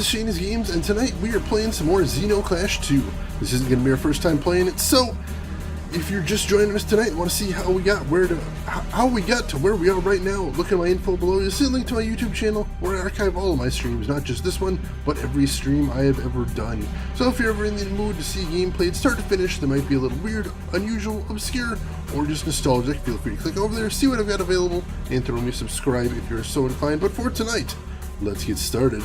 to Shayna's Games, and tonight we are playing some more Zeno Clash 2. This isn't going to be our first time playing it, so if you're just joining us tonight and want to see how we got to where we are right now, look at my info below. You'll see a link to my YouTube channel where I archive all of my streams, not just this one, but every stream I have ever done. So if you're ever in the mood to see game played start to finish that might be a little weird, unusual, obscure, or just nostalgic, feel free to click over there, see what I've got available, and throw me a subscribe if you're so inclined. But for tonight, let's get started.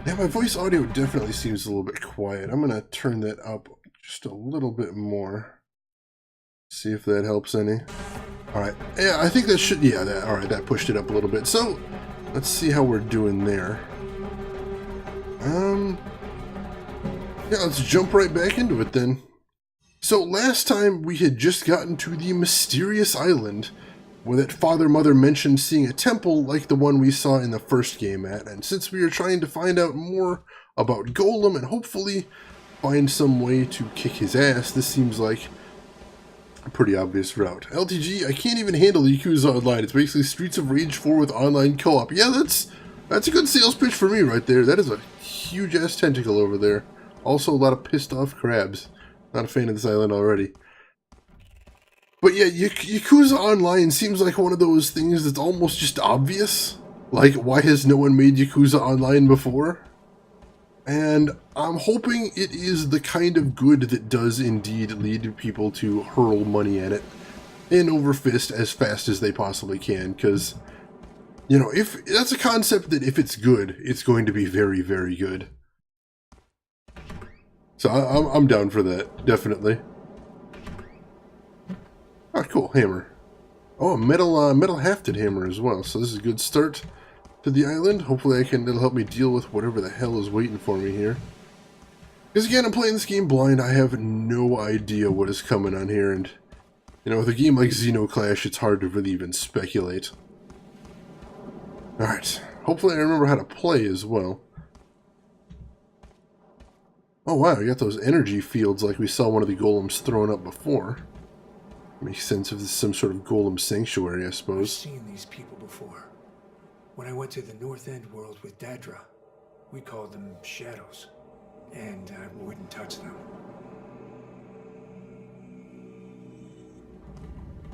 Yeah, my voice audio definitely seems a little bit quiet. I'm going to turn that up just a little bit more. See if that helps any. Alright, yeah, I think that should, yeah, alright, that pushed it up a little bit. So, let's see how we're doing there. Yeah, let's jump right back into it then. So, last time we had just gotten to the mysterious island where that father-mother mentioned seeing a temple like the one we saw in the first game at, and since we are trying to find out more about Golem and hopefully find some way to kick his ass, this seems like a pretty obvious route. LTG, I can't even handle Yakuza Online. It's basically Streets of Rage 4 with online co-op. Yeah, that's a good sales pitch for me right there. That is a huge-ass tentacle over there. Also a lot of pissed-off crabs. Not a fan of this island already. But yeah, Yakuza Online seems like one of those things that's almost just obvious. Like, why has no one made Yakuza Online before? And I'm hoping it is the kind of good that does indeed lead people to hurl money at it and over fist as fast as they possibly can. Because, you know, if that's a concept that if it's good, it's going to be very, very good. So I'm down for that, definitely. Ah, cool, hammer. Oh, a metal hafted hammer as well. So this is a good start to the island. Hopefully it'll help me deal with whatever the hell is waiting for me here. Because again, I'm playing this game blind. I have no idea what is coming on here, and you know, with a game like Zeno Clash, it's hard to really even speculate. Alright, hopefully I remember how to play as well. Oh wow, I got those energy fields like we saw one of the golems throwing up before. Makes sense if this is some sort of golem sanctuary, I suppose. I've seen these people before. When I went to the North End world with Dadra, we called them shadows, and I wouldn't touch them.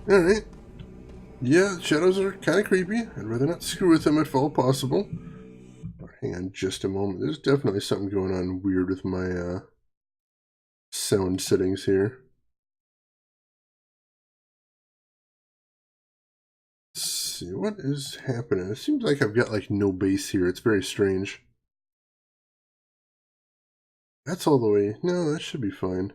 Alright. Yeah, shadows are kind of creepy. I'd rather not screw with them if all possible. Hang on just a moment. There's definitely something going on weird with my sound settings here. Let's see, what is happening? It seems like I've got like no bass here. It's very strange. That's all the way. No, that should be fine.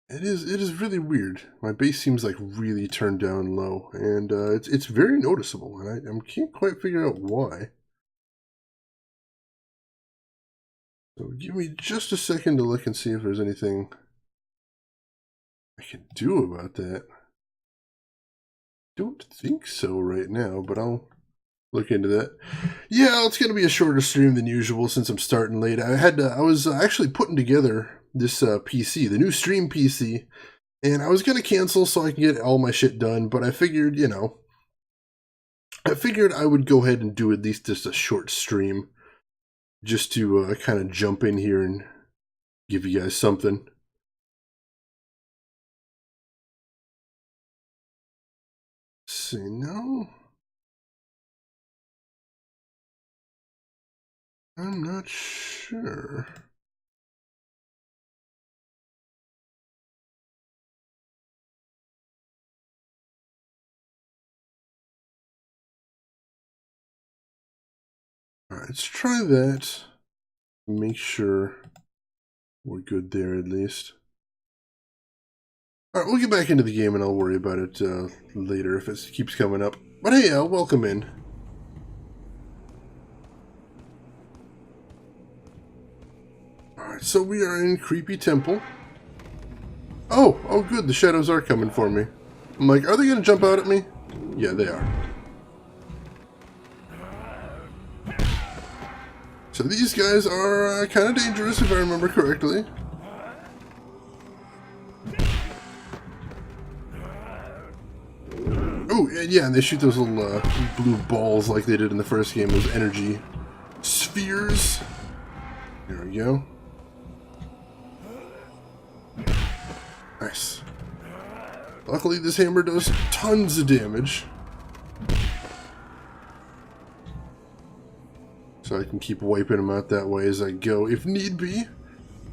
It is really weird. My bass seems like really turned down low, and it's very noticeable, and I can't quite figure out why. So give me just a second to look and see if there's anything I can do about that. Don't think so right now, but I'll look into that. Yeah, it's going to be a shorter stream than usual since I'm starting late. I was actually putting together this PC, the new stream PC, and I was going to cancel so I can get all my shit done, but I figured, you know, I would go ahead and do at least just a short stream just to kind of jump in here and give you guys something. Let's see, no. I'm not sure. Alright, let's try that. Make sure we're good there at least. Alright, we'll get back into the game and I'll worry about it later if it keeps coming up. But hey, welcome in. Alright, so we are in Creepy Temple. Oh good, the shadows are coming for me. I'm like, are they going to jump out at me? Yeah, they are. So these guys are kind of dangerous if I remember correctly. Ooh, yeah, and they shoot those little blue balls like they did in the first game, those energy spheres. There we go. Nice. Luckily, this hammer does tons of damage. So I can keep wiping them out that way as I go, if need be.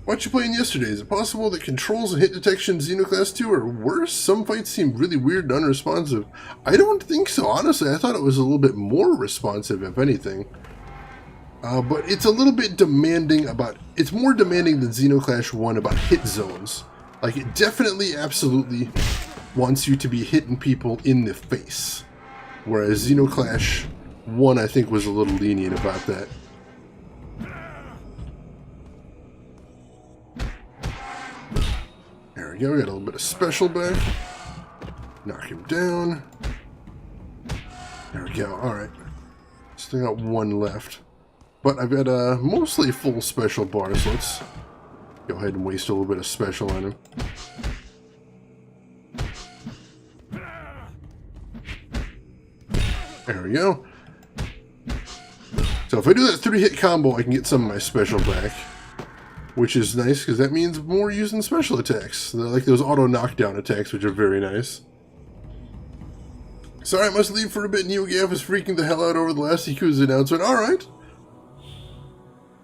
Watched you playing yesterday. Is it possible that controls and hit detection Zeno Class 2 are worse? Some fights seem really weird and unresponsive. I don't think so, honestly. I thought it was a little bit more responsive, if anything. But it's a little bit demanding about... It's more demanding than Zeno Clash 1 about hit zones. Like, it definitely, absolutely wants you to be hitting people in the face. Whereas Xenoclash 1, I think, was a little lenient about that. There we go, we got a little bit of special back. Knock him down. There we go, alright. Still got one left. But I've got a mostly full special bar, so let's go ahead and waste a little bit of special on him. There we go. So if I do that 3-hit combo, I can get some of my special back. Which is nice, because that means more using special attacks. They're like those auto knockdown attacks, which are very nice. Sorry, I must leave for a bit. NeoGaf is freaking the hell out over the last Yakuza announcement. Alright.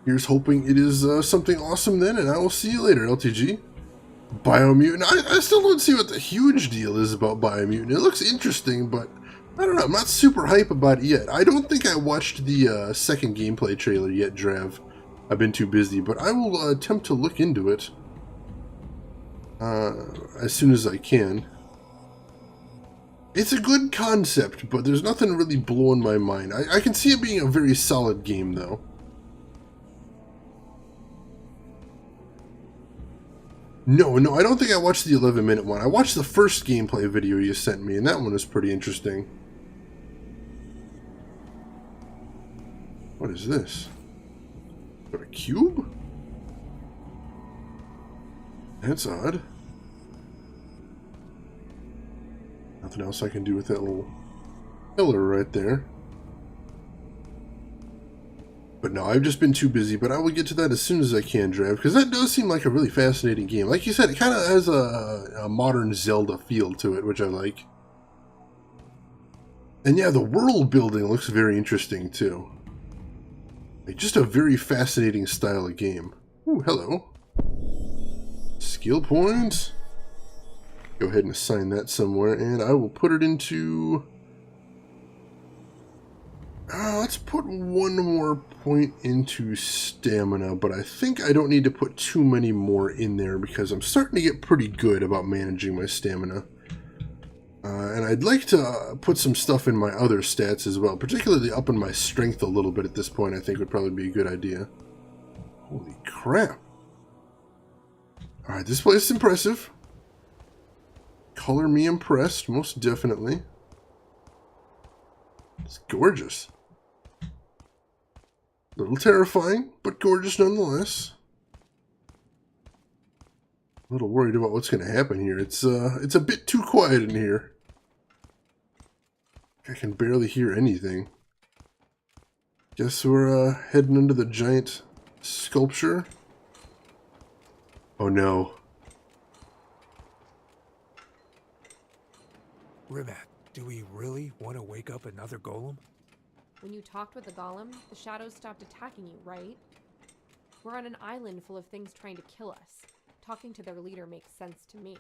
Here's hoping it is something awesome then, and I will see you later, LTG. Biomutant. I still don't see what the huge deal is about Biomutant. It looks interesting, but I don't know. I'm not super hype about it yet. I don't think I watched the second gameplay trailer yet, Drav. I've been too busy, but I will attempt to look into it as soon as I can. It's a good concept, but there's nothing really blowing my mind. I can see it being a very solid game, though. No, I don't think I watched the 11-minute one. I watched the first gameplay video you sent me, and that one was pretty interesting. What is this? Got a cube? That's odd. Nothing else I can do with that little pillar right there. But no, I've just been too busy, but I will get to that as soon as I can, Drav, because that does seem like a really fascinating game. Like you said, it kind of has a modern Zelda feel to it, which I like. And yeah, the world building looks very interesting, too. Like, just a very fascinating style of game. Ooh, hello. Skill points. Go ahead and assign that somewhere, and I will put it into... let's put one more point into stamina, but I think I don't need to put too many more in there because I'm starting to get pretty good about managing my stamina. And I'd like to put some stuff in my other stats as well, particularly upping my strength a little bit at this point I think would probably be a good idea. Holy crap. Alright, this place is impressive. Color me impressed, most definitely. It's gorgeous. A little terrifying, but gorgeous nonetheless. A little worried about what's going to happen here. It's a bit too quiet in here. I can barely hear anything. Guess we're heading into the giant sculpture. Oh no. Rimac, do we really want to wake up another golem? When you talked with the golem, the shadows stopped attacking you, right? We're on an island full of things trying to kill us. Talking to their leader makes sense to me.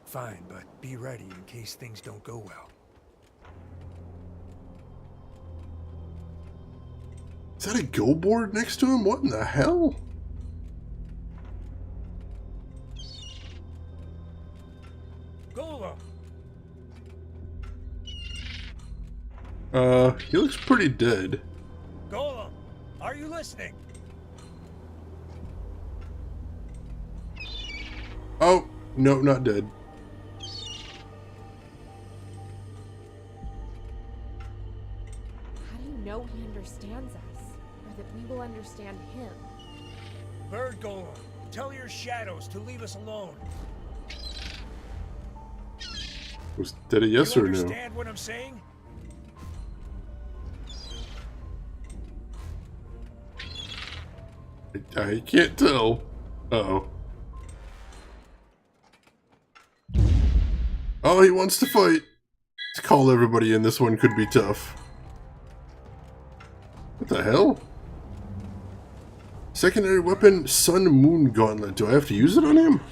Fine, but be ready in case things don't go well. Is that a go board next to him? What in the hell? Golem! He looks pretty dead. Golem! Are you listening? Oh, no, not dead. How do you know he understands us? Or that we will understand him? Bird Golem, tell your shadows to leave us alone. Was that a yes You or no? understand what I'm saying? I can't tell. Uh-oh. Oh, he wants to fight. Let's call everybody in. This one could be tough. What the hell? Secondary weapon, Sun Moon Gauntlet. Do I have to use it on him?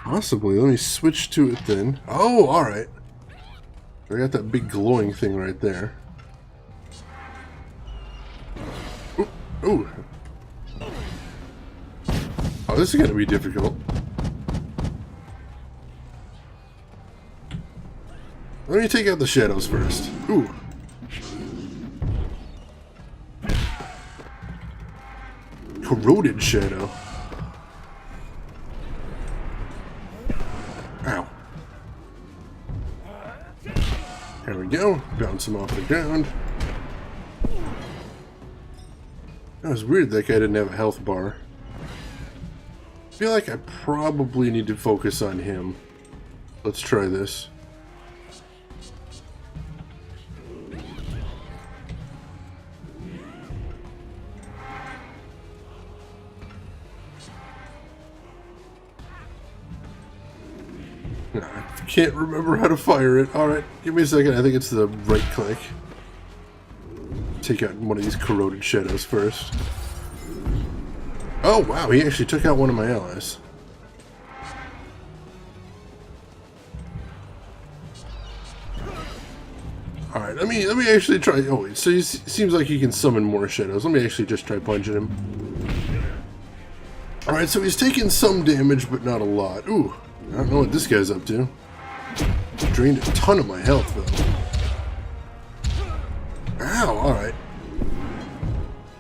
Possibly. Let me switch to it then. Oh, alright. I got that big glowing thing right there. Ooh. Ooh. Oh, this is going to be difficult. Let me take out the shadows first. Ooh. Corroded shadow. Ow. There we go. Bounce him off the ground. That was weird that guy didn't have a health bar. I feel like I probably need to focus on him. Let's try this. I can't remember how to fire it. Alright, give me a second. I think it's the right click. Take out one of these corroded shadows first. Oh wow, he actually took out one of my allies. Alright, let me actually try. Oh wait, so he seems like he can summon more shadows. Let me actually just try punching him. Alright, so he's taking some damage, but not a lot. Ooh, I don't know what this guy's up to. Drained a ton of my health, though. Ow, alright.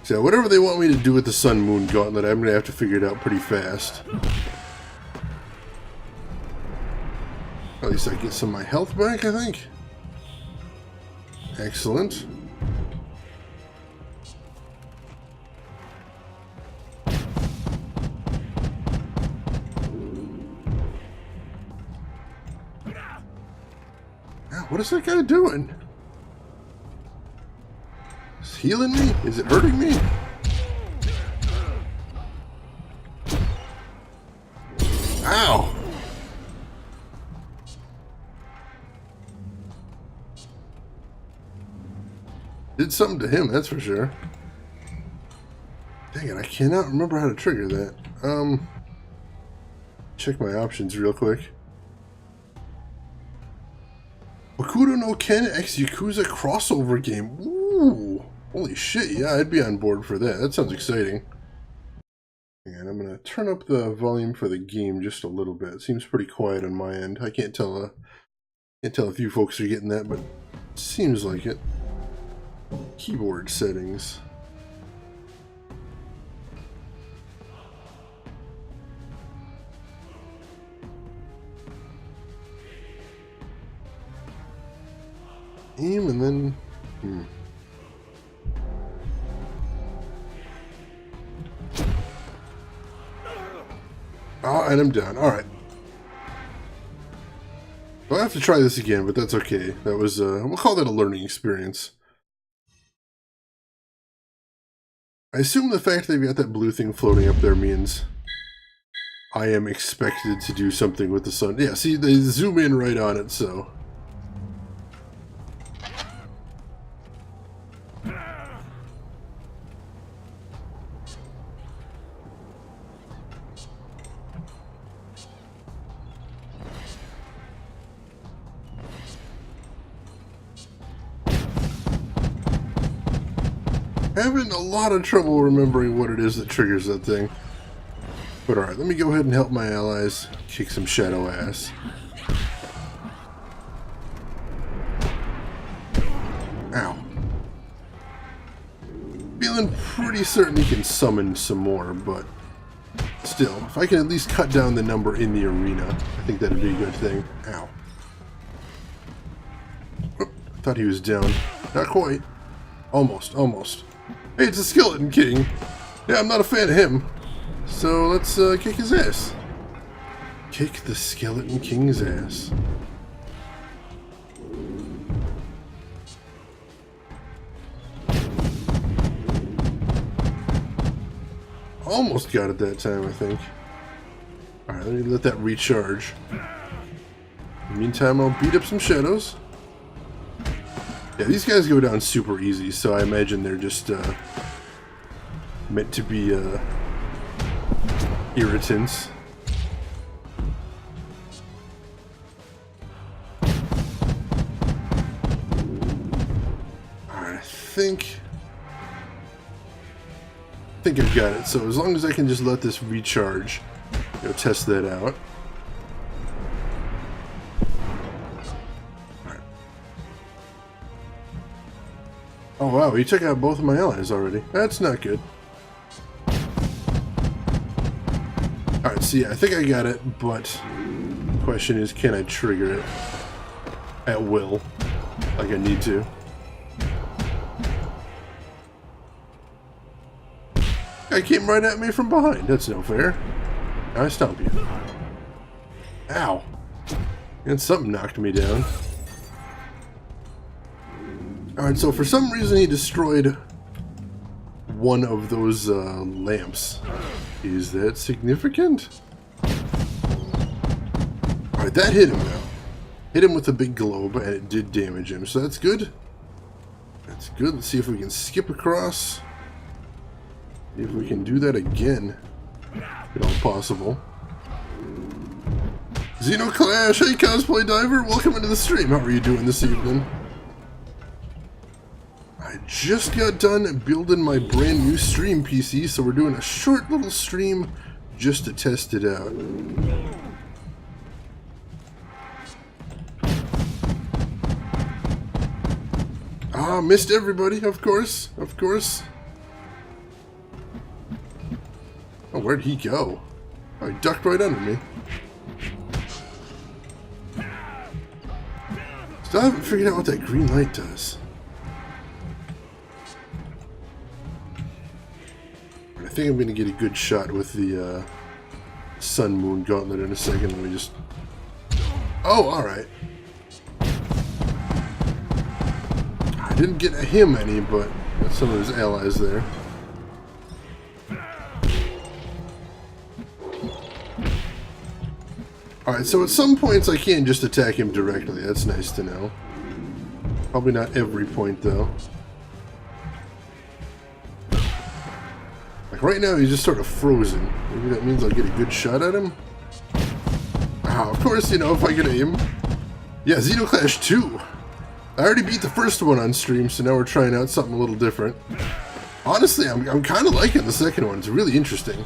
So, whatever they want me to do with the Sun Moon Gauntlet, I'm going to have to figure it out pretty fast. At least I get some of my health back, I think. Excellent. What is that guy doing? Is he healing me? Is it hurting me? Ow! Did something to him, that's for sure. Dang it, I cannot remember how to trigger that. Check my options real quick. Bakudo no Ken X Yakuza crossover game. Ooh, holy shit, yeah, I'd be on board for that. That sounds exciting. And I'm gonna turn up the volume for the game just a little bit. It seems pretty quiet on my end. I can't tell if you folks are getting that, but it seems like it. Keyboard settings. Aim and then Oh, and I'm done. Alright. I'll have to try this again, but that's okay. That was, we'll call that a learning experience. I assume the fact they've got that blue thing floating up there means I am expected to do something with the sun. Yeah, see, they zoom in right on it, so... Having a lot of trouble remembering what it is that triggers that thing. But alright, let me go ahead and help my allies kick some shadow ass. Ow. Feeling pretty certain he can summon some more, but still, if I can at least cut down the number in the arena, I think that'd be a good thing. Ow. Oh, I thought he was down. Not quite. Almost, almost. Hey, it's a Skeleton King. Yeah, I'm not a fan of him. So let's kick his ass. Kick the Skeleton King's ass. Almost got it that time, I think. Alright, let me let that recharge. In the meantime, I'll beat up some shadows. Yeah, these guys go down super easy, so I imagine they're just meant to be irritants. Alright, I think I've got it. So as long as I can just let this recharge, test that out. Alright. Oh wow, he took out both of my allies already. That's not good. Alright, so yeah, I think I got it, but the question is, can I trigger it at will, like I need to? Guy came right at me from behind. That's no fair. Now I stomp you. Ow. And something knocked me down. Alright, so for some reason he destroyed one of those lamps. Is that significant? Alright, that hit him now. Hit him with a big globe, and it did damage him, so that's good. That's good. Let's see if we can skip across. See if we can do that again. If all possible. Zeno Clash! Hey, Cosplay Diver! Welcome into the stream. How are you doing this evening? I just got done building my brand new stream PC, so we're doing a short little stream just to test it out. Ah, missed everybody, of course, of course. Oh, where'd he go? Oh, he ducked right under me. Still haven't figured out what that green light does. I think I'm going to get a good shot with the Sun Moon Gauntlet in a second. Let me just... Oh, alright. I didn't get him any, but got some of his allies there. Alright, so at some points I can't just attack him directly. That's nice to know. Probably not every point, though. Like right now, he's just sort of frozen. Maybe that means I'll get a good shot at him? Ah, of course, if I can aim. Yeah, Zeno Clash 2. I already beat the first one on stream, so now we're trying out something a little different. Honestly, I'm kind of liking the second one. It's really interesting.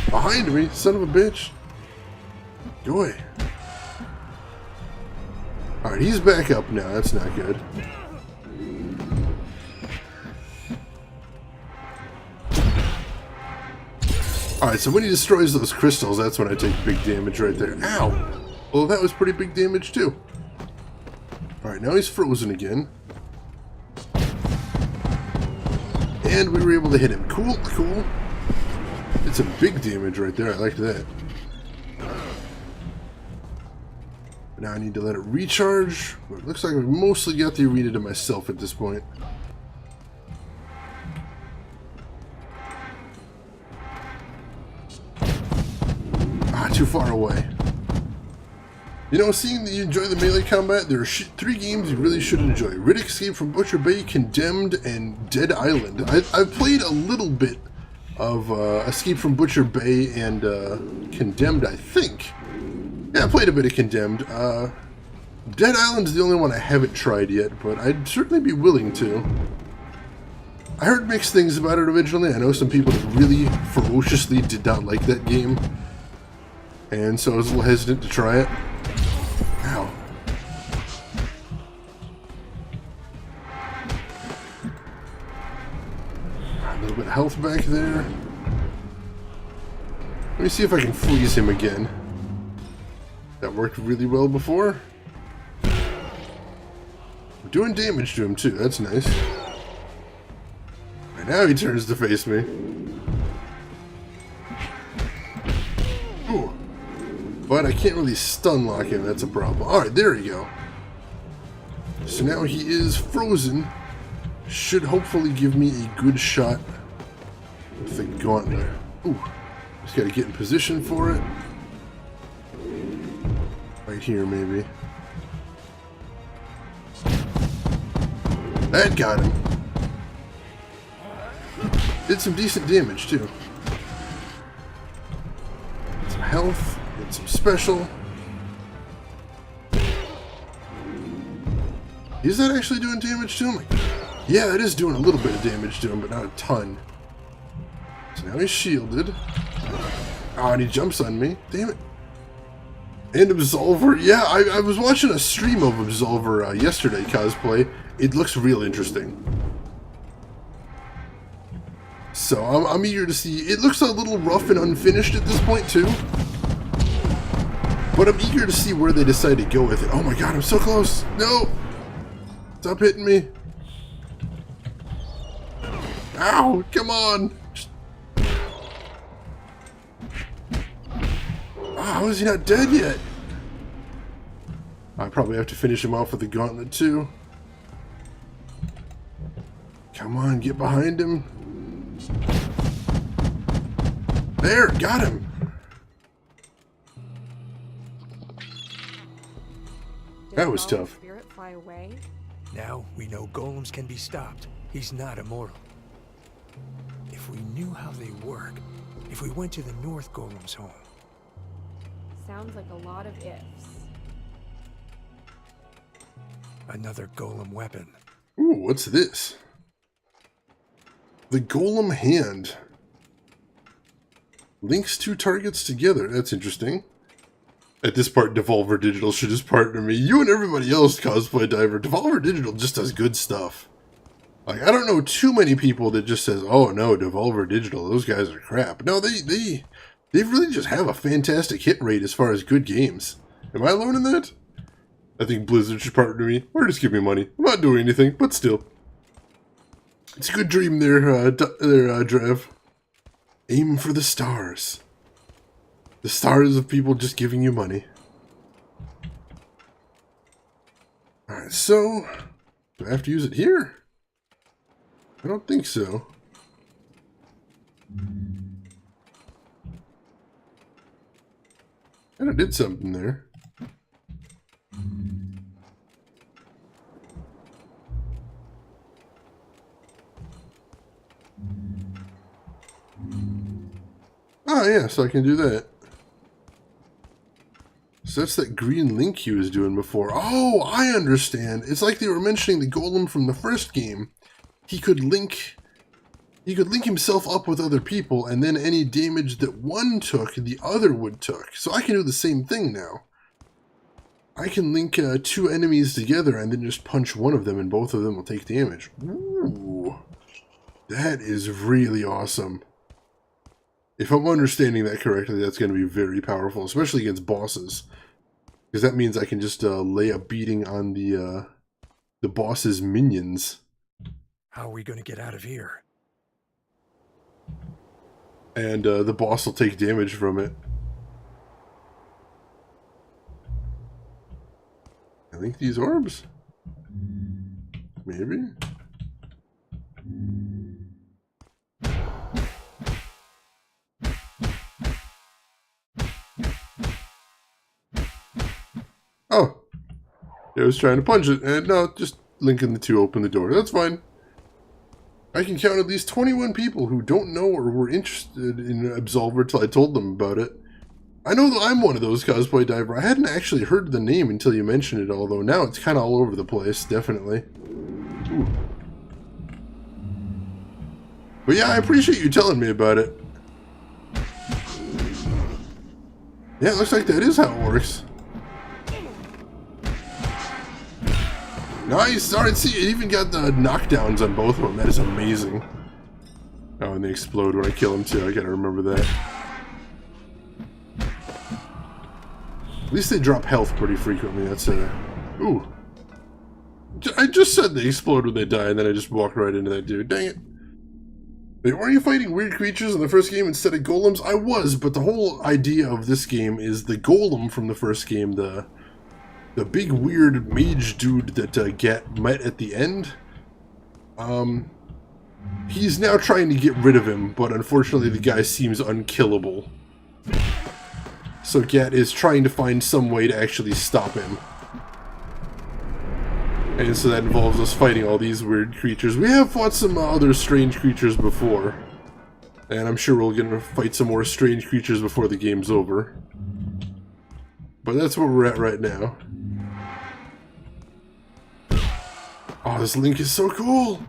Behind me, son of a bitch. Go away. Alright, he's back up now. That's not good. Alright, so when he destroys those crystals, that's when I take big damage right there. Ow! Well, that was pretty big damage, too. Alright, now he's frozen again. And we were able to hit him. Cool, cool. It's a big damage right there. I like that. Now I need to let it recharge. But it looks like I've mostly got the arena to myself at this point. Ah, too far away. Seeing that you enjoy the melee combat, there are 3 games you really should enjoy. Riddick Escape from Butcher Bay, Condemned, and Dead Island. I've played a little bit of Escape from Butcher Bay and Condemned, I think. Yeah, I played a bit of Condemned. Dead Island's the only one I haven't tried yet, but I'd certainly be willing to. I heard mixed things about it originally. I know some people really ferociously did not like that game, and so I was a little hesitant to try it. Ow. A little bit of health back there. Let me see if I can freeze him again. That worked really well before. I'm doing damage to him too, that's nice. And now he turns to face me. Ooh. But I can't really stun lock him, that's a problem. Alright, there we go. So now he is frozen. Should hopefully give me a good shot with the gauntlet. Ooh. Just gotta get in position for it. Right here, maybe. That got him. Did some decent damage, too. Some health, get some special. Is that actually doing damage to him? Yeah, that is doing a little bit of damage to him, but not a ton. So now he's shielded. Oh, and he jumps on me. Damn it. And Absolver. Yeah, I was watching a stream of Absolver yesterday, cosplay. It looks real interesting. So I'm eager to see. It looks a little rough and unfinished at this point, too. But I'm eager to see where they decide to go with it. Oh my god, I'm so close. No. Stop hitting me. Ow, come on. How is he not dead yet? I probably have to finish him off with the gauntlet too. Come on, get behind him. There, got him. That was tough. Spirit fly away? Now we know golems can be stopped. He's not immortal. If we knew how they work, if we went to the North Golem's home. Sounds like a lot of ifs. Another golem weapon. Ooh, what's this? The Golem Hand. Links two targets together. That's interesting. At this part, Devolver Digital should just partner me. You and everybody else, Cosplay Diver. Devolver Digital just does good stuff. Like, I don't know too many people that just says, oh no, Devolver Digital, those guys are crap. No, they really just have a fantastic hit rate as far as good games. Am I alone in that? I think Blizzard should partner me, or just give me money. I'm not doing anything, but still. It's a good dream there, Drev. Aim for the stars. The stars of people just giving you money. Alright, so... do I have to use it here? I don't think so. And I did something there. Oh yeah, so I can do that. So that's that green link he was doing before. Oh, I understand. It's like they were mentioning the golem from the first game. He could link himself up with other people, and then any damage that one took, the other would took. So I can do the same thing now. I can link two enemies together and then just punch one of them, and both of them will take damage. Ooh, that is really awesome. If I'm understanding that correctly, that's going to be very powerful, especially against bosses. Because that means I can just lay a beating on the boss's minions. How are we going to get out of here? And the boss will take damage from it. I think these orbs? Maybe? Oh. I was trying to punch it, and no, just linking the two open the door. That's fine. I can count at least 21 people who don't know or were interested in Absolver till I told them about it. I know that I'm one of those, Cosplay Diver. I hadn't actually heard the name until you mentioned it, although now it's kind of all over the place, definitely. Ooh. But yeah, I appreciate you telling me about it. Yeah, it looks like that is how it works. Nice! Alright, see, it even got the knockdowns on both of them. That is amazing. Oh, and they explode when I kill them too. I gotta remember that. At least they drop health pretty frequently. That's ooh. I just said they explode when they die, and then I just walked right into that dude. Dang it. Wait, weren't you fighting weird creatures in the first game instead of golems? I was, but the whole idea of this game is the golem from the first game, the big weird mage dude that Gat met at the end. He's now trying to get rid of him, but unfortunately the guy seems unkillable. So Gat is trying to find some way to actually stop him. And so that involves us fighting all these weird creatures. We have fought some other strange creatures before. And I'm sure we're going to fight some more strange creatures before the game's over. But that's where we're at right now. Oh, this Link is so cool!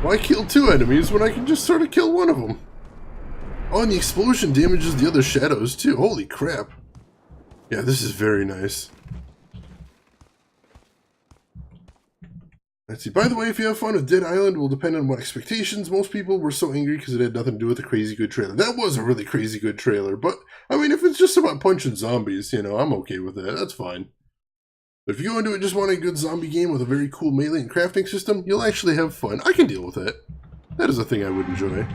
Why kill two enemies when I can just sort of kill one of them? Oh, and the explosion damages the other shadows too. Holy crap. Yeah, this is very nice. Let's see. By the way, if you have fun with Dead Island, will depend on what expectations. Most people were so angry because it had nothing to do with a crazy good trailer. That was a really crazy good trailer, but, I mean, if it's just about punching zombies, you know, I'm okay with that. That's fine. But if you go into it just wanting a good zombie game with a very cool melee and crafting system, you'll actually have fun. I can deal with that. That is a thing I would enjoy.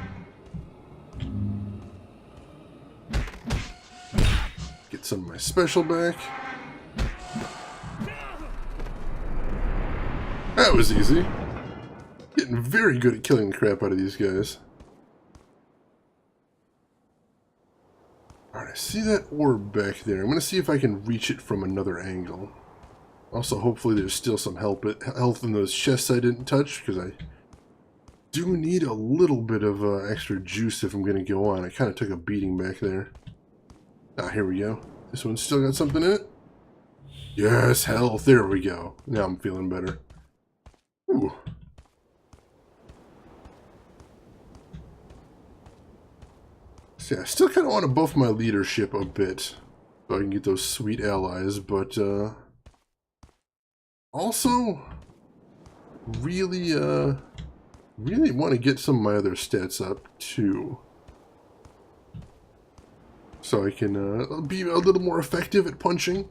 Get some of my special back. That was easy. Getting very good at killing the crap out of these guys. Alright, I see that orb back there. I'm going to see if I can reach it from another angle. Also, hopefully there's still some health in those chests I didn't touch, because I do need a little bit of extra juice if I'm going to go on. I kind of took a beating back there. Ah, here we go. This one's still got something in it? Yes, health. There we go. Now I'm feeling better. Ooh. See, I still kind of want to buff my leadership a bit, so I can get those sweet allies, but, also, really want to get some of my other stats up, too. So I can, be a little more effective at punching.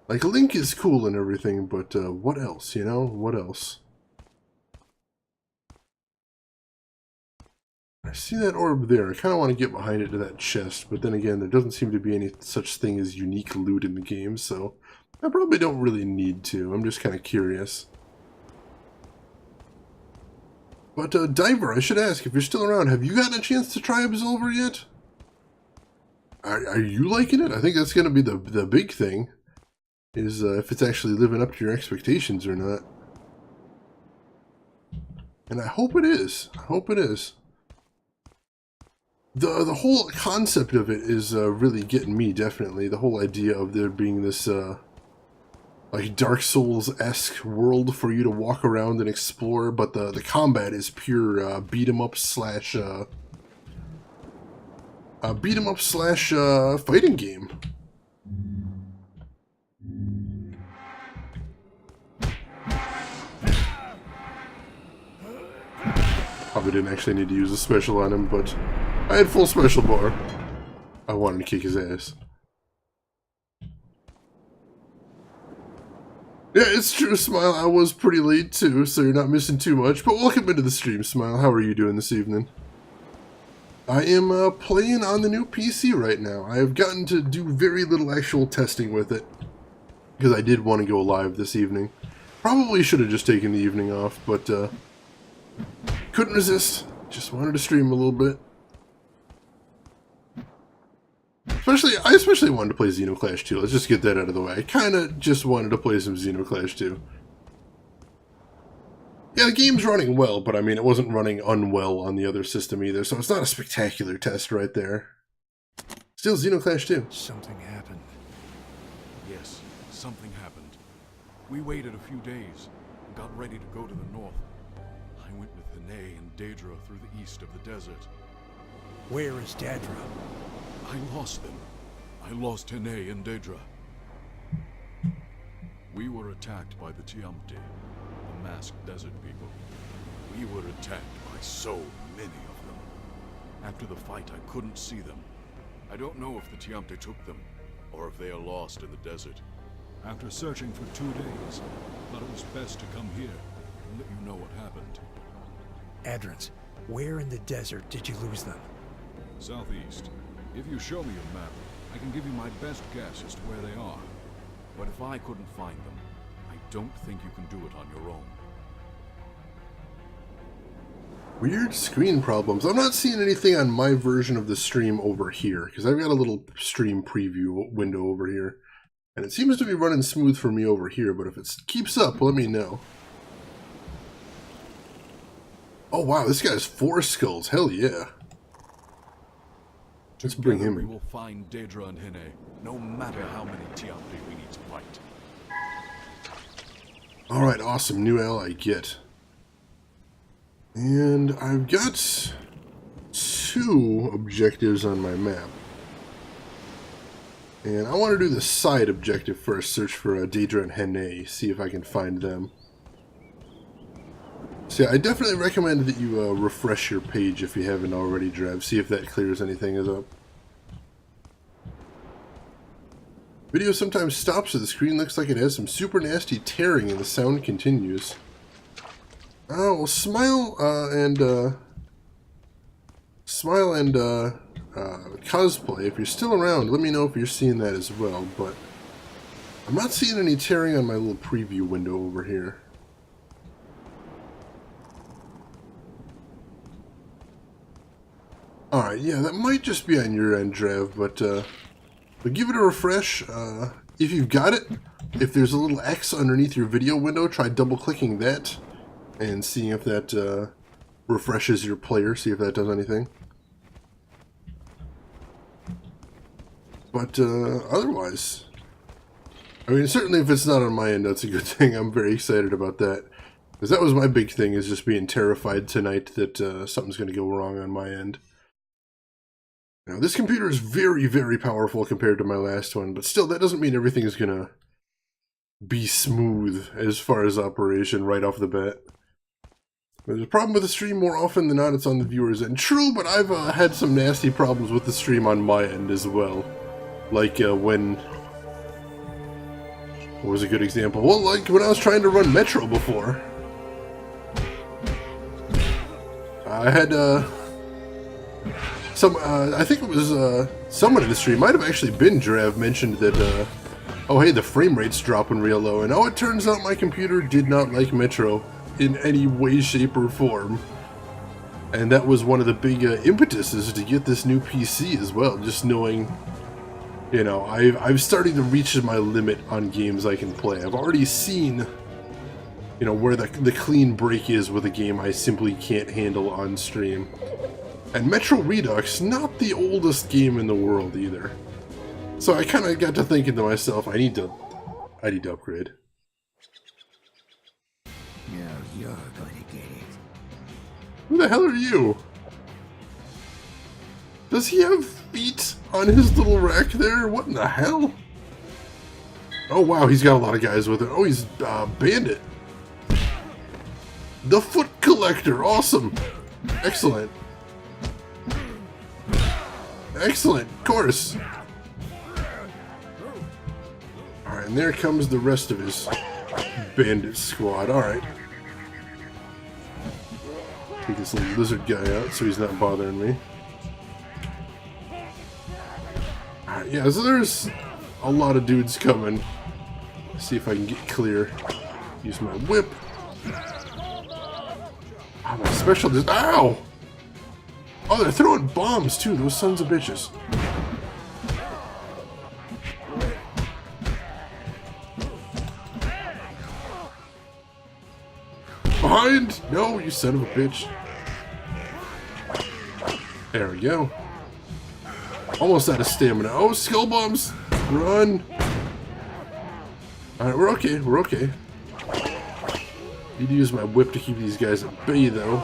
Like, Link is cool and everything, but, what else, you know? What else? I see that orb there. I kind of want to get behind it to that chest, but then again, there doesn't seem to be any such thing as unique loot in the game, so I probably don't really need to. I'm just kind of curious. But, Diver, I should ask, if you're still around, have you gotten a chance to try Absolver yet? Are you liking it? I think that's going to be the big thing, is if it's actually living up to your expectations or not. And I hope it is. I hope it is. The whole concept of it is really getting me, definitely. The whole idea of there being this, like, Dark Souls-esque world for you to walk around and explore, but the combat is pure beat-em-up slash fighting game. Probably didn't actually need to use a special on him, but I had full special bar. I wanted to kick his ass. Yeah, it's true, Smile. I was pretty late too, so you're not missing too much. But welcome into the stream, Smile. How are you doing this evening? I am playing on the new PC right now. I have gotten to do very little actual testing with it, because I did want to go live this evening. Probably should have just taken the evening off, but couldn't resist. Just wanted to stream a little bit. I especially wanted to play Xenoclash 2. Let's just get that out of the way. I kind of just wanted to play some Xenoclash 2. Yeah, the game's running well, but I mean, it wasn't running unwell on the other system either, so it's not a spectacular test right there. Still Xenoclash 2. Something happened. Yes, something happened. We waited a few days and got ready to go to the north. I went with Zeno and Daedra through the east of the desert. Where is Daedra? I lost them. I lost Zeno and Daedra. We were attacked by the Tiamte, the masked desert people. We were attacked by so many of them. After the fight, I couldn't see them. I don't know if the Tiamte took them, or if they are lost in the desert. After searching for 2 days, I thought it was best to come here and let you know what happened. Adrons, where in the desert did you lose them? Southeast. If you show me a map, I can give you my best guess as to where they are. But if I couldn't find them, I don't think you can do it on your own. Weird screen problems. I'm not seeing anything on my version of the stream over here, because I've got a little stream preview window over here. And it seems to be running smooth for me over here, but if it keeps up, let me know. Oh wow, this guy has 4 skulls. Hell yeah. Let's bring him We in. will find Daedra and Hine, no matter how many Tiapri we need to fight. Alright, awesome. New ally get. And I've got 2 objectives on my map. And I want to do the side objective first, search for Daedra and Hine, see if I can find them. So yeah, I definitely recommend that you refresh your page if you haven't already, Drev, see if that clears anything up. Video sometimes stops so the screen looks like it has some super nasty tearing and the sound continues. Oh, well, Smile and Cosplay, if you're still around, let me know if you're seeing that as well, but I'm not seeing any tearing on my little preview window over here. Alright, yeah, that might just be on your end, Drev, but give it a refresh. If you've got it, if there's a little X underneath your video window, try double-clicking that and seeing if that refreshes your player, see if that does anything. But otherwise, I mean, certainly if it's not on my end, that's a good thing. I'm very excited about that. Because that was my big thing, is just being terrified tonight that something's going to go wrong on my end. Now, this computer is very, very powerful compared to my last one, but still, that doesn't mean everything is going to be smooth as far as operation right off the bat. There's a problem with the stream more often than not, it's on the viewer's end. True, but I've had some nasty problems with the stream on my end as well. Like when... What was a good example? Well, like when I was trying to run Metro before. I had I think it was someone in the stream, might have actually been Drav, mentioned that, oh hey, the frame rate's dropping real low, and oh, it turns out my computer did not like Metro in any way, shape, or form. And that was one of the big impetuses to get this new PC as well, just knowing, you know, I'm starting to reach my limit on games I can play. I've already seen, you know, where the clean break is with a game I simply can't handle on stream. And Metro Redux, not the oldest game in the world either. So I kind of got to thinking to myself, I need to upgrade. No, you're gonna get it. Who the hell are you? Does he have feet on his little rack there? What in the hell? Oh wow, he's got a lot of guys with it. Oh, he's Bandit. The Foot Collector, awesome. Excellent. Excellent, of course. Alright, and there comes the rest of his bandit squad. Alright. Take this little lizard guy out so he's not bothering me. Alright, yeah, so there's a lot of dudes coming. See if I can get clear. Use my whip. Oh, my special just. Ow! Oh, they're throwing bombs too, those sons of bitches. Behind! No, you son of a bitch. There we go. Almost out of stamina. Oh, skull bombs! Run! Alright, we're okay, we're okay. Need to use my whip to keep these guys at bay, though.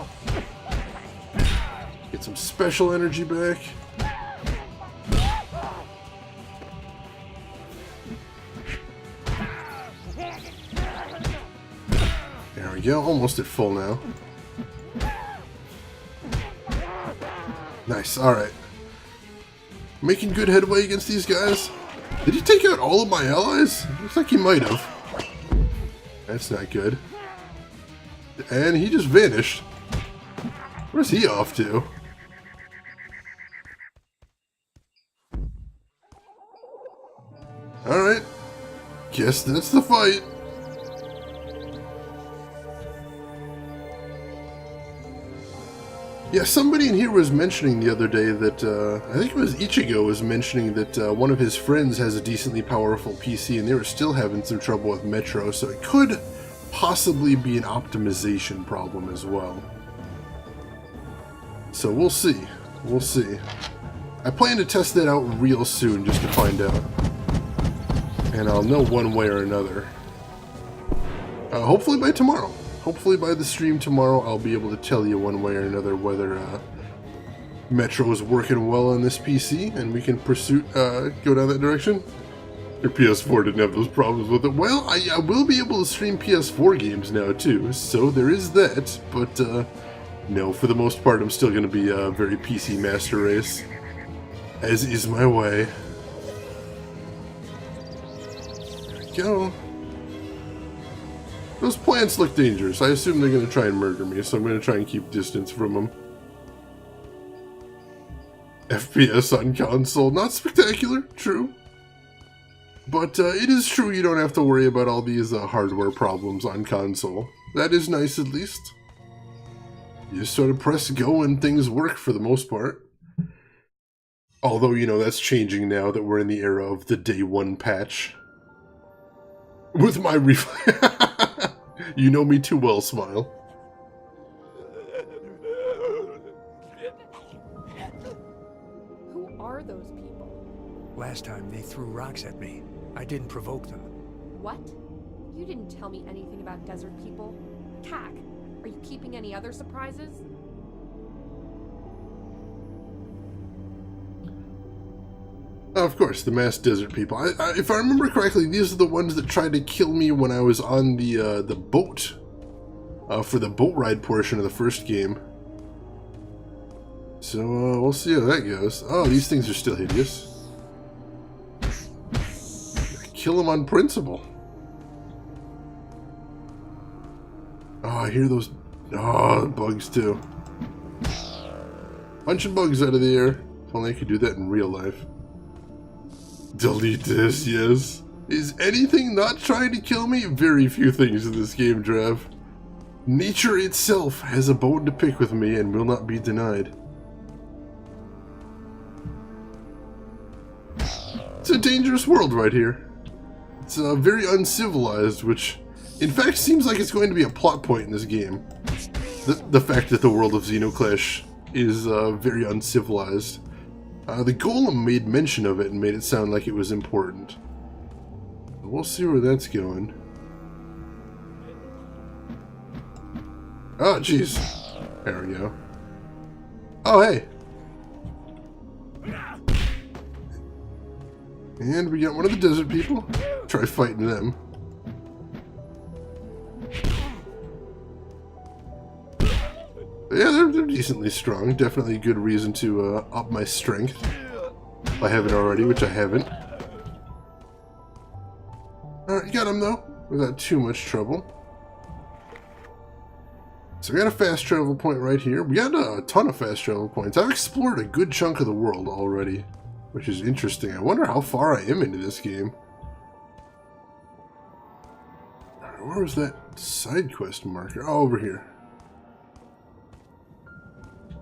Get some special energy back. There we go, almost at full now. Nice, alright. Making good headway against these guys. Did he take out all of my allies? Looks like he might have. That's not good. And he just vanished. Where's he off to? Alright. Guess that's the fight. Yeah, somebody in here was mentioning the other day that, I think it was Ichigo was mentioning that one of his friends has a decently powerful PC and they were still having some trouble with Metro, so it could possibly be an optimization problem as well. So we'll see. We'll see. I plan to test that out real soon just to find out. And I'll know one way or another. Hopefully by tomorrow. Hopefully by the stream tomorrow I'll be able to tell you one way or another whether Metro is working well on this PC and we can go down that direction. Your PS4 didn't have those problems with it. Well, I will be able to stream PS4 games now too, so there is that, but no, for the most part I'm still going to be a very PC master race, as is my way. There we go. Those plants look dangerous. I assume they're going to try and murder me, so I'm going to try and keep distance from them. FPS on console, not spectacular, true. But it is true you don't have to worry about all these hardware problems on console. That is nice at least. You just sort of press go and things work for the most part. Although, you know, that's changing now that we're in the era of the day one patch. With my You know me too well, Smile. Who are those people? Last time they threw rocks at me. I didn't provoke them. What? You didn't tell me anything about desert people. Cack, are you keeping any other surprises? Of course, the masked desert people. If I remember correctly, these are the ones that tried to kill me when I was on the boat. For the boat ride portion of the first game. So, we'll see how that goes. Oh, these things are still hideous. Kill them on principle. Oh, I hear those... Oh, bugs too. Punching bugs out of the air. If only I could do that in real life. Delete this, yes. Is anything not trying to kill me? Very few things in this game, Drav. Nature itself has a bone to pick with me and will not be denied. It's a dangerous world right here. It's very uncivilized, which in fact seems like it's going to be a plot point in this game. The fact that the world of Xenoclash is very uncivilized. The Golem made mention of it and made it sound like it was important. We'll see where that's going. Oh, jeez. There we go. Oh, hey. And we got one of the desert people. Try fighting them. Yeah, they're decently strong. Definitely a good reason to up my strength. If I haven't already, which I haven't. Alright, you got him though, without too much trouble. So we got a fast travel point right here. We got a ton of fast travel points. I've explored a good chunk of the world already, which is interesting. I wonder how far I am into this game. Alright, where was that side quest marker? Oh, over here.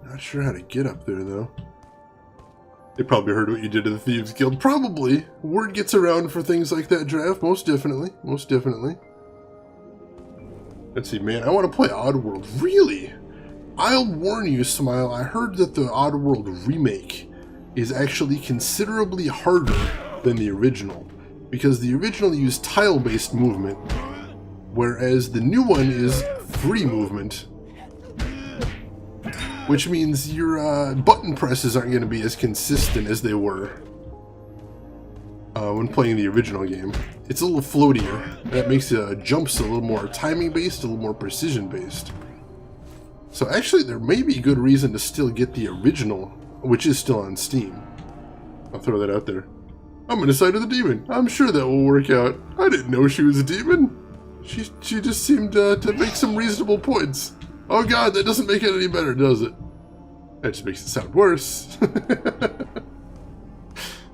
Not sure how to get up there, though. They probably heard what you did to the Thieves Guild. Probably. Word gets around for things like that, Draft. Most definitely. Most definitely. Let's see, man. I want to play Oddworld. Really? I'll warn you, Smile. I heard that the Oddworld remake is actually considerably harder than the original. Because the original used tile-based movement, whereas the new one is free movement. Which means your button presses aren't going to be as consistent as they were when playing the original game. It's a little floatier. That makes jumps a little more timing-based, a little more precision-based. So actually, there may be good reason to still get the original, which is still on Steam. I'll throw that out there. I'm gonna side with the demon. I'm sure that will work out. I didn't know she was a demon. She just seemed to make some reasonable points. Oh god, that doesn't make it any better, does it? That just makes it sound worse.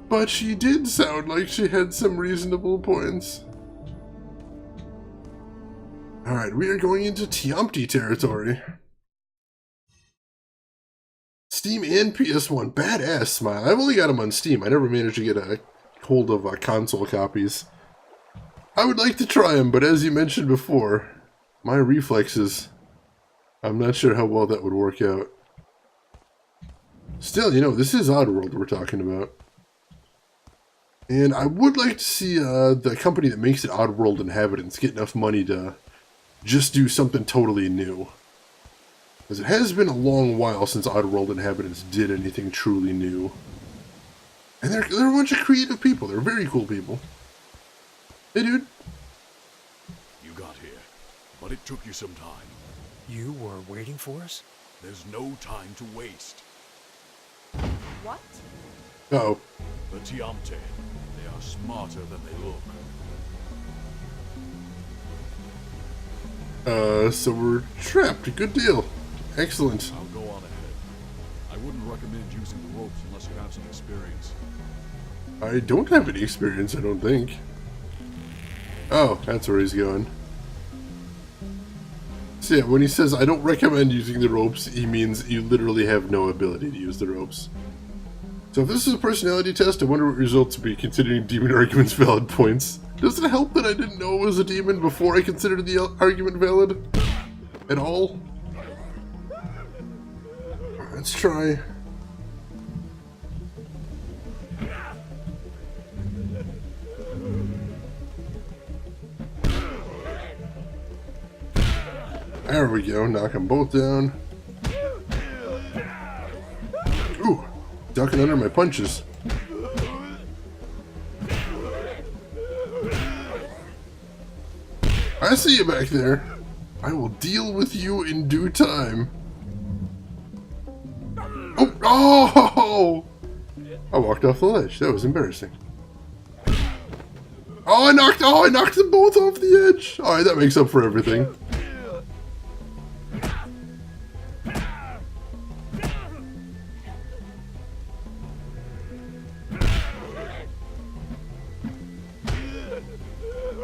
But she did sound like she had some reasonable points. Alright, we are going into Tiampti territory. Steam and PS1. Badass Smile. I've only got them on Steam. I never managed to get a hold of console copies. I would like to try them, but as you mentioned before, my reflexes, I'm not sure how well that would work out. Still, you know, this is Oddworld we're talking about. And I would like to see the company that makes it, Oddworld Inhabitants, get enough money to just do something totally new. Because it has been a long while since Oddworld Inhabitants did anything truly new. And they're a bunch of creative people. They're very cool people. Hey, dude. You got here, but it took you some time. You were waiting for us? There's no time to waste. What? Uh-oh. The Tiampte, they are smarter than they look. So we're trapped. Good deal. Excellent. I'll go on ahead. I wouldn't recommend using the ropes unless you have some experience. I don't have any experience, I don't think. Oh, that's where he's going. So yeah, when he says, I don't recommend using the ropes, he means you literally have no ability to use the ropes. So if this is a personality test, I wonder what results would be considering demon arguments valid points. Does it help that I didn't know it was a demon before I considered the argument valid? At all? Let's try. There we go, knock them both down. Ooh, ducking under my punches. I see you back there. I will deal with you in due time. Oh! I walked off the ledge. That was embarrassing. Oh, I knocked them both off the edge. Alright, that makes up for everything.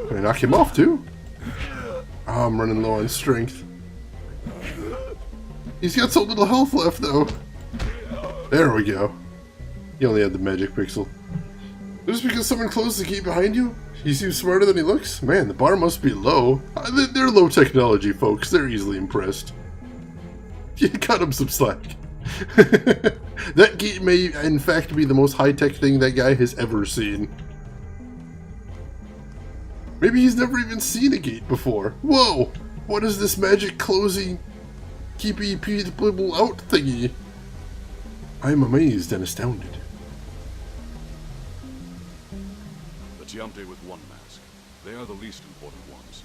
Can I knock him off too? Oh, I'm running low on strength. He's got so little health left though. There we go. He only had the magic pixel. Just because someone closed the gate behind you? He seems smarter than he looks? Man, the bar must be low. They're low technology, folks. They're easily impressed. You cut him some slack. That gate may, in fact, be the most high-tech thing that guy has ever seen. Maybe he's never even seen a gate before. Whoa! What is this magic closing, keepy people out thingy? I am amazed and astounded. The Tiampte with one mask. They are the least important ones.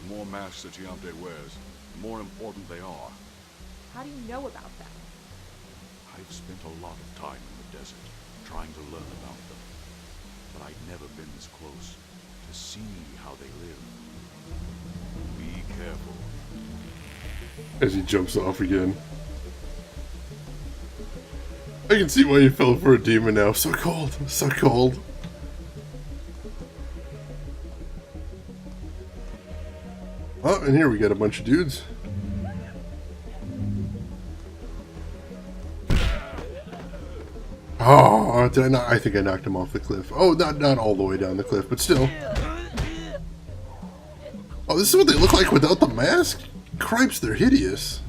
The more masks the Tiampte wears, the more important they are. How do you know about them? I've spent a lot of time in the desert, trying to learn about them. But I've never been this close to see how they live. Be careful. As he jumps off again. I can see why you fell for a demon now. So cold. So cold. Oh, and here we got a bunch of dudes. Oh, did I not? I think I knocked him off the cliff. Oh, not all the way down the cliff, but still. Oh, this is what they look like without the mask? Cripes, they're hideous.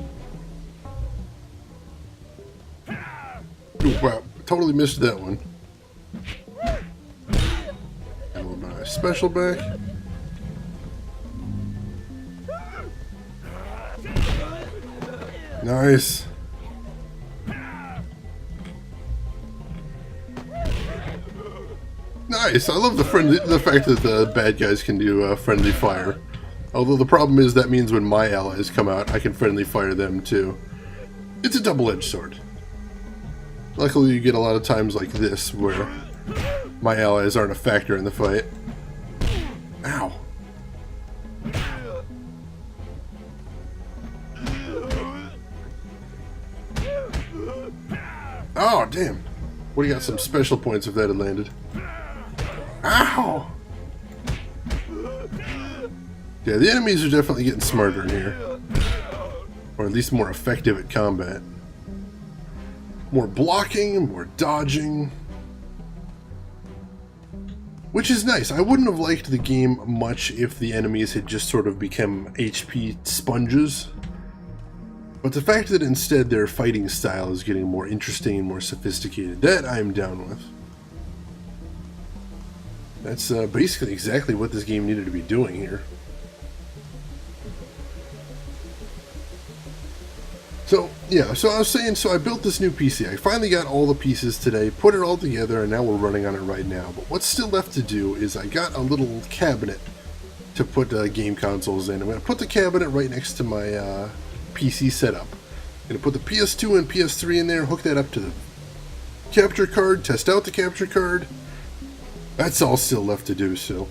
Ooh, wow, totally missed that one. And we'll buy a special back. Nice. Nice. I love the fact that the bad guys can do friendly fire. Although the problem is that means when my allies come out, I can friendly fire them too. It's a double-edged sword. Luckily, you get a lot of times like this where my allies aren't a factor in the fight. Ow. Oh, damn. Would have got some special points if that had landed. Ow! Yeah, the enemies are definitely getting smarter in here. Or at least more effective at combat. More blocking, more dodging. Which is nice. I wouldn't have liked the game much if the enemies had just sort of become HP sponges. But the fact that instead their fighting style is getting more interesting and more sophisticated, that I'm down with. That's basically exactly what this game needed to be doing here. So, yeah, so I was saying, so I built this new PC. I finally got all the pieces today, put it all together, and now we're running on it right now. But what's still left to do is I got a little cabinet to put game consoles in. I'm going to put the cabinet right next to my PC setup. I'm going to put the PS2 and PS3 in there, hook that up to the capture card, test out the capture card. That's all still left to do, so.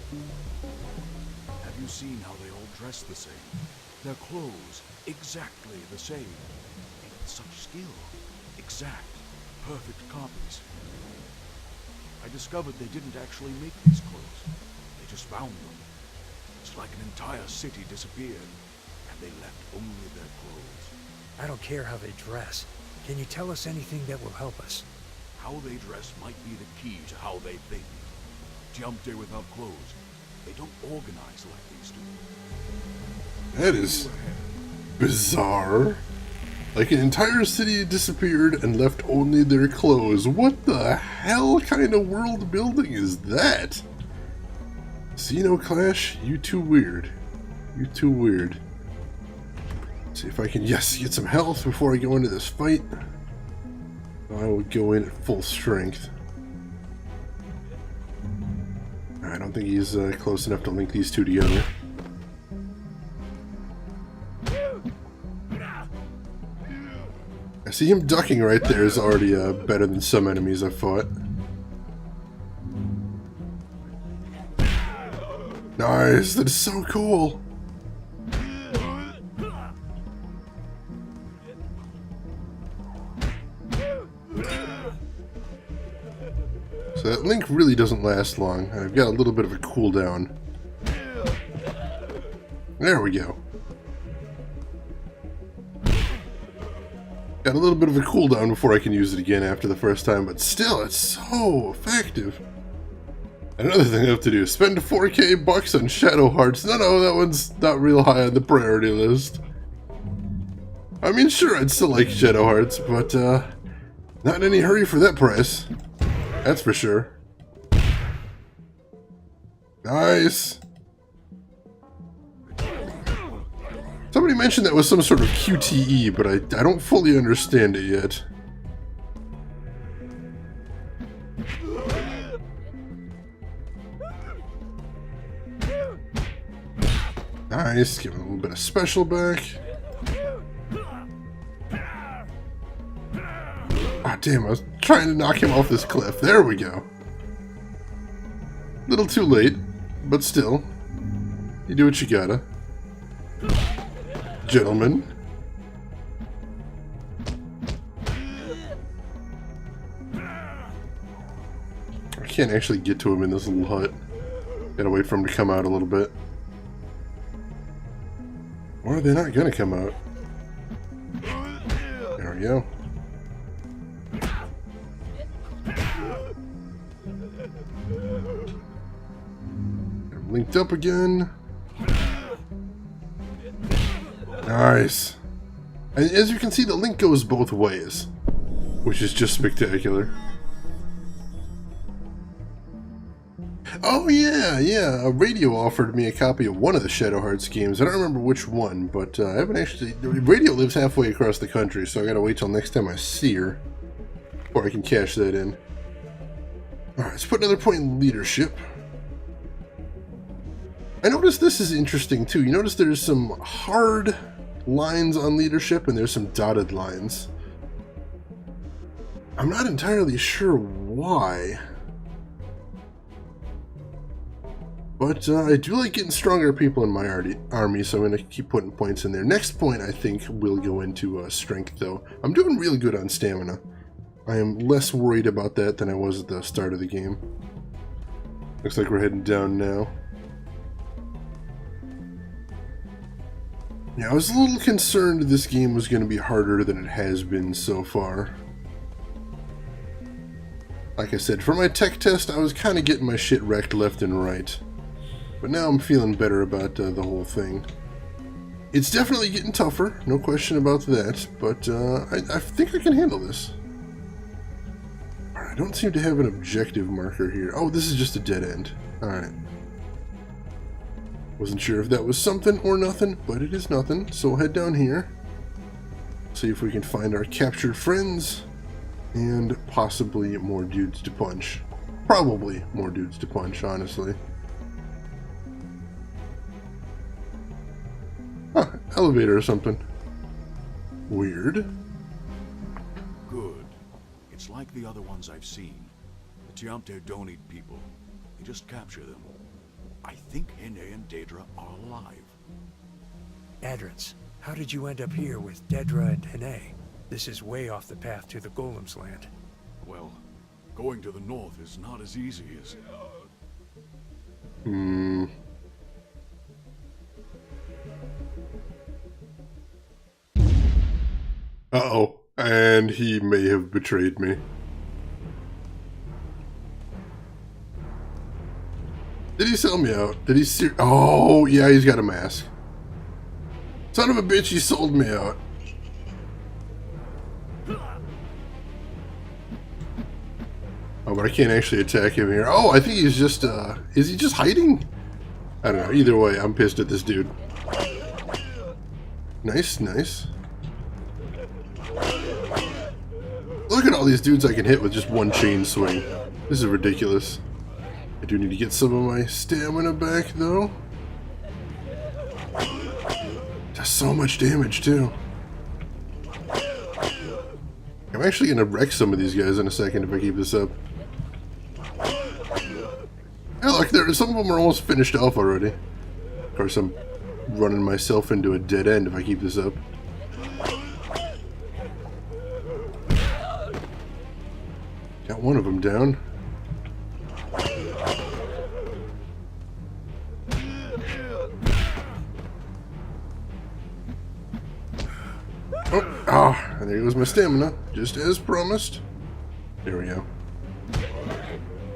Have you seen how they all dress the same? Their clothes exactly the same. And with such skill. Exact, perfect copies. I discovered they didn't actually make these clothes. They just found them. It's like an entire city disappeared, and they left only their clothes. I don't care how they dress. Can you tell us anything that will help us? How they dress might be the key to how they think. Jump day without clothes. They don't organize like these do. That is bizarre. Like an entire city disappeared and left only their clothes. What the hell kind of world building is that? Zeno Clash, you too weird. You too weird. Let's see if I can, yes, get some health before I go into this fight. I will go in at full strength. I don't think he's close enough to link these two together. I see him ducking right there is already better than some enemies I've fought. Nice, that is so cool. So that link really doesn't last long. I've got a little bit of a cooldown. There we go. Got a little bit of a cooldown before I can use it again after the first time, but still, it's so effective. Another thing I have to do is spend 4K bucks on Shadow Hearts. No, that one's not real high on the priority list. I mean, sure, I'd still like Shadow Hearts, but not in any hurry for that price. That's for sure. Nice. Somebody mentioned that was some sort of QTE, but I don't fully understand it yet. Nice, give him a little bit of special back. Ah, damn, I was trying to knock him off this cliff. There we go. Little too late, but still. You do what you gotta. Gentlemen. I can't actually get to him in this little hut. Gotta wait for him to come out a little bit. Or are they not gonna come out? There we go. They're linked up again. Nice. And as you can see, the link goes both ways, which is just spectacular. Oh yeah, a Radio offered me a copy of one of the Shadow Hearts games. I don't remember which one, but I haven't actually... Radio lives halfway across the country, so I gotta wait till next time I see her before I can cash that in. Alright, let's put another point in leadership. I noticed this is interesting too. You notice there's some hard lines on leadership and there's some dotted lines. I'm not entirely sure why. But I do like getting stronger people in my army, so I'm going to keep putting points in there. Next point, I think, will go into strength, though. I'm doing really good on stamina. I am less worried about that than I was at the start of the game. Looks like we're heading down now. Yeah, I was a little concerned this game was going to be harder than it has been so far. Like I said, for my tech test, I was kind of getting my shit wrecked left and right. But now I'm feeling better about the whole thing. It's definitely getting tougher, no question about that, but I think I can handle this. I don't seem to have an objective marker here. Oh, this is just a dead end. Alright. Wasn't sure if that was something or nothing, but it is nothing, so we'll head down here. See if we can find our captured friends, and possibly more dudes to punch. Probably more dudes to punch, honestly. Huh, elevator or something. Weird. Good. It's like the other ones I've seen. The Tiamte don't eat people. They just capture them. I think Hene and Daedra are alive. Adrance, how did you end up here with Dedra and Hene? This is way off the path to the Golem's land. Well, going to the north is not as easy as... Uh-oh. And he may have betrayed me. Did he sell me out? Did he Oh, yeah, he's got a mask. Son of a bitch, he sold me out. Oh, but I can't actually attack him here. Oh, I think he's just, is he just hiding? I don't know. Either way, I'm pissed at this dude. Nice, nice. Look at all these dudes I can hit with just one chain swing. This is ridiculous. I do need to get some of my stamina back, though. Does so much damage, too. I'm actually going to wreck some of these guys in a second if I keep this up. Yeah, look, some of them are almost finished off already. Of course, I'm running myself into a dead end if I keep this up. Got one of them down. Oh, and there goes my stamina, just as promised. There we go.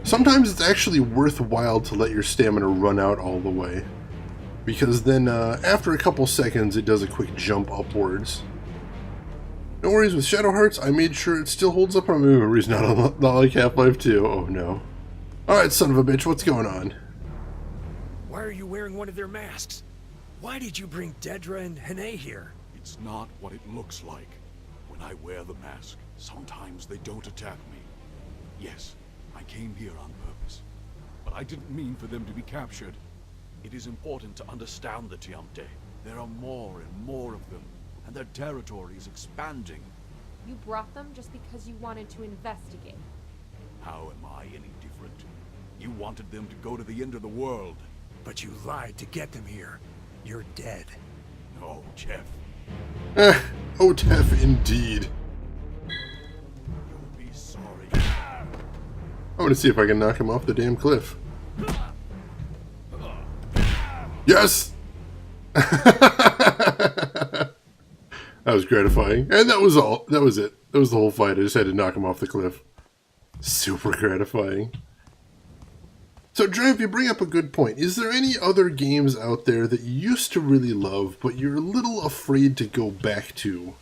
Sometimes it's actually worthwhile to let your stamina run out all the way, because then after a couple seconds it does a quick jump upwards. No worries with Shadow Hearts, I made sure it still holds up on memories, not like Half-Life 2. Oh no. Alright, son of a bitch, what's going on? Why are you wearing one of their masks? Why did you bring Dedra and Hene here? It's not what it looks like. When I wear the mask, sometimes they don't attack me. Yes, I came here on purpose. But I didn't mean for them to be captured. It is important to understand the Tiamte. There are more and more of them, and their territory is expanding. You brought them just because you wanted to investigate. How am I any different? You wanted them to go to the end of the world. But you lied to get them here. You're dead. No, Jeff. Oh, Tef, indeed. You'll be sorry. I want to see if I can knock him off the damn cliff. Yes! That was gratifying. And that was all. That was it. That was the whole fight. I just had to knock him off the cliff. Super gratifying. So, Drive, you bring up a good point. Is there any other games out there that you used to really love, but you're a little afraid to go back to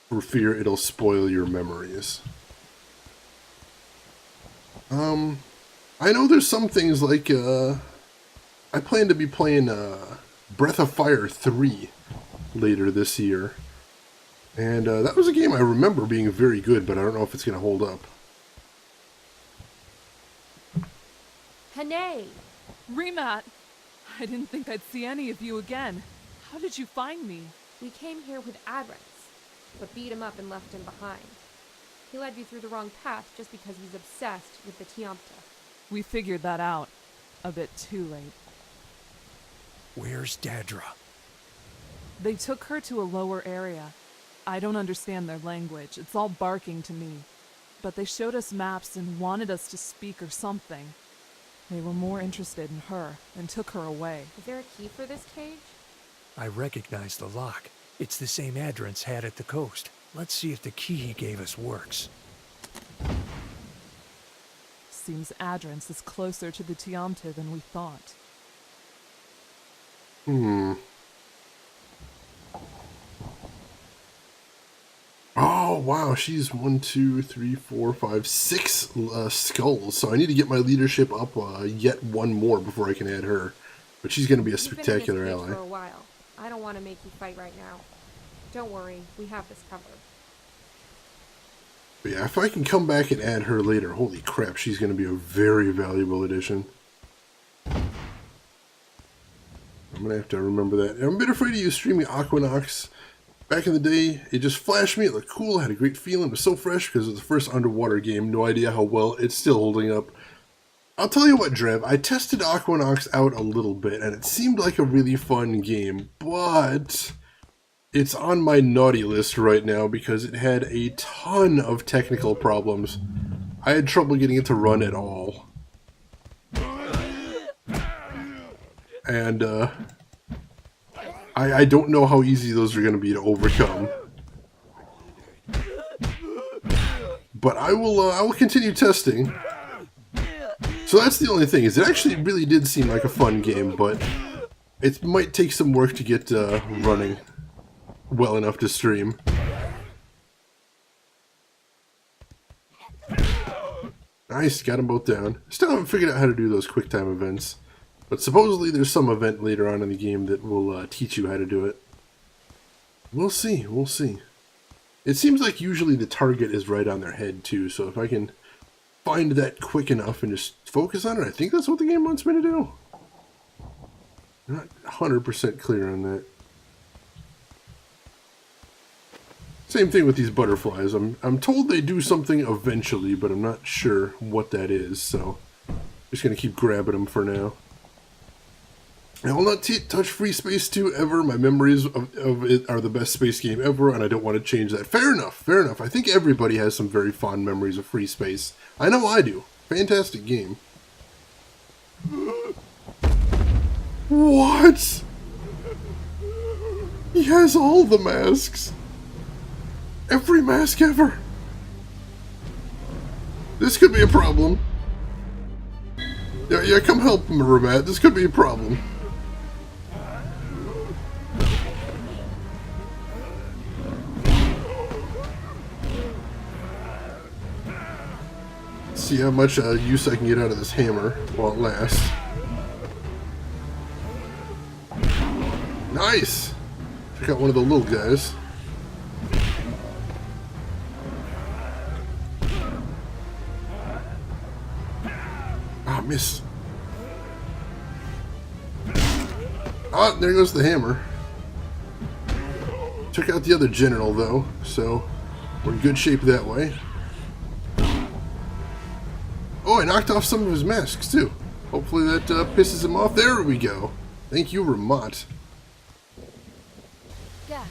for fear it'll spoil your memories? I know there's some things like, I plan to be playing Breath of Fire 3 later this year. And that was a game I remember being very good, but I don't know if it's going to hold up. Hene! Remat! I didn't think I'd see any of you again. How did you find me? We came here with Adrance, but beat him up and left him behind. He led you through the wrong path just because he's obsessed with the Tiamta. We figured that out. A bit too late. Where's Dadra? They took her to a lower area. I don't understand their language. It's all barking to me. But they showed us maps and wanted us to speak or something. They were more interested in her and took her away. Is there a key for this cage? I recognize the lock. It's the same Adrance had at the coast. Let's see if the key he gave us works. Seems Adrance is closer to the Tiamte than we thought. Oh, wow, she's 1, 2, 3, 4, 5, 6 skulls. So I need to get my leadership up yet one more before I can add her. But she's going to be a spectacular You've been in this cage ally. for a while. I don't want to make you fight right now. Don't worry, we have this covered. But yeah, if I can come back and add her later, holy crap, she's going to be a very valuable addition. I'm going to have to remember that. And I'm a bit afraid to use streaming Aquanox. Back in the day, it just flashed me. It looked cool. I had a great feeling. It was so fresh because it was the first underwater game. No idea how well it's still holding up. I'll tell you what, Drev. I tested Aquanox out a little bit, and it seemed like a really fun game. But it's on my naughty list right now because it had a ton of technical problems. I had trouble getting it to run at all. And, I don't know how easy those are going to be to overcome. But I will continue testing. So that's the only thing, is it actually really did seem like a fun game, but it might take some work to get running well enough to stream. Nice, got them both down. Still haven't figured out how to do those quick time events. But supposedly there's some event later on in the game that will teach you how to do it. We'll see, we'll see. It seems like usually the target is right on their head too, so if I can find that quick enough and just focus on it, I think that's what the game wants me to do. Not 100% clear on that. Same thing with these butterflies. I'm told they do something eventually, but I'm not sure what that is, so just gonna keep grabbing them for now. I will not touch Free Space 2 ever. My memories of it are the best space game ever, and I don't want to change that. Fair enough, fair enough. I think everybody has some very fond memories of Free Space. I know I do. Fantastic game. What? He has all the masks. Every mask ever. This could be a problem. Yeah, come help him, Ramat. This could be a problem. See how much use I can get out of this hammer while it lasts. Nice! Check out one of the little guys. Ah, miss. Ah, there goes the hammer. Took out the other general though, so we're in good shape that way. Oh, I knocked off some of his masks, too. Hopefully that pisses him off. There we go. Thank you, Ramat. Yeah,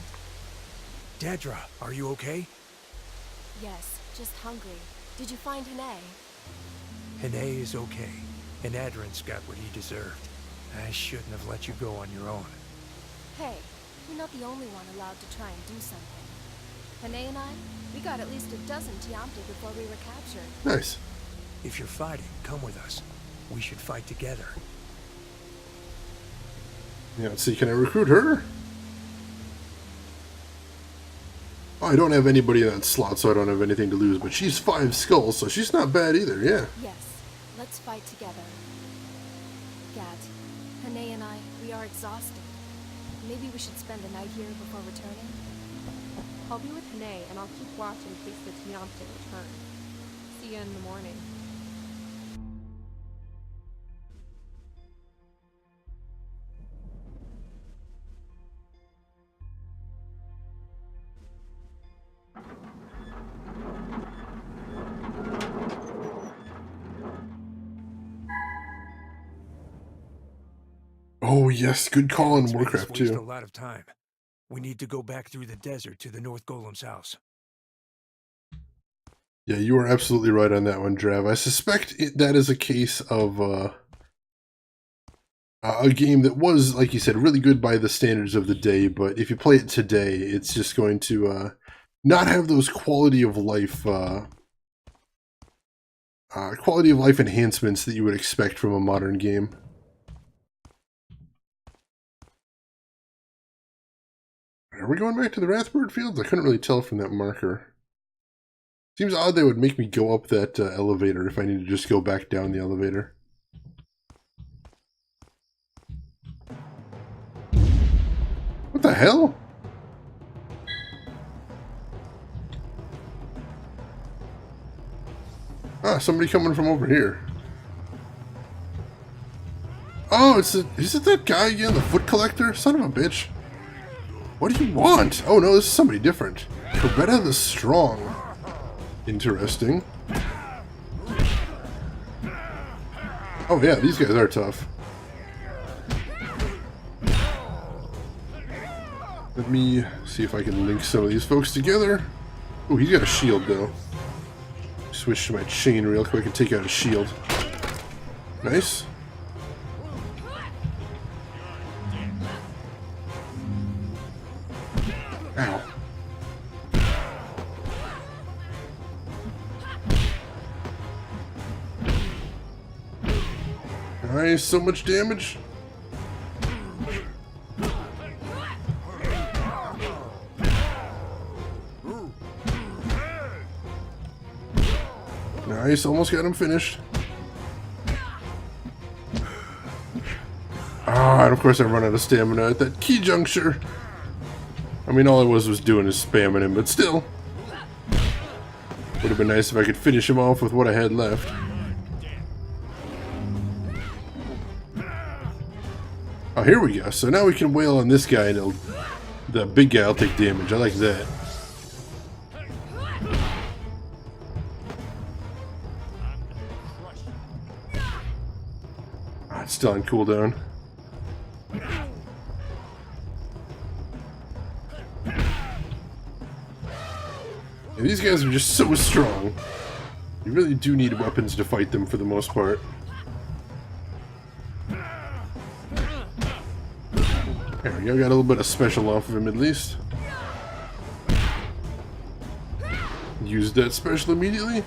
Dadra, are you okay? yes, just hungry. Did you find Hene? Hene is okay, and Adrance got what he deserved. I shouldn't have let you go on your own. Hey, you're not the only one allowed to try and do something. Hene and I, we got at least a dozen Tiamte before we were captured. Nice. If you're fighting, come with us. We should fight together. Yeah, let's see, can I recruit her? Oh, I don't have anybody in that slot, so I don't have anything to lose, but she's 5 skulls, so she's not bad either, yeah. Yes, let's fight together. Gat, Hene and I, we are exhausted. Maybe we should spend the night here before returning? I'll be with Hene, and I'll keep watch in case the Tiamte return. See you in the morning. Oh yes, good call on Let's make us Warcraft waste a 2. lot of time. We need to go back through the desert to the North Golem's house. Yeah, you are absolutely right on that one, Drav. I suspect that is a case of a game that was, like you said, really good by the standards of the day, but if you play it today, it's just going to not have those quality of life enhancements that you would expect from a modern game. Are we going back to the Wrathbird Fields? I couldn't really tell from that marker. Seems odd they would make me go up that elevator if I need to just go back down the elevator. What the hell? Ah, somebody coming from over here. Oh, is it that guy again, the foot collector? Son of a bitch. What do you want? Oh no, this is somebody different. Coretta the Strong. Interesting. Oh yeah, these guys are tough. Let me see if I can link some of these folks together. Oh, he's got a shield though. Switch to my chain real quick and take out a shield. Nice. Ow. Nice, so much damage. Nice, almost got him finished. Ah, and of course I run out of stamina at that key juncture. I mean, all I was doing is spamming him, but still. Would have been nice if I could finish him off with what I had left. Oh, here we go. So now we can wail on this guy and the big guy will take damage. I like that. Ah, it's still on cooldown. Yeah, these guys are just so strong. You really do need weapons to fight them for the most part. There we go, got a little bit of special off of him at least. Used that special immediately.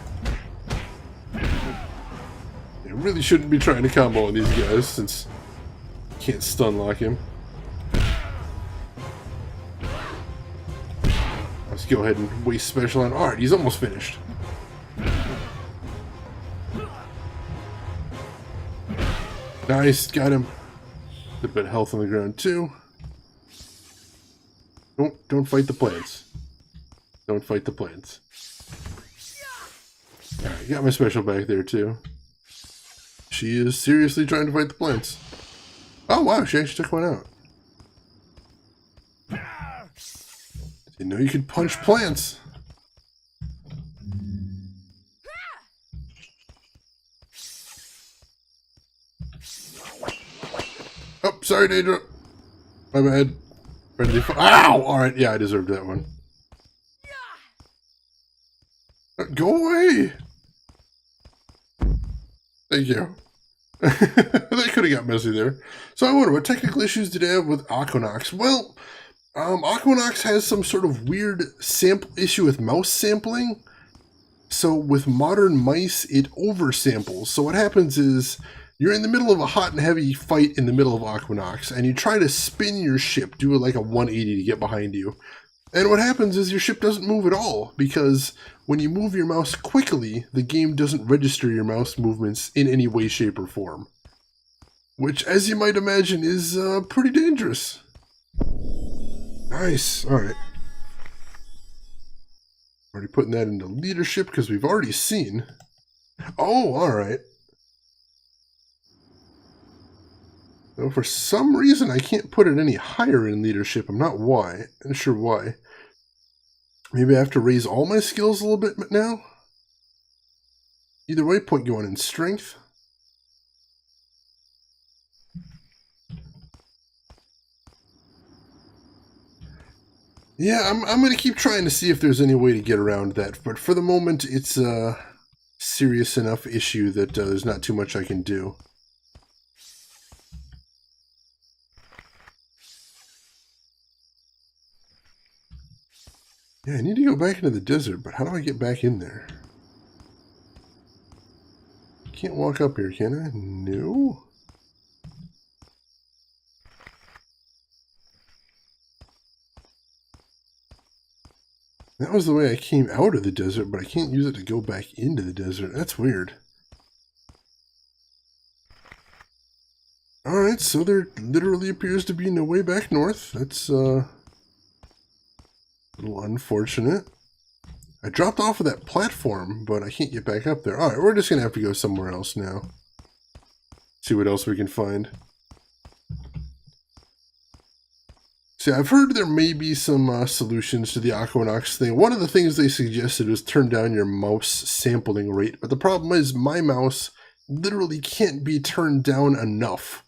You really shouldn't be trying to combo on these guys since you can't stun lock him. Let's go ahead and waste special on Art. He's almost finished. Nice, got him. A bit of health on the ground too. Don't fight the plants. Don't fight the plants. Alright, got my special back there too. She is seriously trying to fight the plants. Oh wow, she actually took one out. Didn't know you could punch plants. Oh, sorry, Daedra. My bad. Ow! Alright, yeah, I deserved that one. Go away! Thank you. That could have got messy there. So I wonder, what technical issues did I have with Aquanox? Well, Aquanox has some sort of weird sample issue with mouse sampling. So with modern mice, it oversamples. So what happens is, you're in the middle of a hot and heavy fight in the middle of Aquanox, and you try to spin your ship, do it like a 180 to get behind you. And what happens is your ship doesn't move at all, because when you move your mouse quickly, the game doesn't register your mouse movements in any way, shape, or form. Which, as you might imagine, is pretty dangerous. Nice, alright. Already putting that into leadership, because we've already seen... Oh, alright. Though for some reason I can't put it any higher in leadership. I'm not sure why. Maybe I have to raise all my skills a little bit now? Either way, point going in strength. Yeah, I'm going to keep trying to see if there's any way to get around that, but for the moment, it's a serious enough issue that there's not too much I can do. Yeah, I need to go back into the desert, but how do I get back in there? Can't walk up here, can I? No? That was the way I came out of the desert, but I can't use it to go back into the desert. That's weird. Alright, so there literally appears to be no way back north. That's, a little unfortunate. I dropped off of that platform, but I can't get back up there. Alright, we're just gonna have to go somewhere else now. See what else we can find. See, I've heard there may be some solutions to the Aquanox thing. One of the things they suggested was turn down your mouse sampling rate, but the problem is my mouse literally can't be turned down enough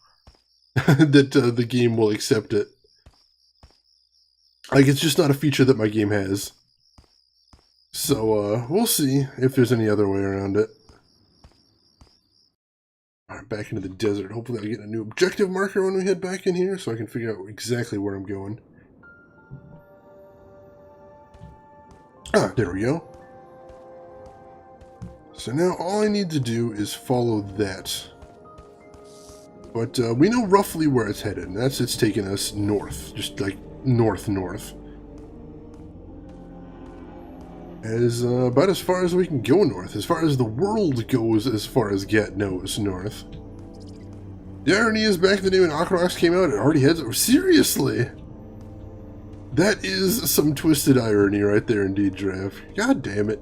that the game will accept it. Like, it's just not a feature that my game has. So, we'll see if there's any other way around it. Alright, back into the desert. Hopefully I'll get a new objective marker when we head back in here so I can figure out exactly where I'm going. Ah, there we go. So now all I need to do is follow that. But we know roughly where it's headed. And that's it's taking us north. Just like north-north. As about as far as we can go north, as far as the world goes, as far as Gat knows north. The irony is, back the day when Aquanox came out, it already had... Seriously! That is some twisted irony right there indeed, Drav. God damn it.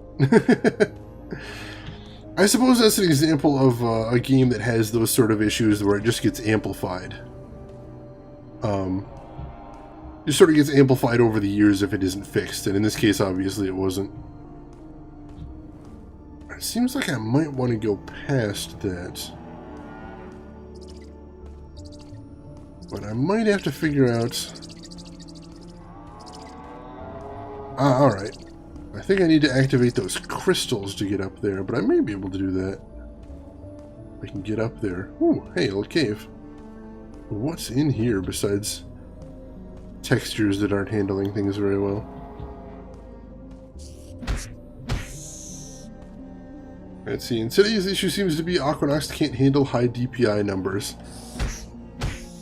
I suppose that's an example of a game that has those sort of issues where it just gets amplified. It sort of gets amplified over the years if it isn't fixed, and in this case, obviously, it wasn't. It seems like I might want to go past that. But I might have to figure out... Ah, alright. I think I need to activate those crystals to get up there, but I may be able to do that. I can get up there. Ooh, hey, old cave. What's in here besides textures that aren't handling things very well? Let's see, and today's issue seems to be Aquanox can't handle high DPI numbers.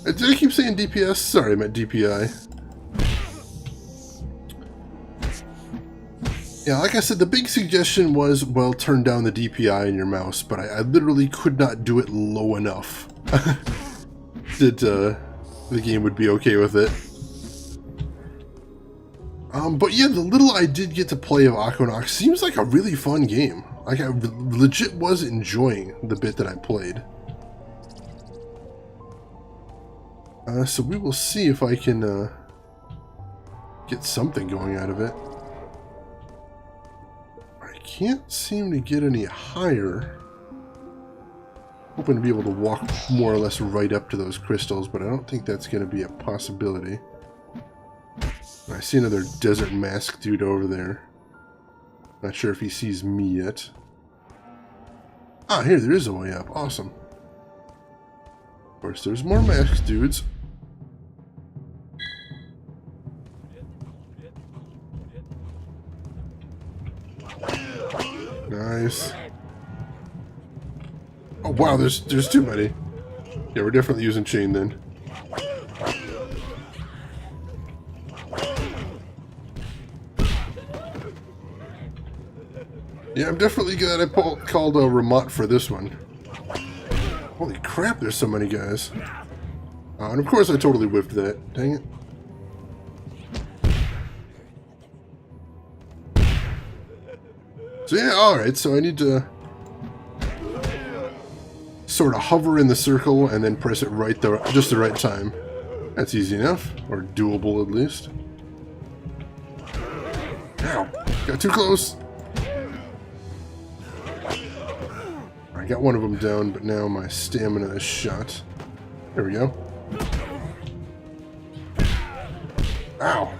Did I keep saying DPS? Sorry, I meant DPI. Yeah, like I said, the big suggestion was, well, turn down the DPI in your mouse, but I literally could not do it low enough that the game would be okay with it. But yeah, the little I did get to play of Aquanox seems like a really fun game. Like, I legit was enjoying the bit that I played. So we will see if I can get something going out of it. I can't seem to get any higher. Hoping to be able to walk more or less right up to those crystals, but I don't think that's going to be a possibility. I see another desert mask dude over there. Not sure if he sees me yet. Ah, here, there is a way up. Awesome. Of course, there's more mask dudes. Nice. Oh wow, there's too many. Yeah, we're definitely using chain then. Yeah, I'm definitely glad I called a Ramat for this one. Holy crap, there's so many guys. And of course I totally whiffed that. Dang it. So yeah, alright, so I need to sort of hover in the circle and then press it just the right time. That's easy enough, or doable at least. Ow, got too close. I got one of them down, but now my stamina is shot. There we go. Ow.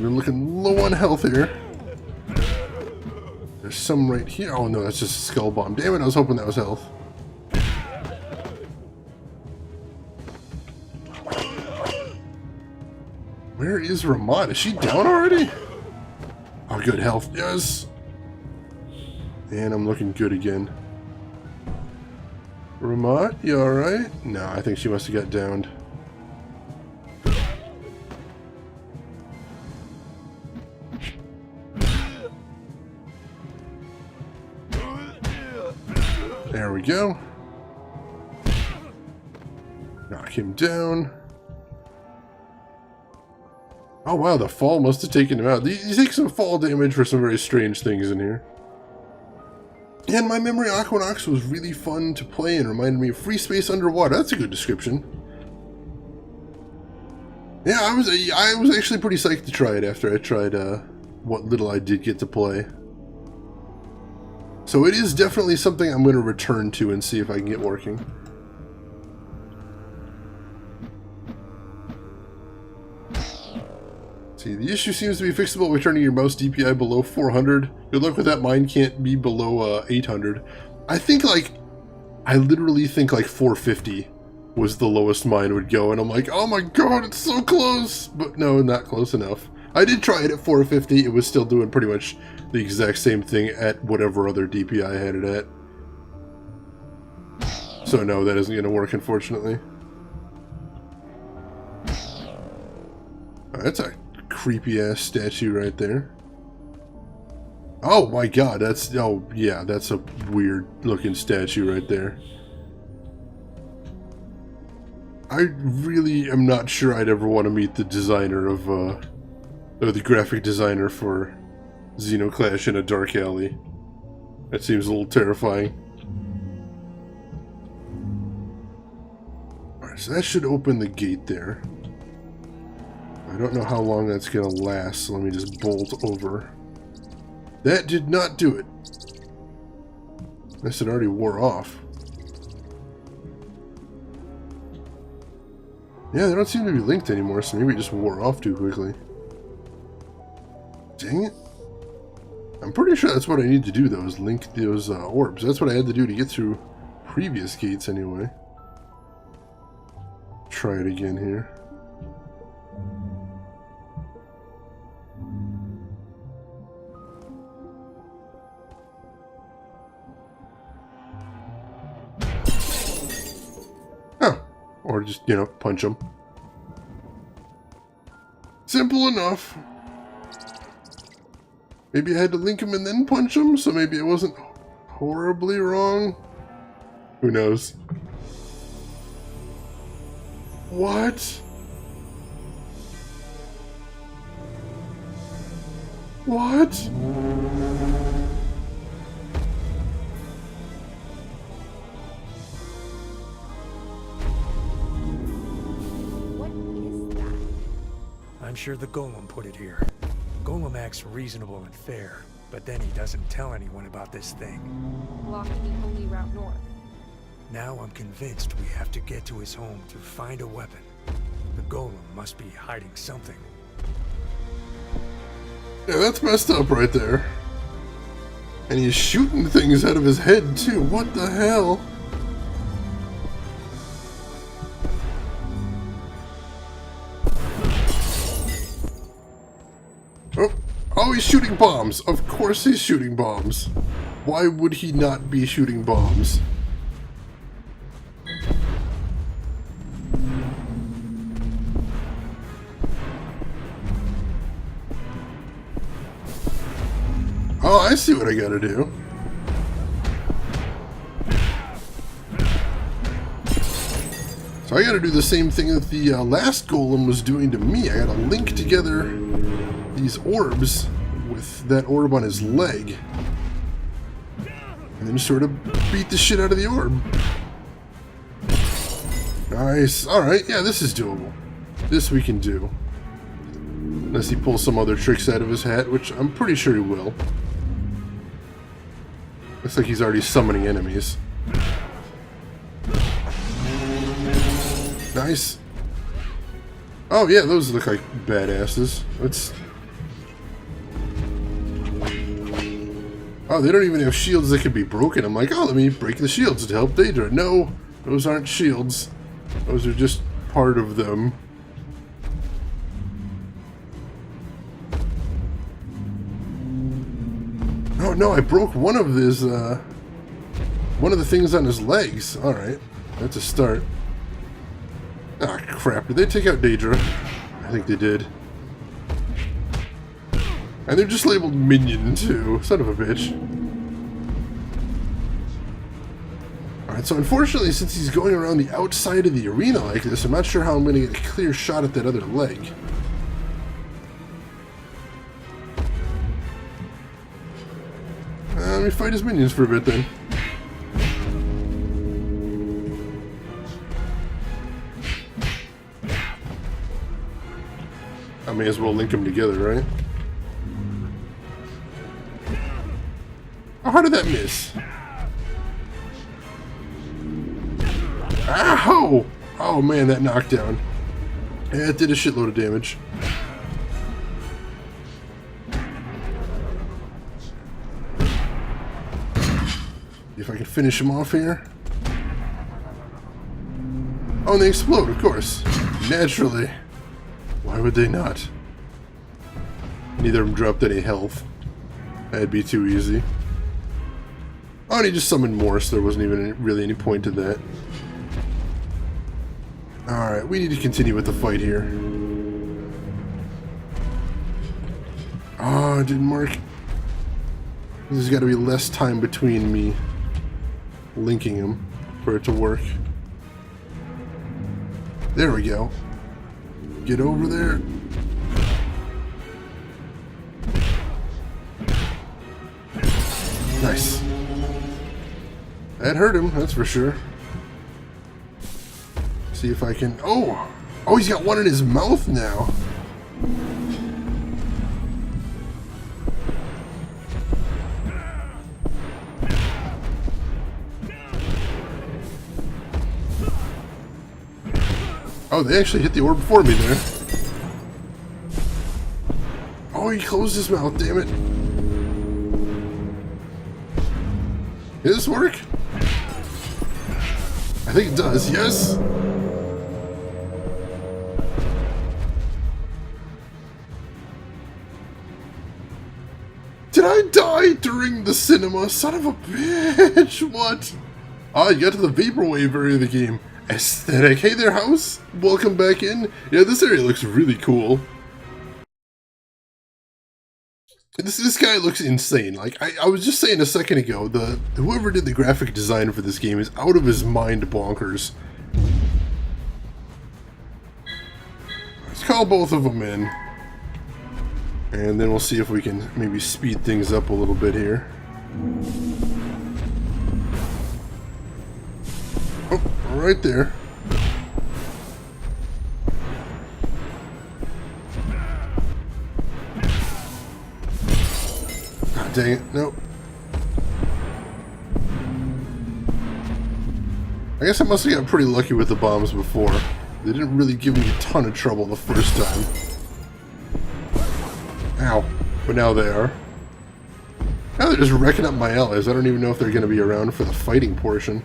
we're looking low on health here. There's some right here. Oh no, that's just a skull bomb. Damn it, I was hoping that was health. Where is Ramat? Is she down already? Oh, good health. Yes. And I'm looking good again. Ramat, you alright? No, I think she must have got downed. There we go. Knock him down. Oh wow, the fall must have taken him out. You take some fall damage for some very strange things in here. And my memory Aquanox was really fun to play and reminded me of free space underwater. That's a good description. Yeah, I was actually pretty psyched to try it after I tried what little I did get to play. So it is definitely something I'm going to return to and see if I can get working. See, the issue seems to be fixable by turning your mouse DPI below 400. Good luck with that, mine can't be below 800. I literally think like 450 was the lowest mine would go, and I'm like, oh my god, it's so close! But no, not close enough. I did try it at 450, it was still doing pretty much the exact same thing at whatever other DPI I had it at. So no, that isn't going to work, unfortunately. That's a creepy-ass statue right there. Oh my god, that's... Oh, yeah, that's a weird-looking statue right there. I really am not sure I'd ever want to meet the designer of, or the graphic designer for Xenoclash in a dark alley. That seems a little terrifying. Alright, so that should open the gate there. I don't know how long that's going to last, so let me just bolt over. That did not do it. Unless it already wore off. Yeah, they don't seem to be linked anymore, so maybe it just wore off too quickly. Dang it. I'm pretty sure that's what I need to do, though, is link those orbs. That's what I had to do to get through previous gates, anyway. Try it again here. Or just, you know, punch them. Simple enough. Maybe I had to link him and then punch him, so maybe I wasn't horribly wrong. Who knows? What? What? I'm sure the Golem put it here. Golem acts reasonable and fair, but then he doesn't tell anyone about this thing. Blocking the only route north. Now I'm convinced we have to get to his home to find a weapon. The Golem must be hiding something. Yeah, that's messed up right there. And he's shooting things out of his head, too. What the hell? Oh, he's shooting bombs. Of course he's shooting bombs. Why would he not be shooting bombs? Oh, I see what I gotta do. So I gotta do the same thing that the last golem was doing to me. I gotta link together these orbs with that orb on his leg. And then sort of beat the shit out of the orb. Nice. Alright, yeah, this is doable. This we can do. Unless he pulls some other tricks out of his hat, which I'm pretty sure he will. Looks like he's already summoning enemies. Nice. Oh yeah, those look like badasses. Oh, they don't even have shields that could be broken. I'm like, oh, let me break the shields to help Daedra. No, those aren't shields. Those are just part of them. Oh no, I broke one of his, one of the things on his legs. Alright, that's a start. Ah, crap. Did they take out Daedra? I think they did. And they're just labeled minion, too. Son of a bitch. Alright, so unfortunately, since he's going around the outside of the arena like this, I'm not sure how I'm going to get a clear shot at that other leg. Let me fight his minions for a bit, then. I may as well link them together, right? Oh, how did that miss? Ow! Oh man, that knockdown. Yeah, it did a shitload of damage. If I can finish him off here. Oh, and they explode, of course. Naturally. Why would they not? Neither of them dropped any health. That'd be too easy. Oh, and he just summoned more, so there wasn't even really any point to that. Alright, we need to continue with the fight here. Oh, it didn't work. There's got to be less time between me linking him for it to work. There we go. Get over there. Nice. That hurt him, that's for sure. See if I can... Oh! Oh, he's got one in his mouth now. Oh, they actually hit the orb for me there. Oh, he closed his mouth, damn it. Did this work? I think it does, yes. Did I die during the cinema? Son of a bitch, what? Ah, you got to the Vaporwave area of the game. Aesthetic. Hey there, house. Welcome back in. Yeah, this area looks really cool. This guy looks insane. Like, I was just saying a second ago, whoever did the graphic design for this game is out of his mind bonkers. Let's call both of them in. And then we'll see if we can maybe speed things up a little bit here. Oh, right there. God dang it, nope. I guess I must have got pretty lucky with the bombs before. They didn't really give me a ton of trouble the first time. Ow. But now they are. Now they're just wrecking up my allies. I don't even know if they're going to be around for the fighting portion.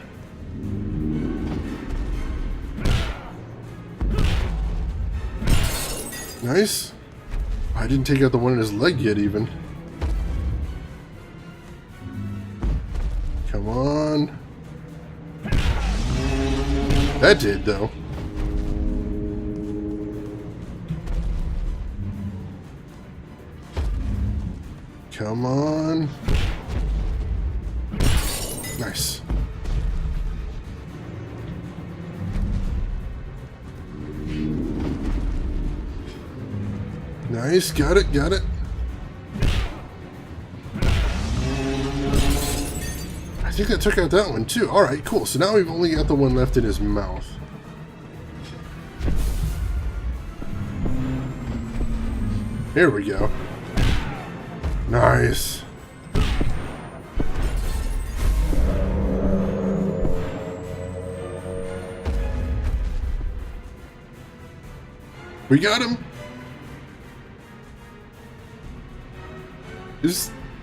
Nice. I didn't take out the one in his leg yet, even. Come on. That did, though. Come on. Nice. Nice, got it, got it. I think that took out that one too. Alright, cool. So now we've only got the one left in his mouth. Here we go. Nice. We got him.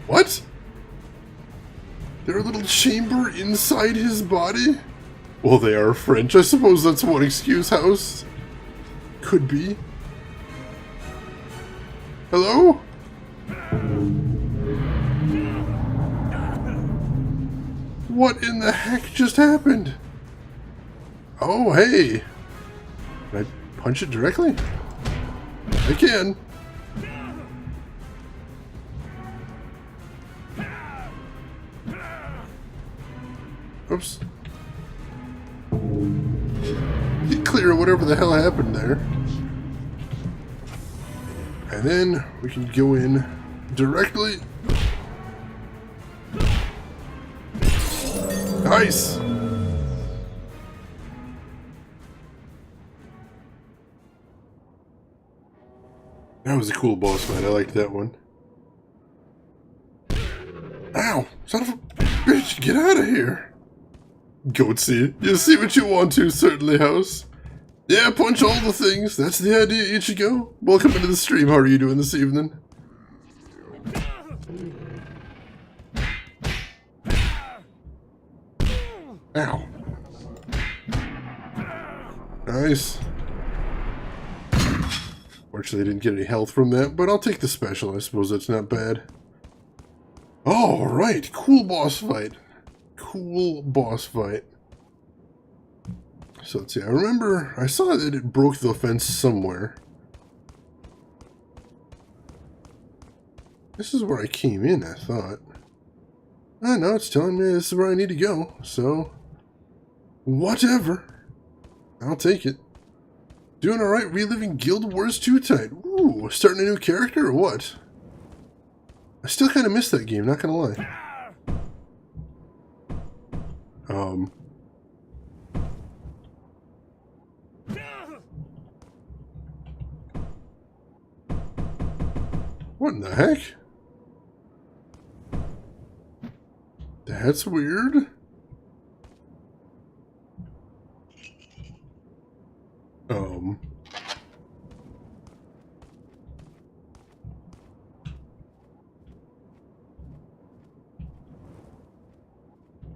What? They're a little chamber inside his body? Well, they are French. I suppose that's one excuse, House. Could be. Hello? What in the heck just happened? Oh, hey. Can I punch it directly? I can. Oops. Get clear of whatever the hell happened there. And then we can go in directly. Nice! That was a cool boss fight. I liked that one. Ow! Son of a bitch! Get out of here! Goatsy, you see what you want to, certainly, House. Yeah, punch all the things. That's the idea, Ichigo. Welcome into the stream. How are you doing this evening? Ow. Nice. Fortunately, I didn't get any health from that, but I'll take the special. I suppose that's not bad. Alright, cool boss fight. Cool boss fight. So let's see, I remember I saw that it broke the fence somewhere. This is where I came in, I thought. I know, it's telling me this is where I need to go, so whatever. I'll take it. Doing alright, reliving Guild Wars 2 tonight. Ooh, starting a new character or what? I still kind of miss that game, not gonna lie. What in the heck? That's weird.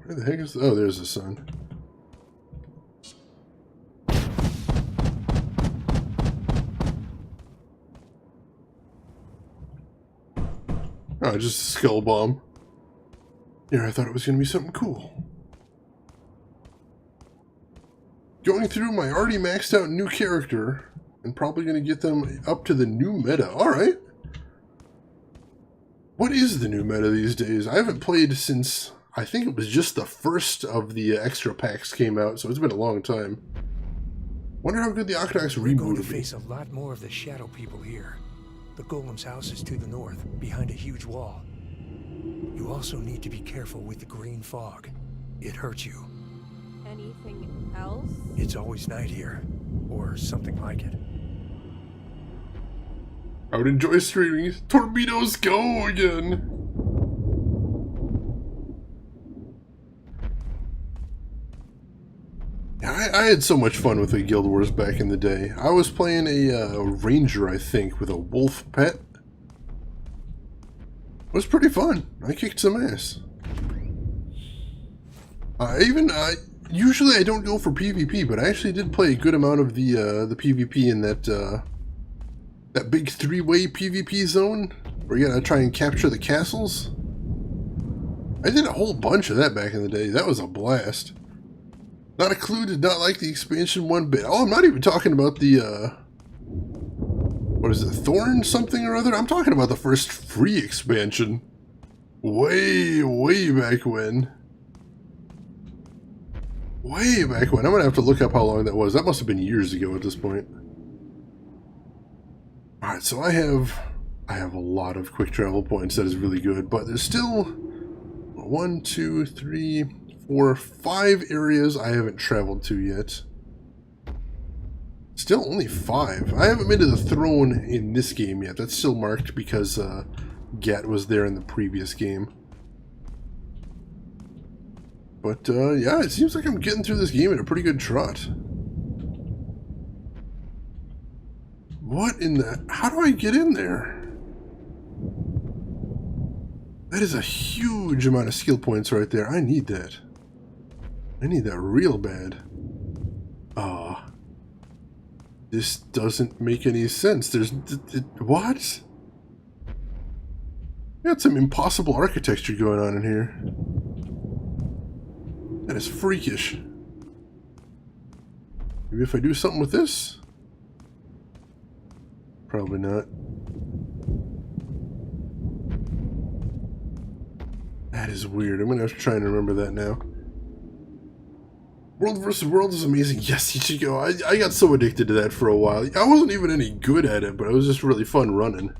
Where the heck is the... Oh, there's the sun. Oh, just a skull bomb. Yeah, I thought it was going to be something cool. Going through my already maxed out new character and probably going to get them up to the new meta. Alright. What is the new meta these days? I haven't played since... I think it was just the first of the extra packs came out, so it's been a long time. Wonder how good the Octox We're reboot going to will be. face a lot more of the shadow people here. The Golem's house is to the north, behind a huge wall. You also need to be careful with the green fog. It hurts you. Anything else? It's always night here, or something like it. I would enjoy streaming. Torpedoes go again! I had so much fun with the Guild Wars back in the day. I was playing a ranger, I think, with a wolf pet. It was pretty fun. I kicked some ass. Usually I don't go for PvP, but I actually did play a good amount of the PvP in that big three-way PvP zone where you gotta try and capture the castles. I did a whole bunch of that back in the day. That was a blast. Not a Clue did not like the expansion one bit. Oh, I'm not even talking about the, what is it, Thorn something or other? I'm talking about the first free expansion. Way, way back when. Way back when. I'm gonna have to look up how long that was. That must have been years ago at this point. Alright, so I have a lot of quick travel points. That is really good, but there's still 1, 2, 3, 4, 5 areas I haven't traveled to yet. Still only 5. I haven't been to the throne in this game yet. That's still marked because Gat was there in the previous game. But yeah, it seems like I'm getting through this game at a pretty good trot. What in the... How do I get in there? That is a huge amount of skill points right there. I need that. I need that real bad. This doesn't make any sense. There's... what? Got some impossible architecture going on in here. That is freakish. Maybe if I do something with this? Probably not. That is weird. I'm gonna have to try and remember that now. World vs. World is amazing. Yes, Ichigo. I got so addicted to that for a while. I wasn't even any good at it, but it was just really fun running.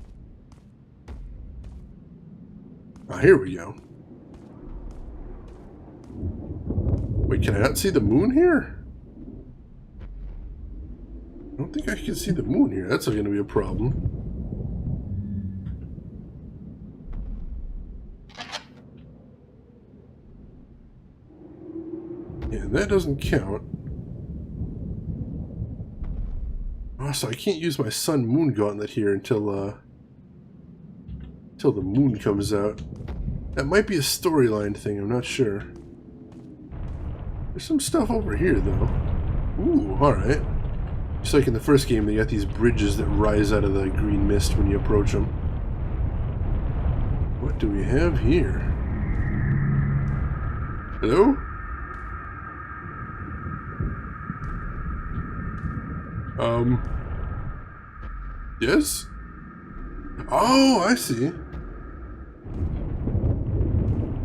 Ah, here we go. Wait, can I not see the moon here? I don't think I can see the moon here. That's going to be a problem. Yeah, that doesn't count. Oh, so I can't use my sun-moon gauntlet here until the moon comes out. That might be a storyline thing, I'm not sure. There's some stuff over here, though. Ooh, alright. Just like in the first game, they got these bridges that rise out of the green mist when you approach them. What do we have here? Hello? Yes? Oh, I see.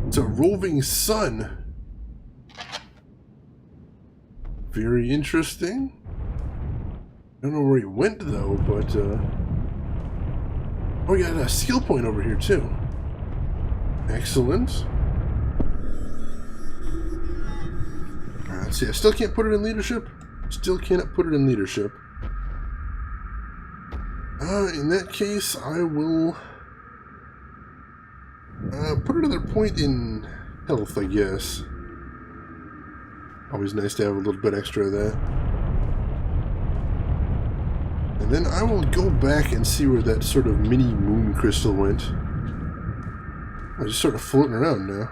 It's a roving sun. Very interesting. I don't know where he went, though, but, oh, we got a skill point over here, too. Excellent. Alright, let's see. I still can't put it in leadership. Still cannot put it in leadership. In that case, I will put another point in health, I guess. Always nice to have a little bit extra of that. And then I will go back and see where that sort of mini moon crystal went. I'm just sort of floating around now.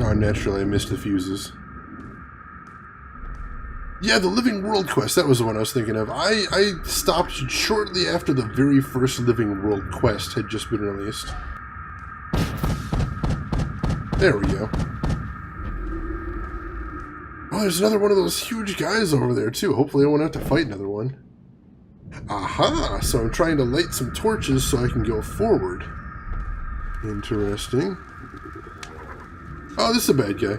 Oh, naturally I missed the fuses. Yeah, the Living World quest, that was the one I was thinking of. I stopped shortly after the very first Living World quest had just been released. There we go. Oh, there's another one of those huge guys over there, too. Hopefully I won't have to fight another one. Aha! So I'm trying to light some torches so I can go forward. Interesting. Oh, this is a bad guy.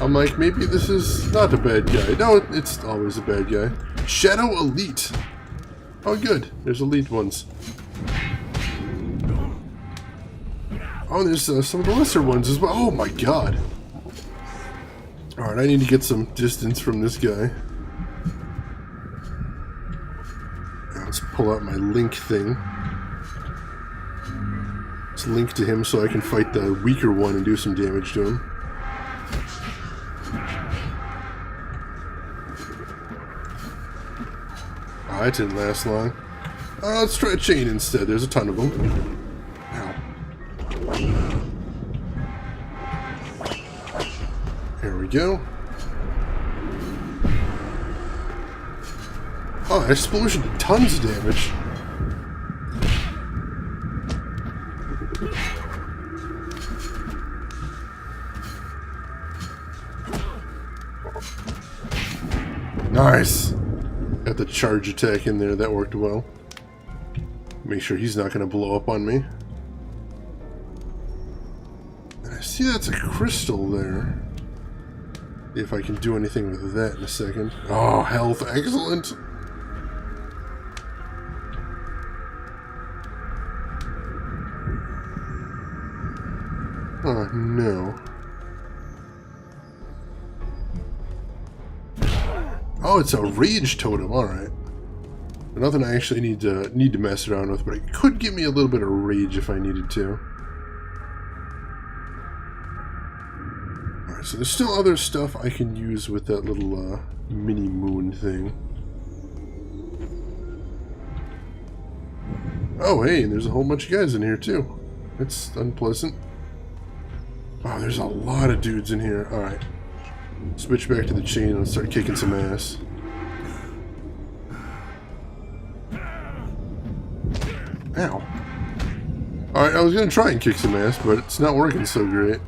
I'm like, maybe this is not a bad guy. No, it's always a bad guy. Shadow Elite. Oh, good. There's elite ones. Oh, there's some of the lesser ones as well. Oh, my God. Alright, I need to get some distance from this guy. Now let's pull out my link thing. Let's link to him so I can fight the weaker one and do some damage to him. Oh, that didn't last long. Let's try a chain instead. There's a ton of them. Ow. There we go. Oh, explosion did tons of damage. Nice. Got the charge attack in there. That worked well. Make sure he's not going to blow up on me. I see that's a crystal there. If I can do anything with that in a second. Oh, health. Excellent. Oh, no. Oh, it's a rage totem. Alright. Nothing I actually need to mess around with, but it could give me a little bit of rage if I needed to. Alright, so there's still other stuff I can use with that little mini moon thing. Oh, hey, and there's a whole bunch of guys in here, too. That's unpleasant. Wow, there's a lot of dudes in here. Alright. Switch back to the chain and start kicking some ass. Ow. Alright, I was going to try and kick some ass, but it's not working so great.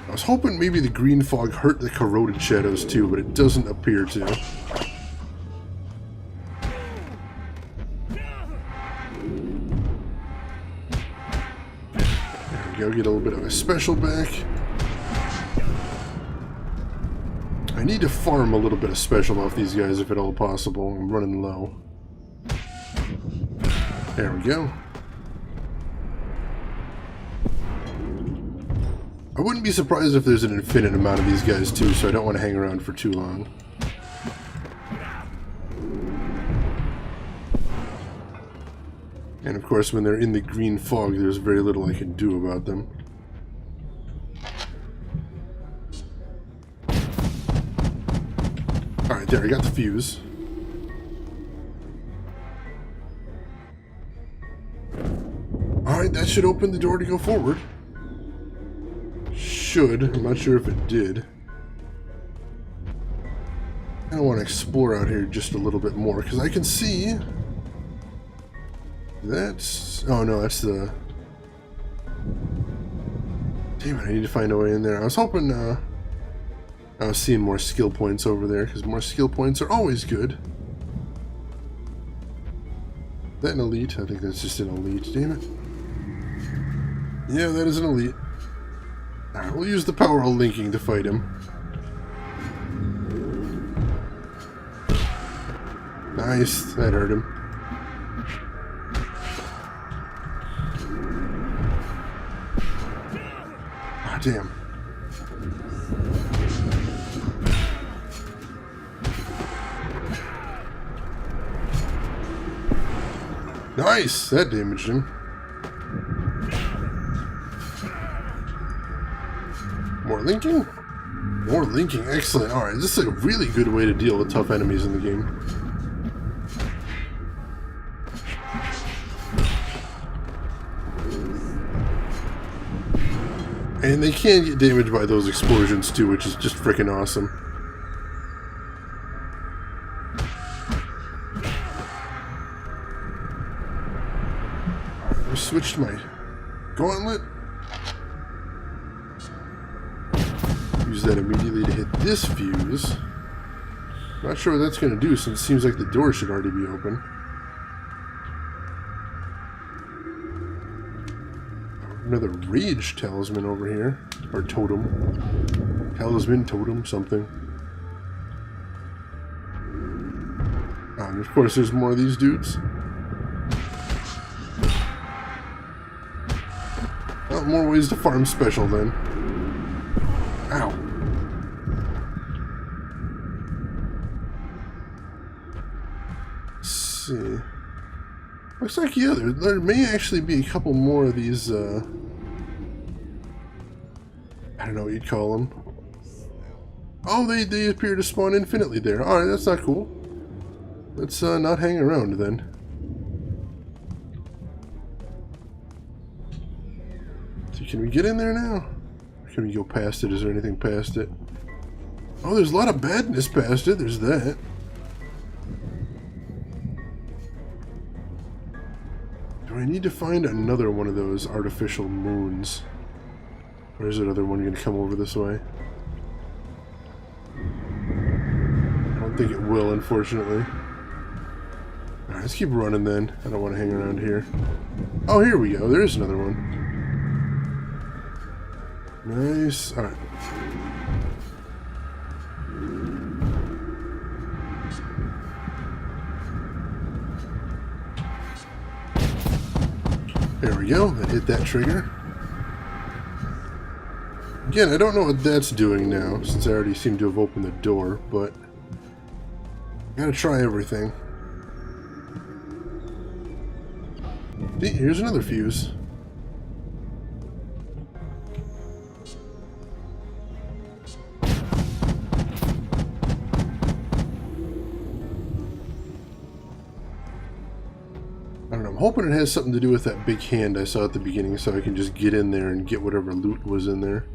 I was hoping maybe the green fog hurt the corroded shadows too, but it doesn't appear to. There we go, get a little bit of a special back. I need to farm a little bit of special off these guys if at all possible. I'm running low. There we go. I wouldn't be surprised if there's an infinite amount of these guys too, so I don't want to hang around for too long. And of course, when they're in the green fog, there's very little I can do about them. Alright, there, I got the fuse. Alright, that should open the door to go forward. Should. I'm not sure if it did. I want to explore out here just a little bit more, because I can see... That's... Oh no, that's the... Damn it, I need to find a way in there. I was hoping, I was seeing more skill points over there, because more skill points are always good. Is that an elite? I think that's just an elite. Damn it. Yeah, that is an elite. Alright, we'll use the power of linking to fight him. Nice, that hurt him. Ah, damn. Nice, that damaged him. More linking? More linking, excellent. Alright, this is a really good way to deal with tough enemies in the game. And they can get damaged by those explosions too, which is just freaking awesome. I switched my gauntlet. Use that immediately to hit this fuse. Not sure what that's going to do, since it seems like the door should already be open. Another rage talisman over here. Or totem. Talisman, totem, something. And of course there's more of these dudes. Well, more ways to farm special then. Ow. Let's see. Looks like, yeah, there may actually be a couple more of these, I don't know what you'd call them. Oh, they appear to spawn infinitely there. Alright, that's not cool. Let's not hang around then. So can we get in there now? Or can we go past it? Is there anything past it? Oh, there's a lot of badness past it. There's that. Do I need to find another one of those artificial moons? Or is another one going to come over this way? I don't think it will, unfortunately. Alright, let's keep running then. I don't want to hang around here. Oh, here we go. There is another one. Nice. Alright. There we go. That hit that trigger. Again, I don't know what that's doing now, since I already seem to have opened the door, but I gotta try everything. See, here's another fuse. hoping it has something to do with that big hand I saw at the beginning so I can just get in there and get whatever loot was in there.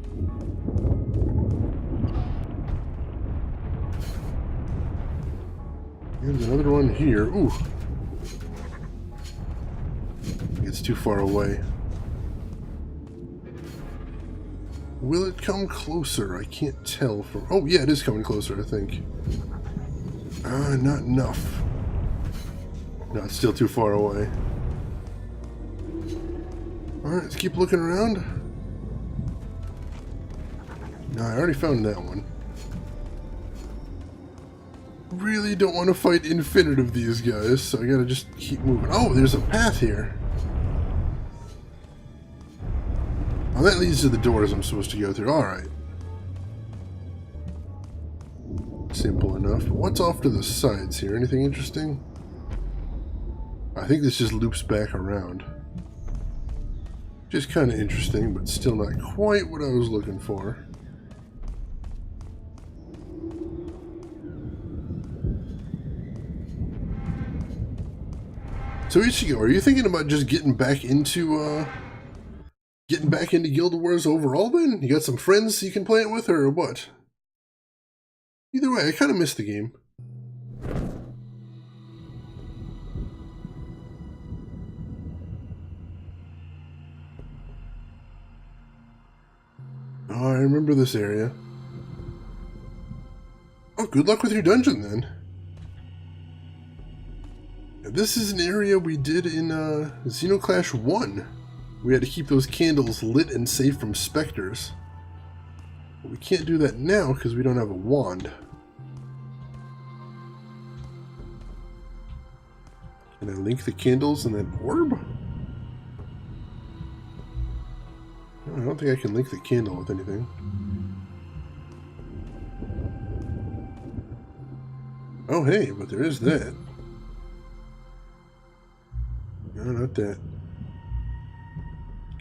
There's another one here. Ooh. It's too far away. Will it come closer? I can't tell from... Oh, yeah, it is coming closer, I think. Not enough. No, it's still too far away. Alright, let's keep looking around. No, I already found that one. Really don't want to fight infinite of these guys, so I gotta just keep moving. Oh, there's a path here. Oh, that leads to the doors I'm supposed to go through. Alright. Simple enough. What's off to the sides here? Anything interesting? I think this just loops back around. Just kind of interesting, but still not quite what I was looking for. So Ichigo, are you thinking about just getting back into Guild Wars overall then? You got some friends you can play it with, or what? Either way, I kind of missed the game. Oh, I remember this area. Oh, good luck with your dungeon then. This is an area we did in Xenoclash 1. We had to keep those candles lit and safe from specters. But we can't do that now because we don't have a wand. Can I link the candles in that orb? I don't think I can link the candle with anything. Oh hey, but there is that. No, not that.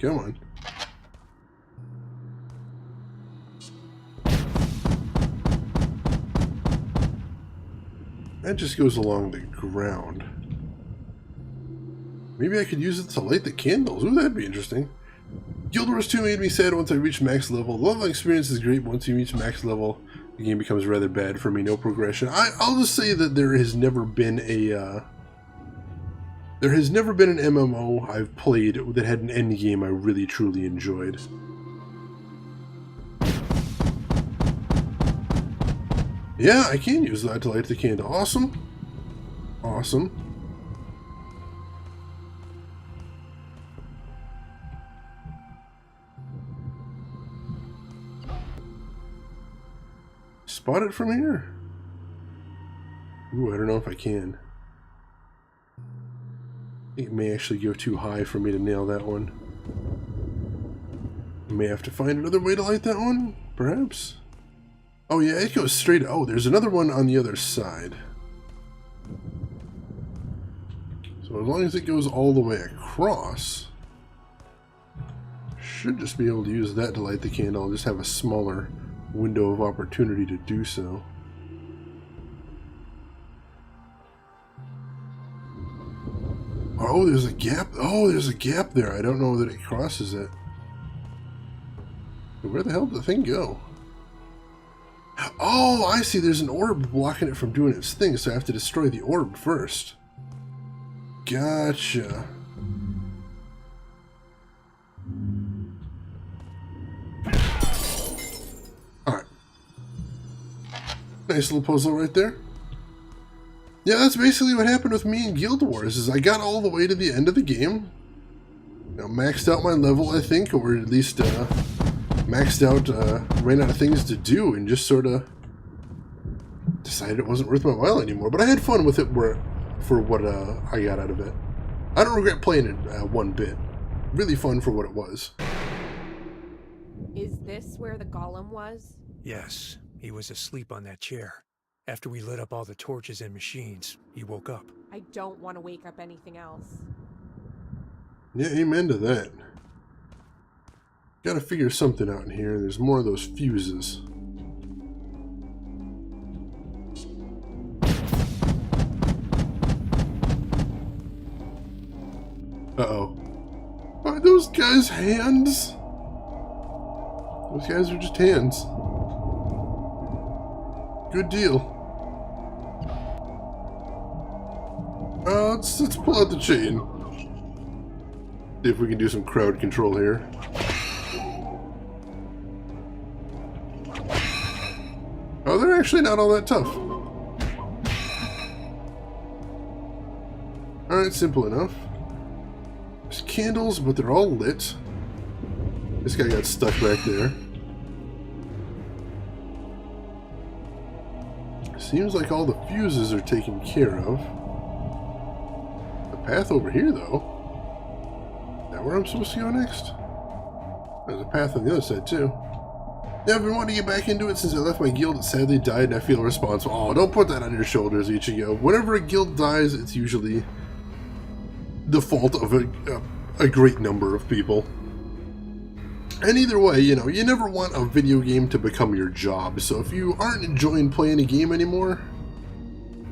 Come on. That just goes along the ground. Maybe I could use it to light the candles. Ooh, that'd be interesting. Guild Wars 2 made me sad once I reached max level. The level experience is great, but once you reach max level, the game becomes rather bad for me. No progression. I'll just say that there has never been a... There has never been an MMO I've played that had an end game I really truly enjoyed. Yeah, I can use that to light the candle. Awesome. Awesome. Spot it from here? Ooh, I don't know if I can. It may actually go too high for me to nail that one. I may have to find another way to light that one, perhaps? Oh yeah, it goes straight... Oh, there's another one on the other side. So as long as it goes all the way across, should just be able to use that to light the candle. I'll just have a smaller window of opportunity to do so. Oh, there's a gap. Oh, there's a gap there. I don't know that it crosses it. Where the hell did the thing go? Oh, I see. There's an orb blocking it from doing its thing, so I have to destroy the orb first. Gotcha. Alright. Nice little puzzle right there. Yeah, that's basically what happened with me in Guild Wars, is I got all the way to the end of the game. You know, maxed out my level, I think, or at least maxed out, ran out of things to do, and just sort of decided it wasn't worth my while anymore. But I had fun with it for what I got out of it. I don't regret playing it one bit. Really fun for what it was. Is this where the golem was? Yes, he was asleep on that chair. After we lit up all the torches and machines, he woke up. I don't want to wake up anything else. Yeah, amen to that. Gotta figure something out in here. There's more of those fuses. Uh-oh. Are those guys hands? Those guys are just hands. Good deal. Let's pull out the chain. See if we can do some crowd control here. Oh, they're actually not all that tough. Alright, simple enough. There's candles, but they're all lit. This guy got stuck back there. Seems like all the fuses are taken care of. The path over here, though. Is that where I'm supposed to go next? There's a path on the other side, too. Yeah, I've been wanting to get back into it since I left my guild. It sadly died, and I feel responsible. Oh, don't put that on your shoulders, Ichigo. Whenever a guild dies, it's usually the fault of a great number of people. And either way, you know, you never want a video game to become your job. So if you aren't enjoying playing a game anymore,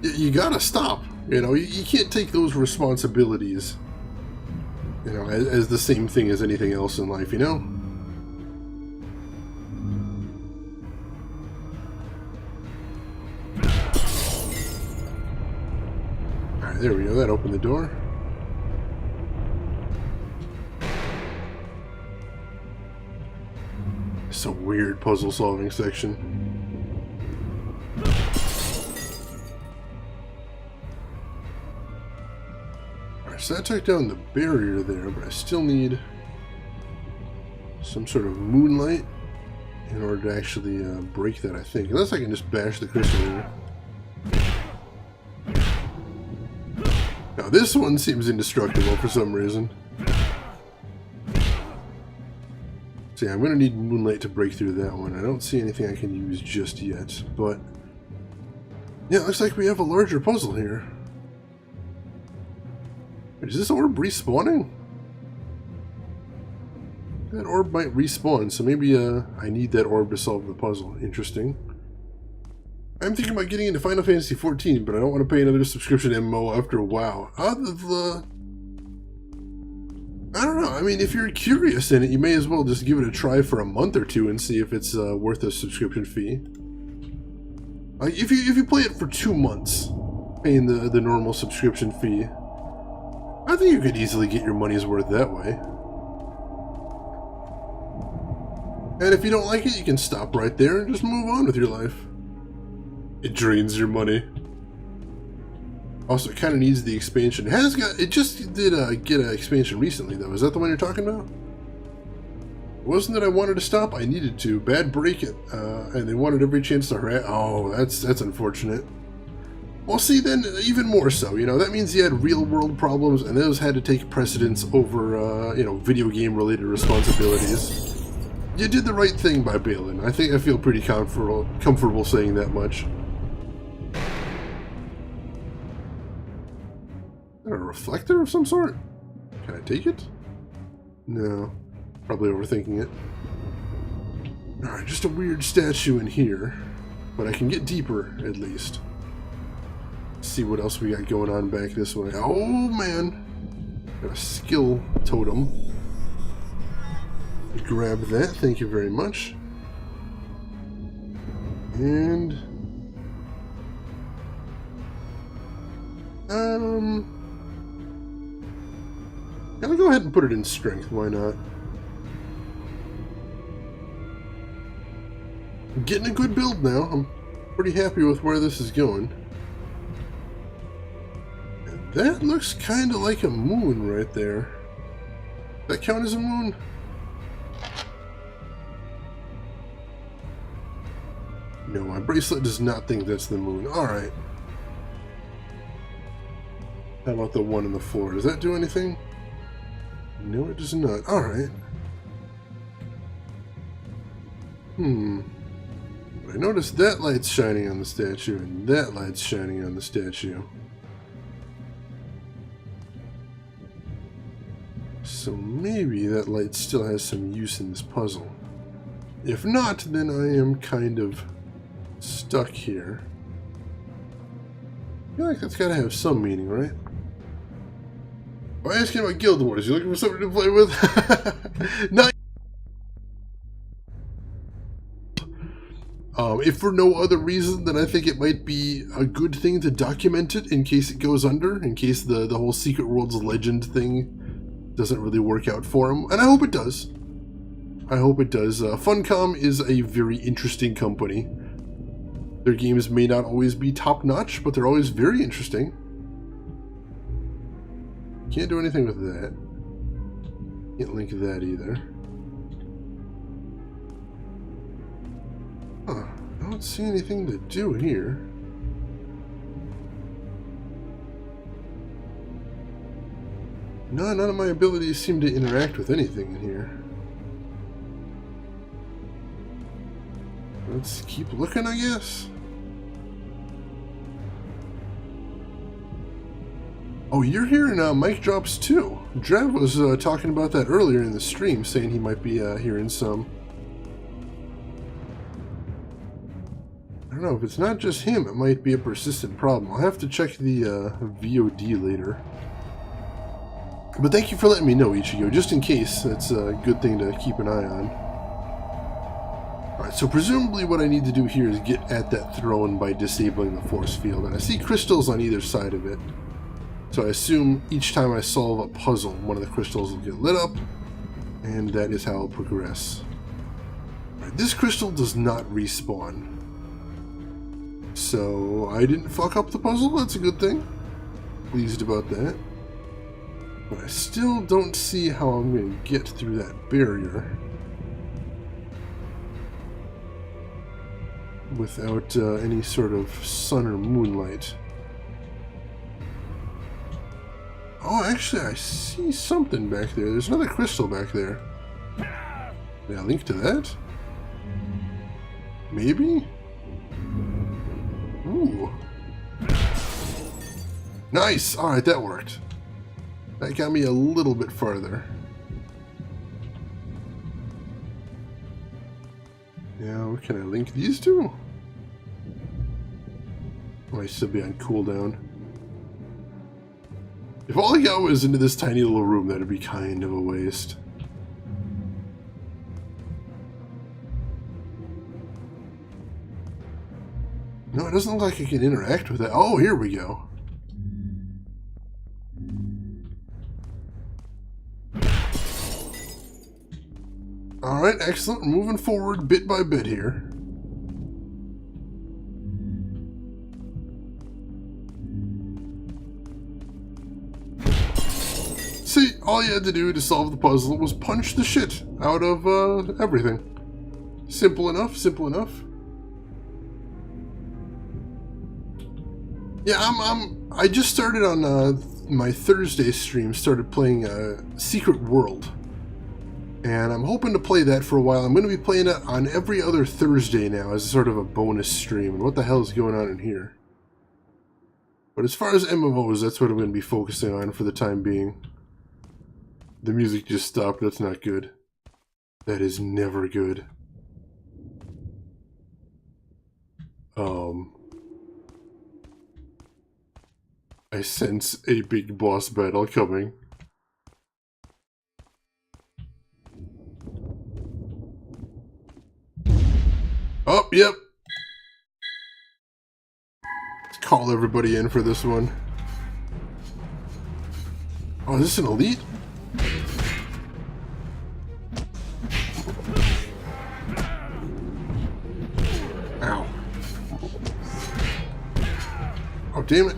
you gotta stop. You know, you can't take those responsibilities, you know, as the same thing as anything else in life, you know? Alright, there we go. That opened the door. It's a weird puzzle solving section. Alright, so that took down the barrier there, but I still need some sort of moonlight in order to actually break that, I think. Unless I can just bash the crystal here. Now this one seems indestructible for some reason. So yeah, I'm going to need moonlight to break through that one. I don't see anything I can use just yet, but yeah, it looks like we have a larger puzzle here. Is this orb respawning? That orb might respawn, so maybe I need that orb to solve the puzzle. Interesting. I'm thinking about getting into Final Fantasy XIV, but I don't want to pay another subscription MMO after WoW. I don't know. I mean, if you're curious in it, you may as well just give it a try for a month or two and see if it's worth a subscription fee. If you play it for 2 months, paying the normal subscription fee, I think you could easily get your money's worth that way. And if you don't like it, you can stop right there and just move on with your life. It drains your money. Also, it kind of needs the expansion. It just did get an expansion recently, though. Is that the one you're talking about? It wasn't that I wanted to stop. I needed to. Bad break it. And they wanted every chance to harass. Oh, that's unfortunate. Well, see, then, even more so. You know, that means you had real-world problems, and those had to take precedence over, you know, video game-related responsibilities. You did the right thing by bailing. I feel pretty comfortable saying that much. A reflector of some sort? Can I take it? No. Probably overthinking it. Alright, just a weird statue in here. But I can get deeper, at least. Let's see what else we got going on back this way. Oh, man! Got a skill totem. Grab that, thank you very much. And... I'll go ahead and put it in strength, why not? I'm getting a good build now. I'm pretty happy with where this is going. And that looks kind of like a moon right there. Does that count as a moon? No, my bracelet does not think that's the moon. Alright. How about the one on the floor? Does that do anything? No, it does not. Alright. But I noticed that light's shining on the statue, and that light's shining on the statue. So maybe that light still has some use in this puzzle. If not, then I am kind of stuck here. I feel like that's gotta have some meaning, right? I'm asking about Guild Wars. You looking for something to play with? Nice. If for no other reason, then I think it might be a good thing to document it in case it goes under, in case the whole Secret Worlds Legend thing doesn't really work out for him. And I hope it does. I hope it does. Funcom is a very interesting company. Their games may not always be top-notch, but they're always very interesting. Can't do anything with that. Can't link that either. Huh. I don't see anything to do here. No, none of my abilities seem to interact with anything in here. Let's keep looking, I guess. Oh, you're here in Mic Drops too. Drev was talking about that earlier in the stream, saying he might be hearing some. I don't know, if it's not just him, it might be a persistent problem. I'll have to check the VOD later. But thank you for letting me know, Ichigo, just in case. That's a good thing to keep an eye on. Alright, so presumably what I need to do here is get at that throne by disabling the force field. And I see crystals on either side of it. So I assume each time I solve a puzzle, one of the crystals will get lit up. And that is how I'll progress. Alright, this crystal does not respawn. So I didn't fuck up the puzzle, that's a good thing. Pleased about that. But I still don't see how I'm going to get through that barrier without any sort of sun or moonlight. Oh, actually, I see something back there. There's another crystal back there. Did I link to that? Maybe? Ooh. Nice! Alright, that worked. That got me a little bit farther. Now, can I link these two? I might still be on cooldown. If all I got was into this tiny little room, that'd be kind of a waste. No, it doesn't look like I can interact with that. Oh, here we go. Alright, excellent. We're moving forward bit by bit here. See, all you had to do to solve the puzzle was punch the shit out of everything. Simple enough, simple enough. Yeah, I just started on my Thursday stream, started playing Secret World. And I'm hoping to play that for a while. I'm going to be playing it on every other Thursday now as sort of a bonus stream. And what the hell is going on in here? But as far as MMOs, that's what I'm going to be focusing on for the time being. The music just stopped. That's not good. That is never good. I sense a big boss battle coming. Oh, yep. Let's call everybody in for this one. Oh, is this an elite? Ow. Oh, damn it.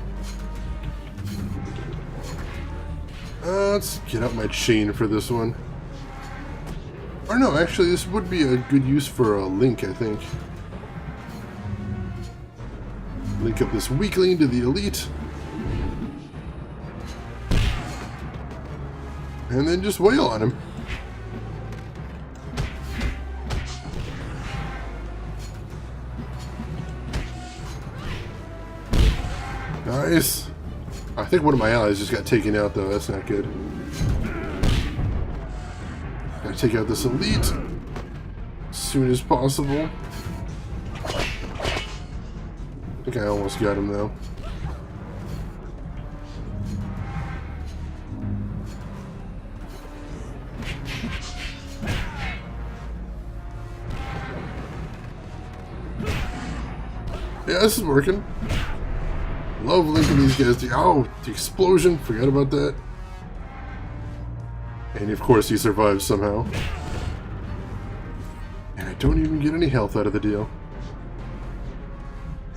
Let's get out my chain for this one. Or no, actually, this would be a good use for a link, I think. Link up this weakling to the elite. And then just wail on him. Nice. I think one of my allies just got taken out, though. That's not good. Gotta take out this elite as soon as possible. I think I almost got him, though. Yeah, this is working. Love linking these guys to... Oh, the explosion. Forgot about that. And of course he survives somehow. And I don't even get any health out of the deal.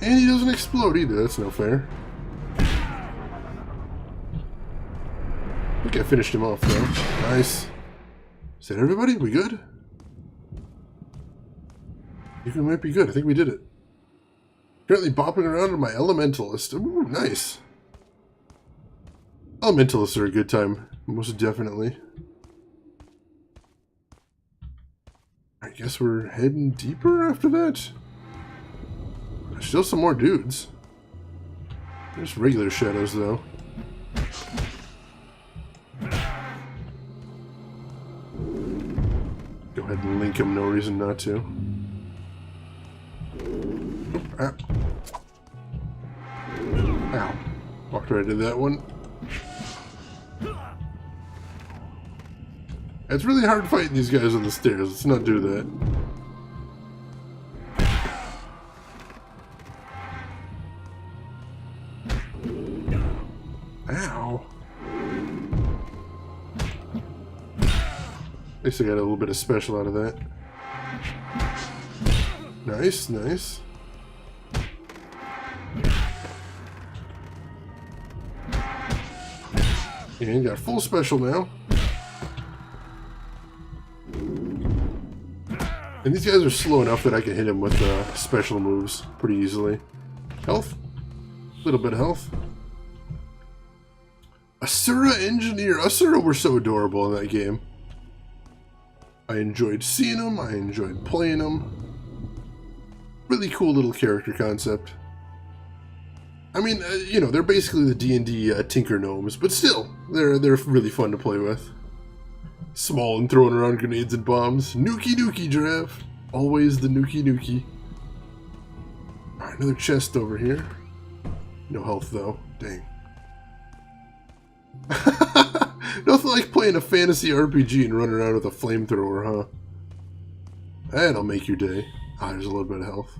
And he doesn't explode either. That's no fair. I think I finished him off though. Nice. Is that everybody? We good? I think we might be good. I think we did it. Currently bopping around on my Elementalist. Ooh, nice. Elementalists are a good time. Most definitely. I guess we're heading deeper after that. There's still some more dudes. There's regular shadows though. Go ahead and link them, no reason not to. Oop, ah. Ow. Walked right into that one. It's really hard fighting these guys on the stairs. Let's not do that. Ow. At least I got a little bit of special out of that. Nice, nice. And got full special now. And these guys are slow enough that I can hit him with special moves pretty easily. Health? A little bit of health. Asura Engineer. Asura were so adorable in that game. I enjoyed seeing them. I enjoyed playing them. Really cool little character concept. I mean, you know, they're basically the D&D Tinker Gnomes, but still, they're really fun to play with. Small and throwing around grenades and bombs. Nuki Nuki Giraffe. Always the Nuki Nuki. Alright, another chest over here. No health though. Dang. Nothing like playing a fantasy RPG and running around with a flamethrower, huh? That'll make your day. Ah, there's a little bit of health.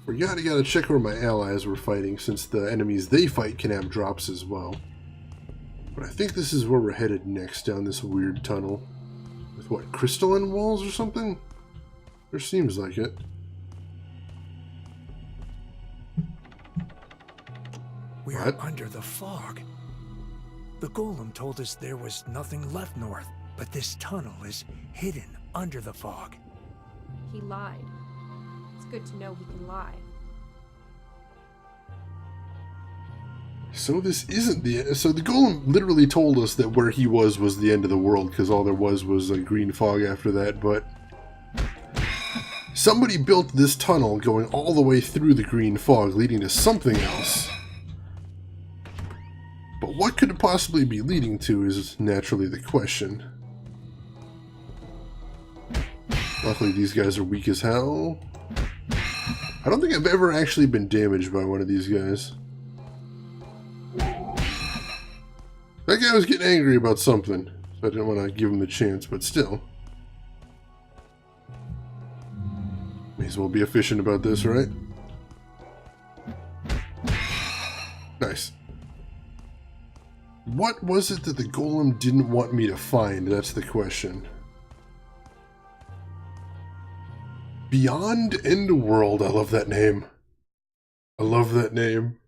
Forgot I gotta check where my allies were fighting, since the enemies they fight can have drops as well. But I think this is where we're headed next, down this weird tunnel. With what, crystalline walls or something? There seems like it. We are under the fog. The golem told us there was nothing left north, but this tunnel is hidden under the fog. He lied. It's good to know he can lie. So this isn't the... So the golem literally told us that where he was the end of the world, because all there was a green fog after that, but... Somebody built this tunnel going all the way through the green fog, leading to something else. But what could it possibly be leading to is naturally the question. Luckily these guys are weak as hell. I don't think I've ever actually been damaged by one of these guys. That guy was getting angry about something, so I didn't want to give him the chance, but still. May as well be efficient about this, right? Nice. What was it that the golem didn't want me to find? That's the question. Beyond Endworld. I love that name. I love that name.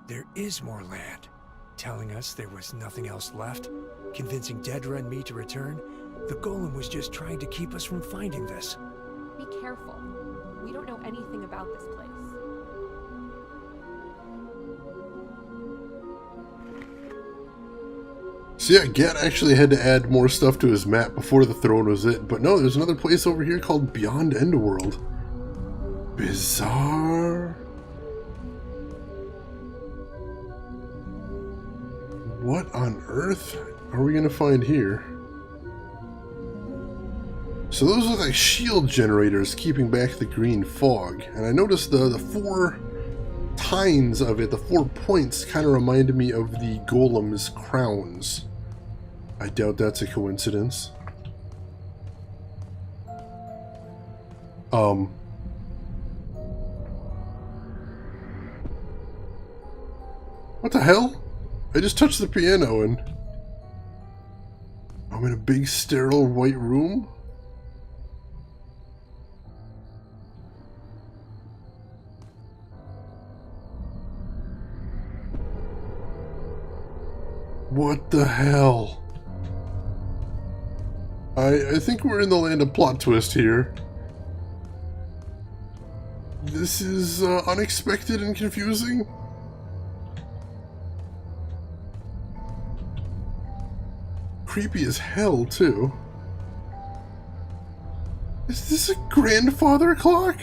There is more land, telling us there was nothing else left, convincing Dedra and me to return. The golem was just trying to keep us from finding this. Be careful. We don't know anything about this place. So yeah, Gat actually had to add more stuff to his map before the throne was it, but no, there's another place over here called Beyond Endworld. Bizarre. What on earth are we gonna find here? So those look like shield generators keeping back the green fog, and I noticed the four tines of it, the 4 points, kind of reminded me of the golem's crowns. I doubt that's a coincidence. What the hell? I just touched the piano and I'm in a big sterile white room? What the hell? I think we're in the land of plot twist here. This is unexpected and confusing. Creepy as hell, too. Is this a grandfather clock?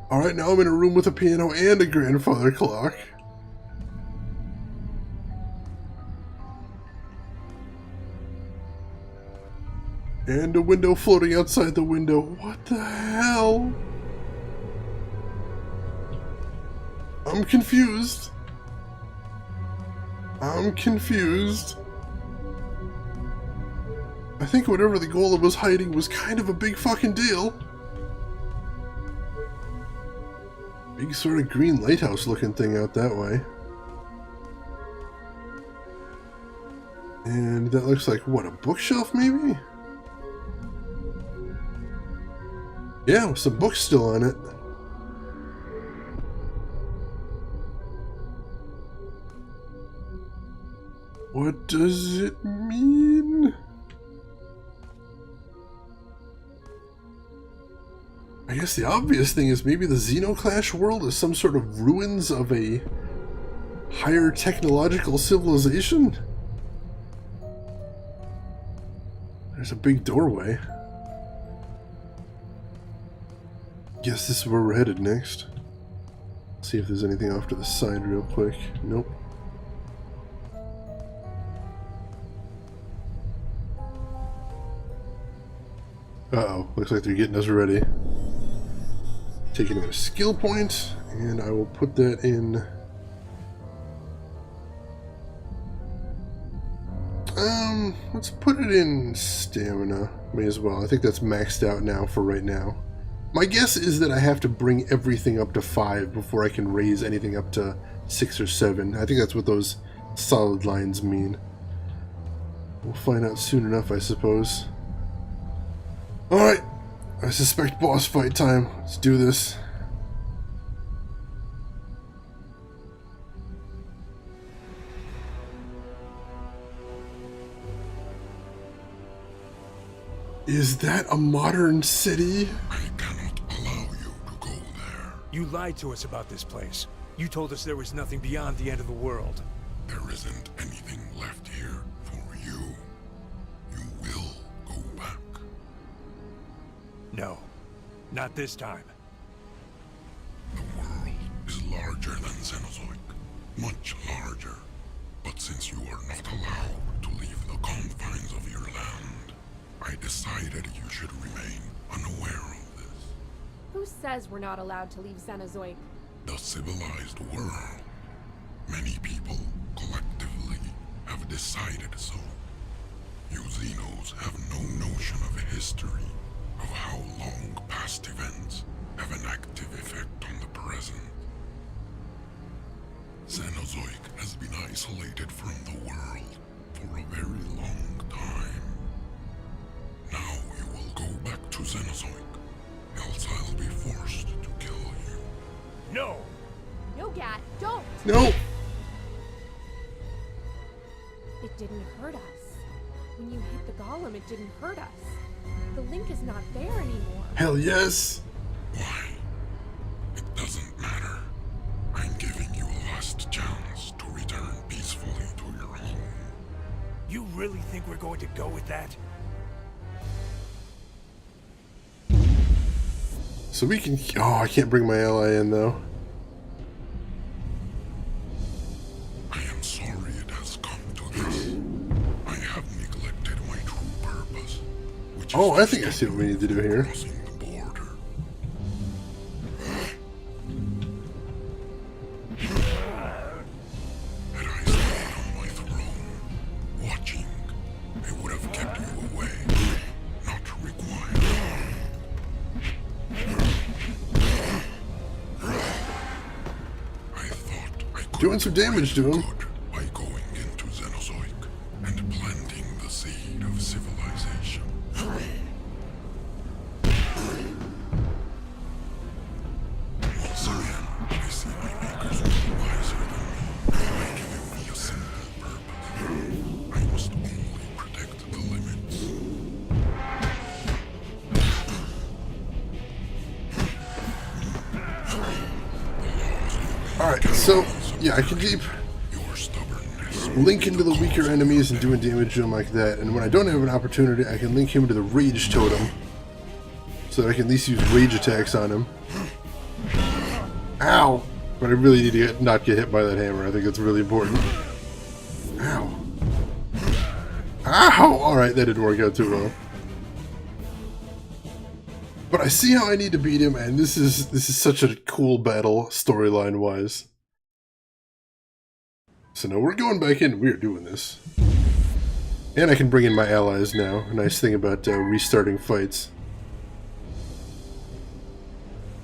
Alright, now I'm in a room with a piano and a grandfather clock. And a window floating outside the window. What the hell? I'm confused. I'm confused. I think whatever the golem was hiding was kind of a big fucking deal. Big sort of green lighthouse looking thing out that way. And that looks like, what, a bookshelf maybe? Yeah, with some books still on it. What does it mean? I guess the obvious thing is maybe the Xenoclash world is some sort of ruins of a higher technological civilization? There's a big doorway. Guess this is where we're headed next. See if there's anything off to the side real quick. Nope. Uh-oh, looks like they're getting us ready. Taking a skill point, and I will put that in. Let's put it in stamina. May as well. I think that's maxed out now for right now. My guess is that I have to bring everything up to 5 before I can raise anything up to 6 or 7. I think that's what those solid lines mean. We'll find out soon enough, I suppose. Alright, I suspect boss fight time. Let's do this. Is that a modern city? I cannot allow you to go there. You lied to us about this place. You told us there was nothing beyond the end of the world. There isn't anything left here for you. You will go back. No, not this time. The world is larger than Cenozoic. Much larger. But since you are not allowed to leave the confines of your land, I decided you should remain unaware of this. Who says we're not allowed to leave Cenozoic? The civilized world. Many people, collectively, have decided so. You Xenos have no notion of history, of how long past events have an active effect on the present. Cenozoic has been isolated from the world for a very long time. Now you will go back to Cenozoic, else I'll be forced to kill you. No! No, Gat, don't! No! It didn't hurt us. When you hit the golem, it didn't hurt us. The link is not there anymore. Hell yes! Why? It doesn't matter. I'm giving you a last chance to return peacefully to your home. You really think we're going to go with that? So we can... Oh, I can't bring my ally in, though. I am sorry it has come to this. I have neglected my true purpose, which Oh, is I to think I see stop what we need to do you from here. crossing the border. Had I stayed on my throne, watching, Doing some damage to him. Good by going into Xenozoic and planting the seed of civilization. Once again, I see my makers were wiser than me by giving me a simple purpose. I must only protect the limits. Alright, so, yeah, I can keep Your stubbornness. linking to the weaker enemies and doing damage to them like that, and when I don't have an opportunity, I can link him to the Rage Totem, so that I can at least use Rage attacks on him. Ow! But I really need to not get hit by that hammer, I think that's really important. Ow. Ow! Alright, that didn't work out too well. But I see how I need to beat him, and this is such a cool battle, storyline-wise. So now we're going back in, we're doing this. And I can bring in my allies now, a nice thing about restarting fights.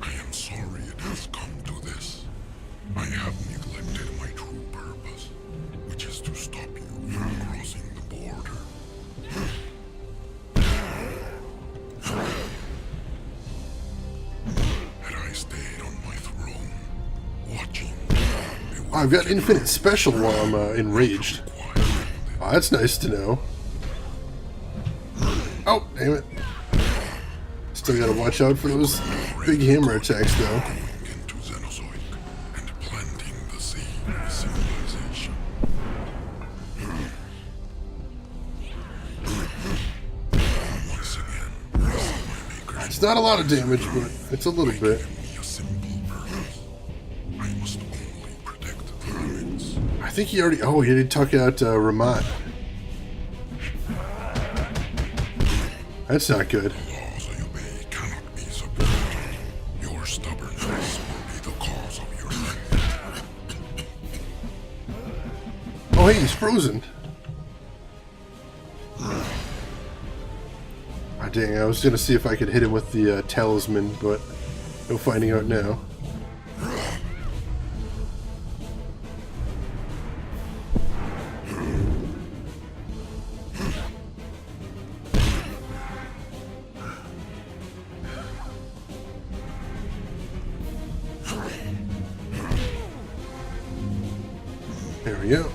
I am sorry it has come to this. I have neglected my true purpose, which is to stop you from crossing the border. Had I stayed on my throne, watching, it would I've got infinite special while I'm enraged. Oh, that's nice to know. Oh, damn it. Still gotta watch out for those big hammer attacks, though. going into Xenozoic and planting the seed of civilization. Once again, I see my makers It's not a lot of damage, but it's a little bit. giving me a simple purpose. I must only protect the limits. I think he already... Oh, he already took out Ramat. That's not good. Laws I obey cannot be subverted. Your stubbornness will be the cause of your death. Oh, hey, he's frozen. Ah, dang, I was gonna see if I could hit him with the talisman, but no finding out now. There we go.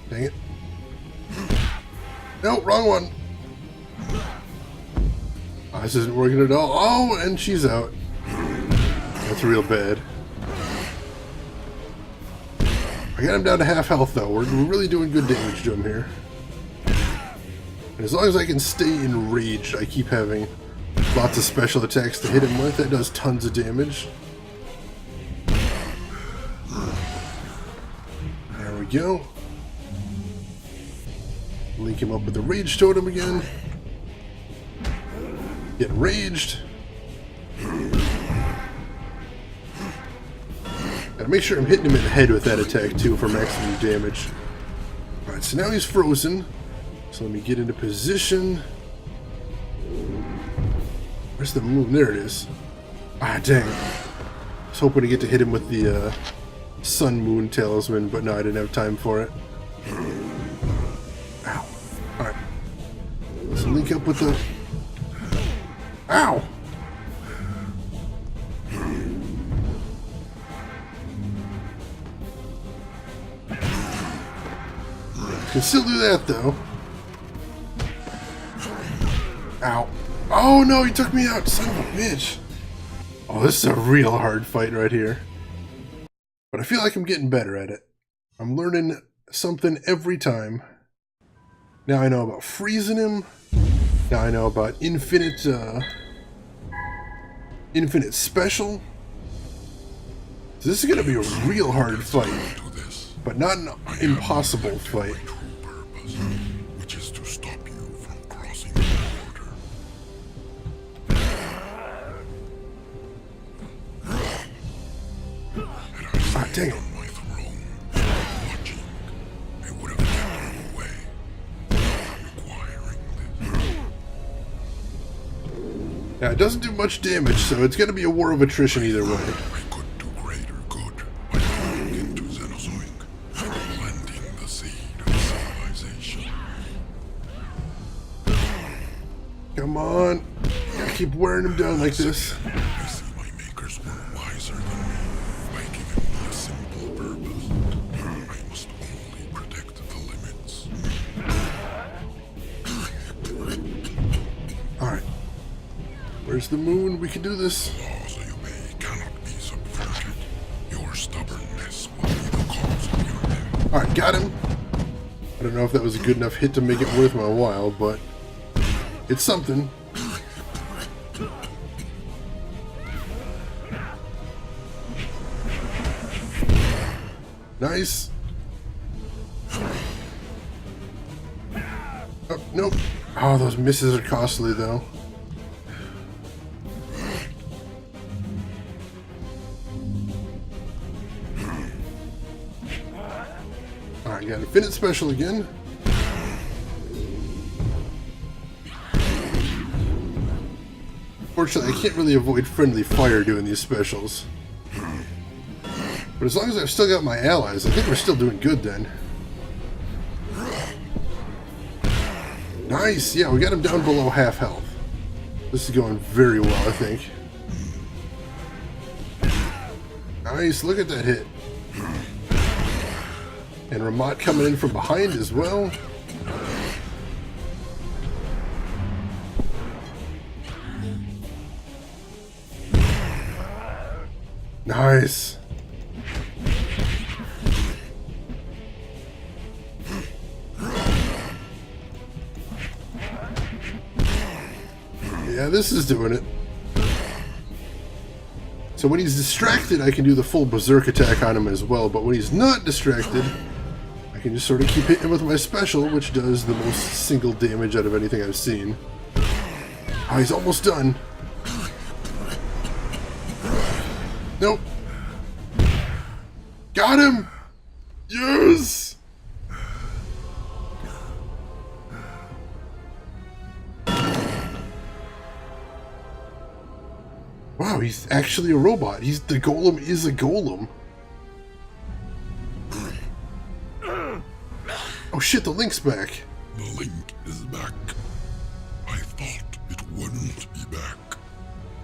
Dang it. No, wrong one. Oh, this isn't working at all. Oh, and she's out. That's real bad. I got him down to half health, though. We're really doing good damage to him here. And as long as I can stay enraged, I keep having lots of special attacks to hit him with. That does tons of damage. There we go. Link him up with the Rage Totem again. Get raged. Gotta make sure I'm hitting him in the head with that attack too for maximum damage. Alright, so now he's frozen. So let me get into position. Where's the moon? There it is. Ah, dang. I was hoping to get to hit him with the Sun Moon Talisman, but no, I didn't have time for it. Ow. Alright. Let's link up with the... Ow! Can still do that, though. Ow. Oh, no, he took me out, son of a bitch. Oh, this is a real hard fight right here. But I feel like I'm getting better at it. I'm learning something every time. Now I know about freezing him. Now I know about infinite special. So this is going to be a real hard fight. But not an impossible fight. Purpose, which is to stop you from crossing the border. Ah, dang it. On my throne, watching, I would have kept you away, requiring this. Yeah, it doesn't do much damage, so it's gonna be a war of attrition either way. I could do greater good by looking into Xenozoic and planting the seed of civilization. Come on. Gotta keep wearing him down like this. I see my makers were wiser than me by giving me a simple purpose. I must only protect the limits. Alright. Where's the moon? We can do this. Laws you obey cannot be subverted. Your stubbornness will be the cause of your death. Alright, got him. I don't know if that was a good enough hit to make it worth my while, but it's something. Nice. Oh, nope. Oh, those misses are costly, though. Alright, got Infinite Special again. Fortunately, I can't really avoid friendly fire doing these specials. But as long as I've still got my allies, I think we're still doing good then. Nice! Yeah, we got him down below half health. This is going very well, I think. Nice, look at that hit. And Ramat coming in from behind as well. Nice. Yeah, this is doing it. So when he's distracted, I can do the full berserk attack on him as well, but when he's not distracted, I can just sort of keep hitting him with my special, which does the most single damage out of anything I've seen. Oh, he's almost done. Nope. Got him! Yes! Wow, he's actually a robot. The golem is a golem. Oh shit, the link's back. The link is back. I thought it wouldn't be back.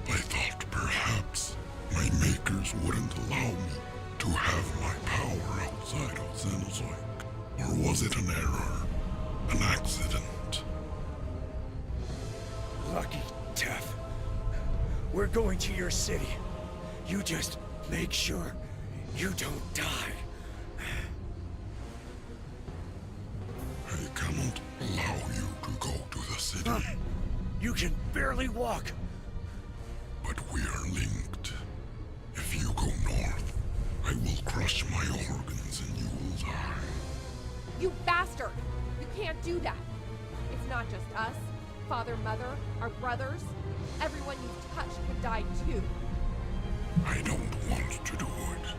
I thought perhaps my makers wouldn't allow me to have my power outside of Xenozoic. Or was it an error? An accident? Lucky Teth. We're going to your city. You just make sure you don't die. I cannot allow you to go to the city. You can barely walk. But we are linked. If you go north, I will crush my organs and you will die. You bastard! You can't do that. It's not just us. Father, mother, our brothers. Everyone you've touched could die too. I don't want to do it,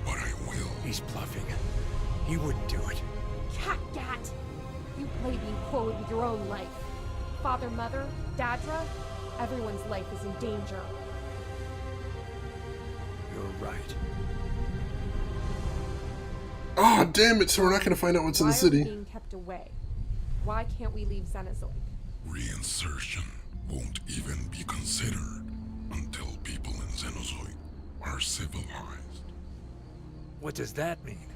but I will. He's bluffing. He wouldn't do it. Catgat! You play being forward with your own life. Father, mother, Dadra, everyone's life is in danger. You're right. Ah, oh, damn it, so we're not going to find out what's in the city. Why are we being kept away? Why can't we leave Xenozoic? Reinsertion won't even be considered until people in Xenozoic are civilized. What does that mean?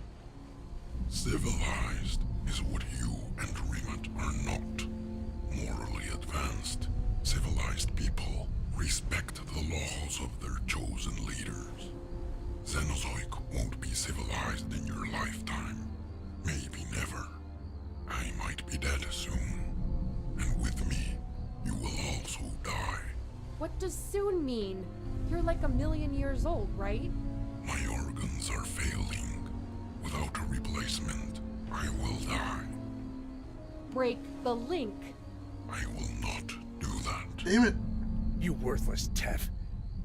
Civilized is what you and Rimat are not. Morally advanced, civilized people respect the laws of their chosen leaders. Xenozoic won't be civilized in your lifetime. Maybe never. I might be dead soon. And with me, you will also die. What does soon mean? You're like 1,000,000 years old, right? My organs are failing. Without a replacement, I will die. Break the link. I will not do that. Damn it. You worthless Teth.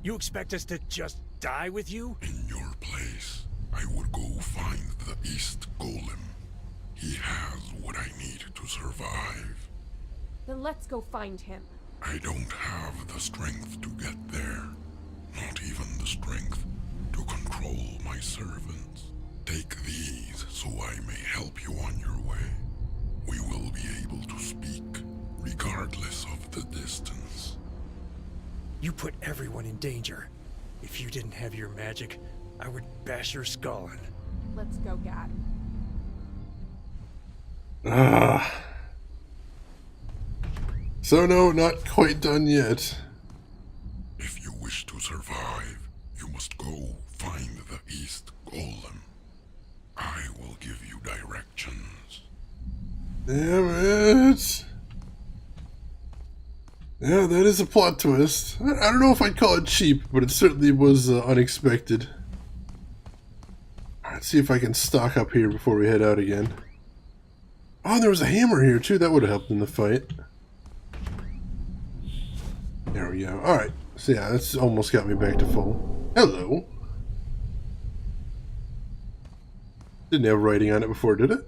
You expect us to just die with you? In your place, I would go find the East Golem. He has what I need to survive. Then let's go find him. I don't have the strength to get there. Not even the strength to control my servants. Take these so I may help you on your way. We will be able to speak, regardless of the distance. You put everyone in danger. If you didn't have your magic, I would bash your skull in. Let's go, Gad. So no, not quite done yet. If you wish to survive, you must go find the East Golem. I will give you directions. Damn it. Yeah, that is a plot twist. I don't know if I'd call it cheap, but it certainly was unexpected. Let's see if I can stock up here before we head out again. Oh, there was a hammer here too. That would have helped in the fight. There we go. Alright. So yeah, that's almost got me back to full. Hello. Didn't have writing on it before, did it?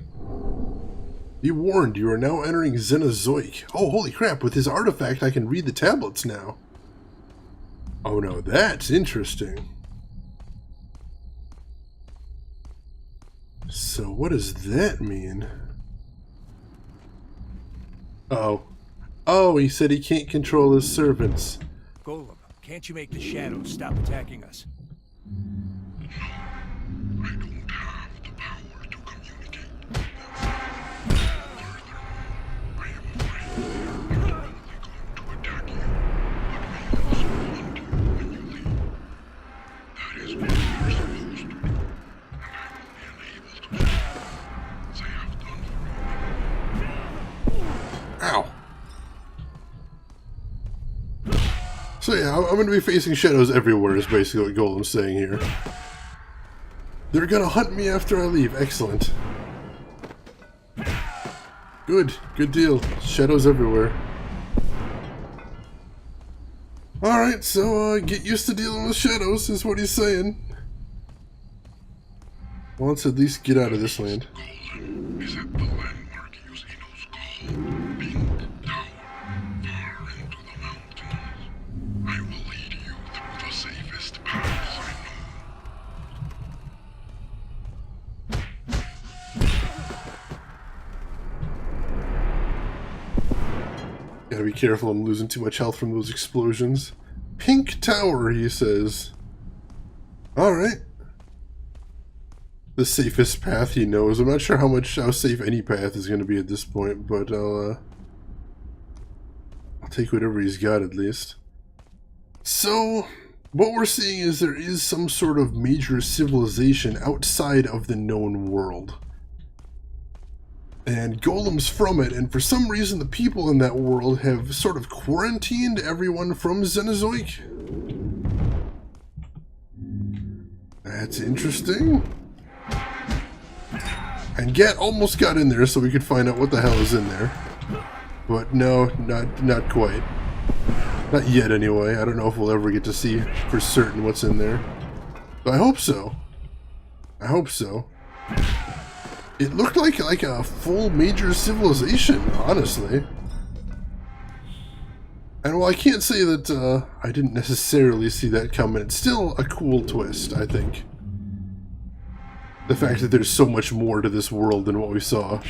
Be warned, you are now entering Xenozoic. Oh, holy crap, with his artifact I can read the tablets now. Oh no, that's interesting. So what does that mean? Uh-oh. Oh, he said he can't control his servants. Golem, can't you make the shadows stop attacking us? I don't have the power to communicate with them. Furthermore, I am afraid they're not only going to attack you, but may also hunt you when you leave. That is what you're supposed to do, and I will be unable to do as I have done for you. Ow. So yeah, I'm going to be facing shadows everywhere is basically what Golem's saying here. They're going to hunt me after I leave. Excellent. Good. Good deal. Shadows everywhere. Alright, so get used to dealing with shadows is what he's saying. Well, let's at least get out of this land. Golem is at the landmark Zeno's called Pink Tower, far into the mountains. I will lead you through the safest paths I know. Gotta be careful, I'm losing too much health from those explosions. Pink Tower, he says. Alright. The safest path he knows. I'm not sure how safe any path is going to be at this point, but I'll take whatever he's got at least. So, what we're seeing is there is some sort of major civilization outside of the known world. And Golem's from it, and for some reason the people in that world have sort of quarantined everyone from Xenozoic. That's interesting. And Gat almost got in there so we could find out what the hell is in there. But no, not quite. Not yet anyway. I don't know if we'll ever get to see for certain what's in there. But I hope so. I hope so. It looked like a full major civilization, honestly. And while I can't say that I didn't necessarily see that coming, it's still a cool twist, I think. The fact that there's so much more to this world than what we saw.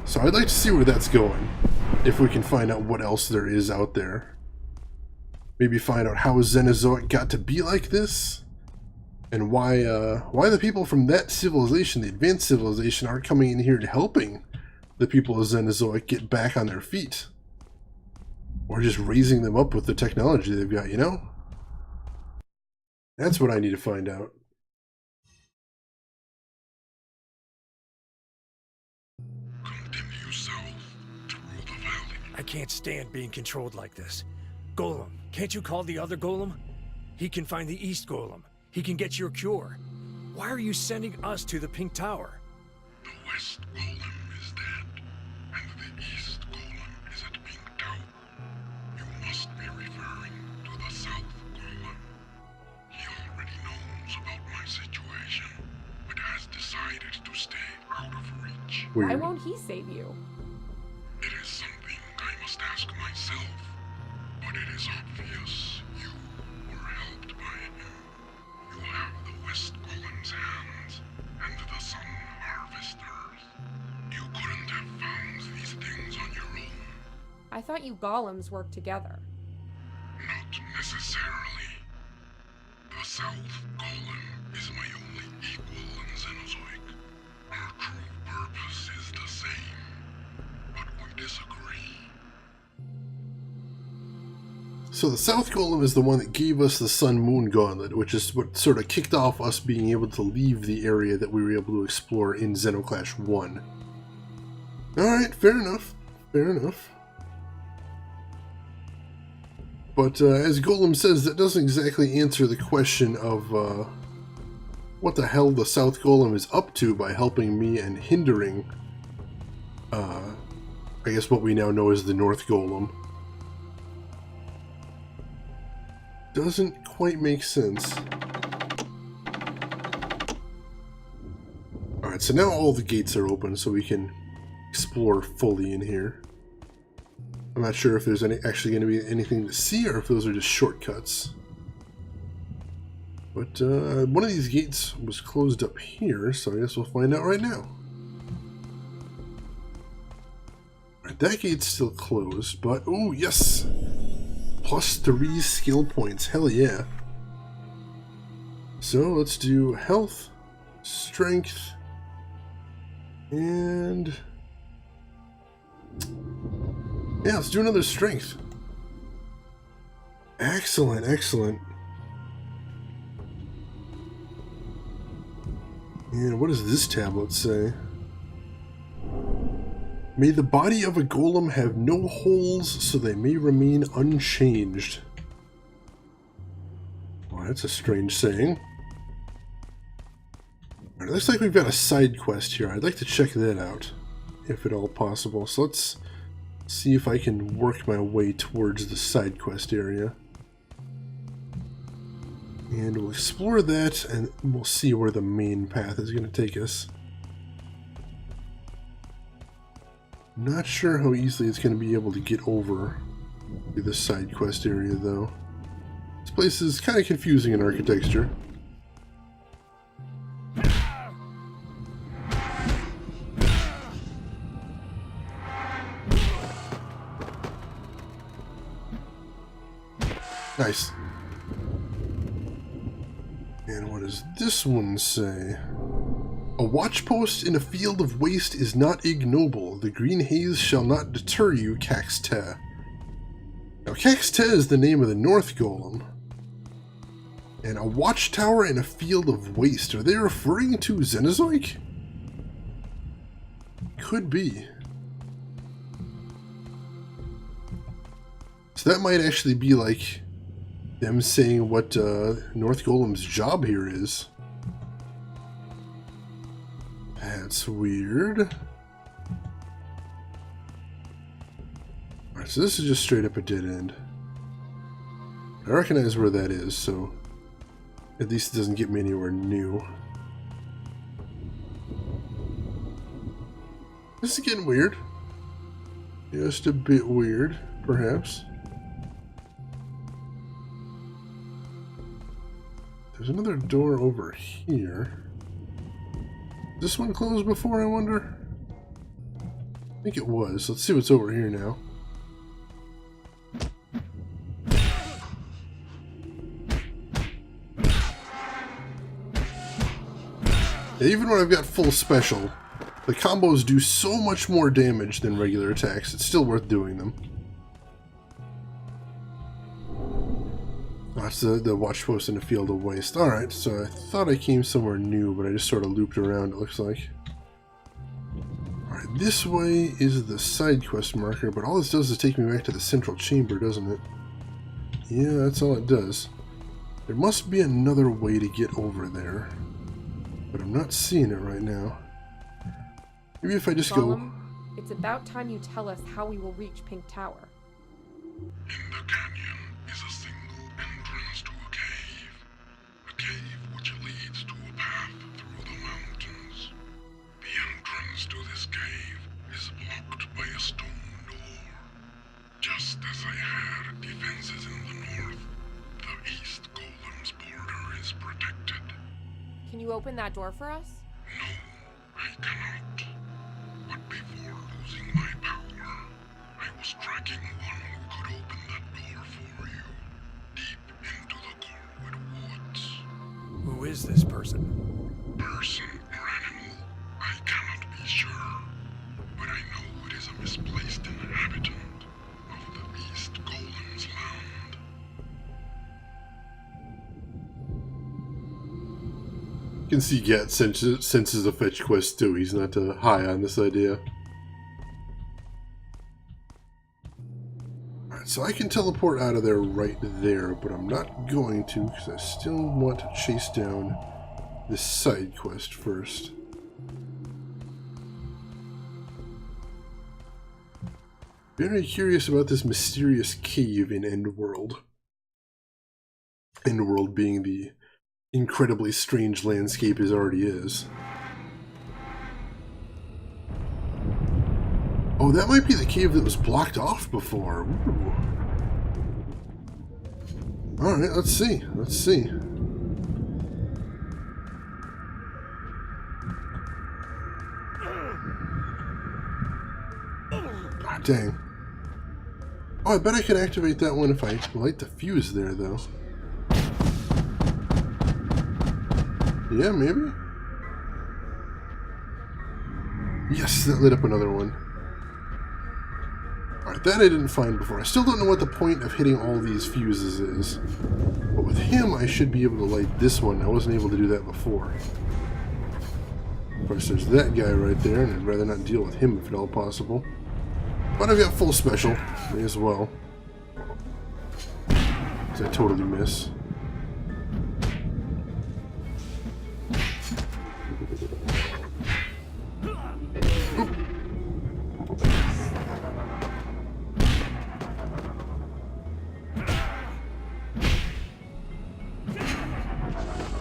So I'd like to see where that's going. If we can find out what else there is out there. Maybe find out how Xenozoic got to be like this. And why the people from that civilization, the advanced civilization, aren't coming in here and helping the people of Xenozoic get back on their feet. Or just raising them up with the technology they've got, you know? That's what I need to find out. Continue south through the valley. I can't stand being controlled like this. Golem, can't you call the other Golem? He can find the East Golem. He can get your cure. Why are you sending us to the Pink Tower? The West Golem is dead, and the East Golem is at Pink Tower. You must be referring to the South Golem. He already knows about my situation, but has decided to stay out of reach. Why Weird. won't he save you? It is something I must ask myself, but it is obvious you were helped by him. You have the West Golem's hands and the Sun Harvesters. You couldn't have found these things on your own. I thought you golems worked together. Not necessarily. The South Golem is my only equal in Xenozoic. Our true purpose is the same, but we disagree. So the South Golem is the one that gave us the Sun Moon Gauntlet, which is what sort of kicked off us being able to leave the area that we were able to explore in Xenoclash 1. Alright, fair enough. Fair enough. But as Golem says, that doesn't exactly answer the question of what the hell the South Golem is up to by helping me and hindering, I guess what we now know as the North Golem. Doesn't quite make sense. Alright, so now all the gates are open so we can explore fully in here. I'm not sure if there's actually going to be anything to see or if those are just shortcuts. But one of these gates was closed up here, so I guess we'll find out right now. Alright, that gate's still closed, but oh yes! +3 skill points, hell yeah. So let's do health, strength, and yeah, let's do another strength. Excellent, excellent. And what does this tablet say? May the body of a golem have no holes so they may remain unchanged. Well, that's a strange saying. Alright, looks like we've got a side quest here. I'd like to check that out, if at all possible. So let's see if I can work my way towards the side quest area. And we'll explore that, and we'll see where the main path is going to take us. Not sure how easily it's going to be able to get over to this side quest area, though. This place is kind of confusing in architecture. Nice. And what does this one say? A watchpost in a field of waste is not ignoble. The green haze shall not deter you, Caxta. Now, Caxta is the name of the North Golem. And a watchtower in a field of waste. Are they referring to Xenozoic? Could be. So that might actually be like them saying what North Golem's job here is. That's weird. Alright, so this is just straight up a dead end. I recognize where that is, so at least it doesn't get me anywhere new. This is getting weird. Just a bit weird, perhaps. There's another door over here. Is this one closed before, I wonder? I think it was. Let's see what's over here now. Yeah, even when I've got full special, the combos do so much more damage than regular attacks. It's still worth doing them. That's the watch post in the field of waste. Alright, so I thought I came somewhere new, but I just sort of looped around, it looks like. Alright, this way is the side quest marker, but all this does is take me back to the central chamber, doesn't it? Yeah, that's all it does. There must be another way to get over there, but I'm not seeing it right now. Maybe if I just Golem, it's about time you tell us how we will reach Pink Tower. In the canyon is a single entrance to a cave which leads to a path through the mountains. The entrance to this cave Can you open that door for us? No, I cannot. But before losing my power, I was tracking one who could open that door for you, deep into the Corwood Woods. Who is this person? Person or animal, I cannot be sure. But I know it is a misplaced inhabitant of the East Golem's land. You can see Gat senses a fetch quest too. He's not high on this idea. Alright, so I can teleport out of there right there, but I'm not going to because I still want to chase down this side quest first. Very curious about this mysterious cave in Endworld. Endworld being the incredibly strange landscape it already is. Oh, that might be the cave that was blocked off before. Ooh. Alright, let's see. Let's see. Ah, dang. Oh, I bet I can activate that one if I light the fuse there, though. Yeah, maybe? Yes, that lit up another one. Alright, that I didn't find before. I still don't know what the point of hitting all these fuses is. But with him, I should be able to light this one. I wasn't able to do that before. Of course, there's that guy right there, and I'd rather not deal with him if at all possible. But I've got full special. May as well. Because I totally miss.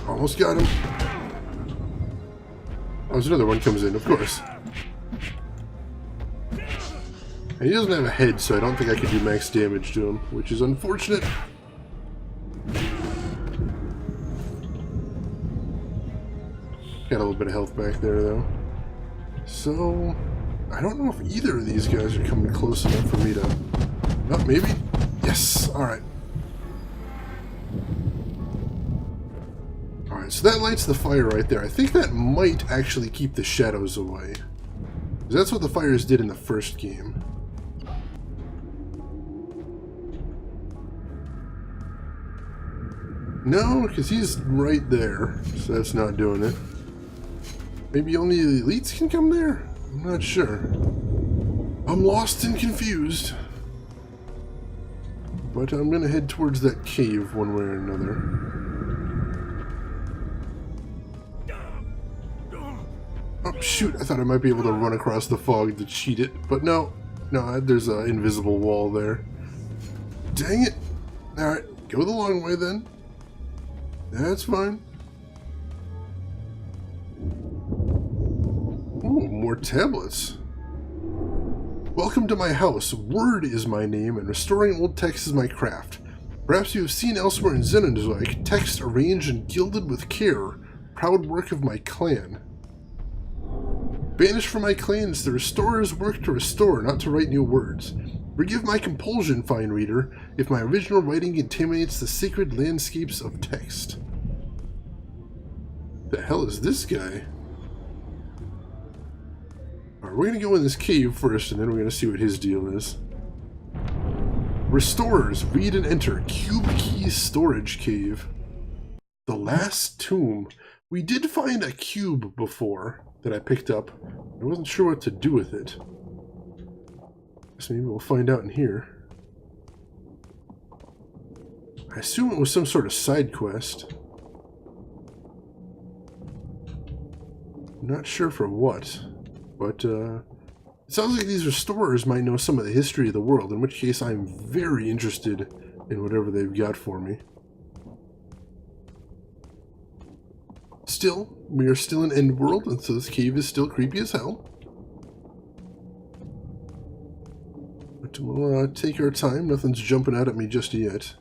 Almost got him. Oh, there's another one comes in, of course. And he doesn't have a head, so I don't think I can do max damage to him, which is unfortunate. Got a little bit of health back there, though. So, I don't know if either of these guys are coming close enough for me to... Oh, maybe? Yes! Alright. Alright, so that lights the fire right there. I think that might actually keep the shadows away. That's what the fires did in the first game. No, because he's right there, so that's not doing it. Maybe only the elites can come there? I'm not sure. I'm lost and confused. But I'm going to head towards that cave one way or another. Oh, shoot, I thought I might be able to run across the fog to cheat it, but no. No, there's an invisible wall there. Dang it! Alright, go the long way then. That's fine. Ooh, more tablets. Welcome to my house. Word is my name, and restoring old text is my craft. Perhaps you have seen elsewhere in Zeno, text arranged and gilded with care, proud work of my clan. Banished from my clans, the restorers work to restore, not to write new words. Forgive my compulsion, fine reader, if my original writing contaminates the sacred landscapes of text. The hell is this guy? Alright, we're gonna go in this cave first, and then we're gonna see what his deal is. Restorers, read and enter. Cube Key Storage Cave. The Last Tomb. We did find a cube before that I picked up. I wasn't sure what to do with it. So maybe we'll find out in here. I assume it was some sort of side quest. Not sure for what, but it sounds like these restorers might know some of the history of the world, in which case I'm very interested in whatever they've got for me. Still, we are still in Endworld, and so this cave is still creepy as hell. But we'll take our time. Nothing's jumping out at me just yet.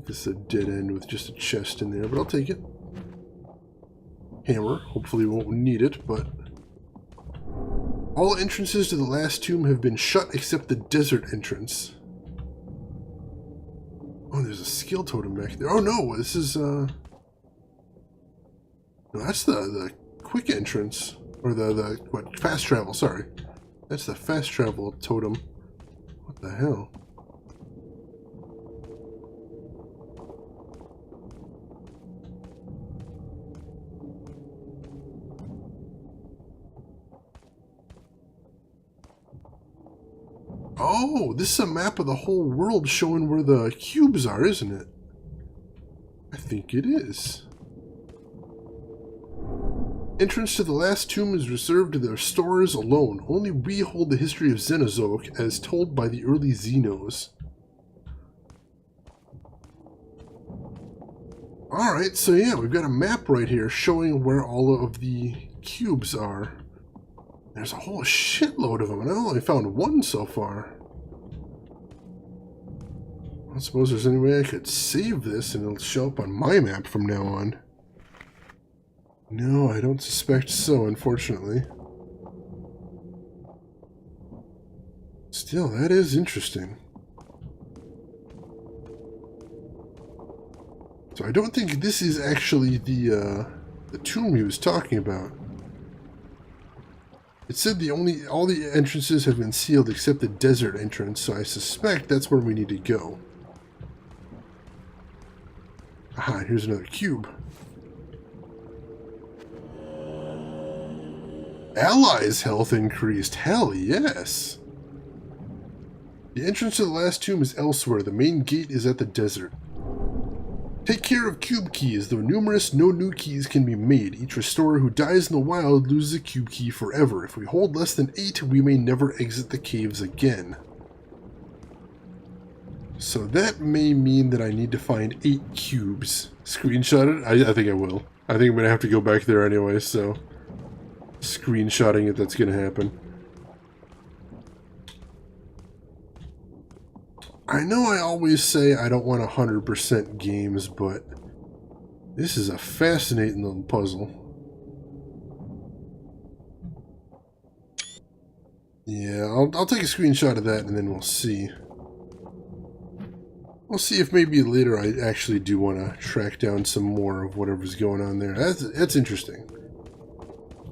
This is a dead end with just a chest in there, but I'll take it. Hammer. Hopefully we won't need it, but... All entrances to the last tomb have been shut except the desert entrance. Oh, there's a skill totem back there. Oh no, this is, No, that's the quick entrance. Or what, fast travel, sorry. That's the fast travel totem. What the hell? Oh, this is a map of the whole world showing where the cubes are, isn't it? I think it is. Entrance to the last tomb is reserved to the restorers alone. Only we hold the history of Xenozoic as told by the early Zenos. Alright, so yeah, we've got a map right here showing where all of the cubes are. There's a whole shitload of them, and I only found one so far. I don't suppose there's any way I could save this and it'll show up on my map from now on. No, I don't suspect so, unfortunately. Still, that is interesting. So I don't think this is actually the tomb he was talking about. It said all the entrances have been sealed except the desert entrance, so I suspect that's where we need to go. Aha, here's another cube. Allies' health increased. Hell yes. The entrance to the last tomb is elsewhere. The main gate is at the desert. Take care of cube keys. Though numerous, no new keys can be made. Each restorer who dies in the wild loses a cube key forever. If we hold less than 8, we may never exit the caves again. So that may mean that I need to find 8 cubes. Screenshot it? I think I will. I think I'm going to have to go back there anyway, so... Screenshotting it, that's going to happen. I know I always say I don't want 100% games, but this is a fascinating little puzzle. Yeah, I'll take a screenshot of that and then we'll see. We'll see if maybe later I actually do want to track down some more of whatever's going on there. That's interesting.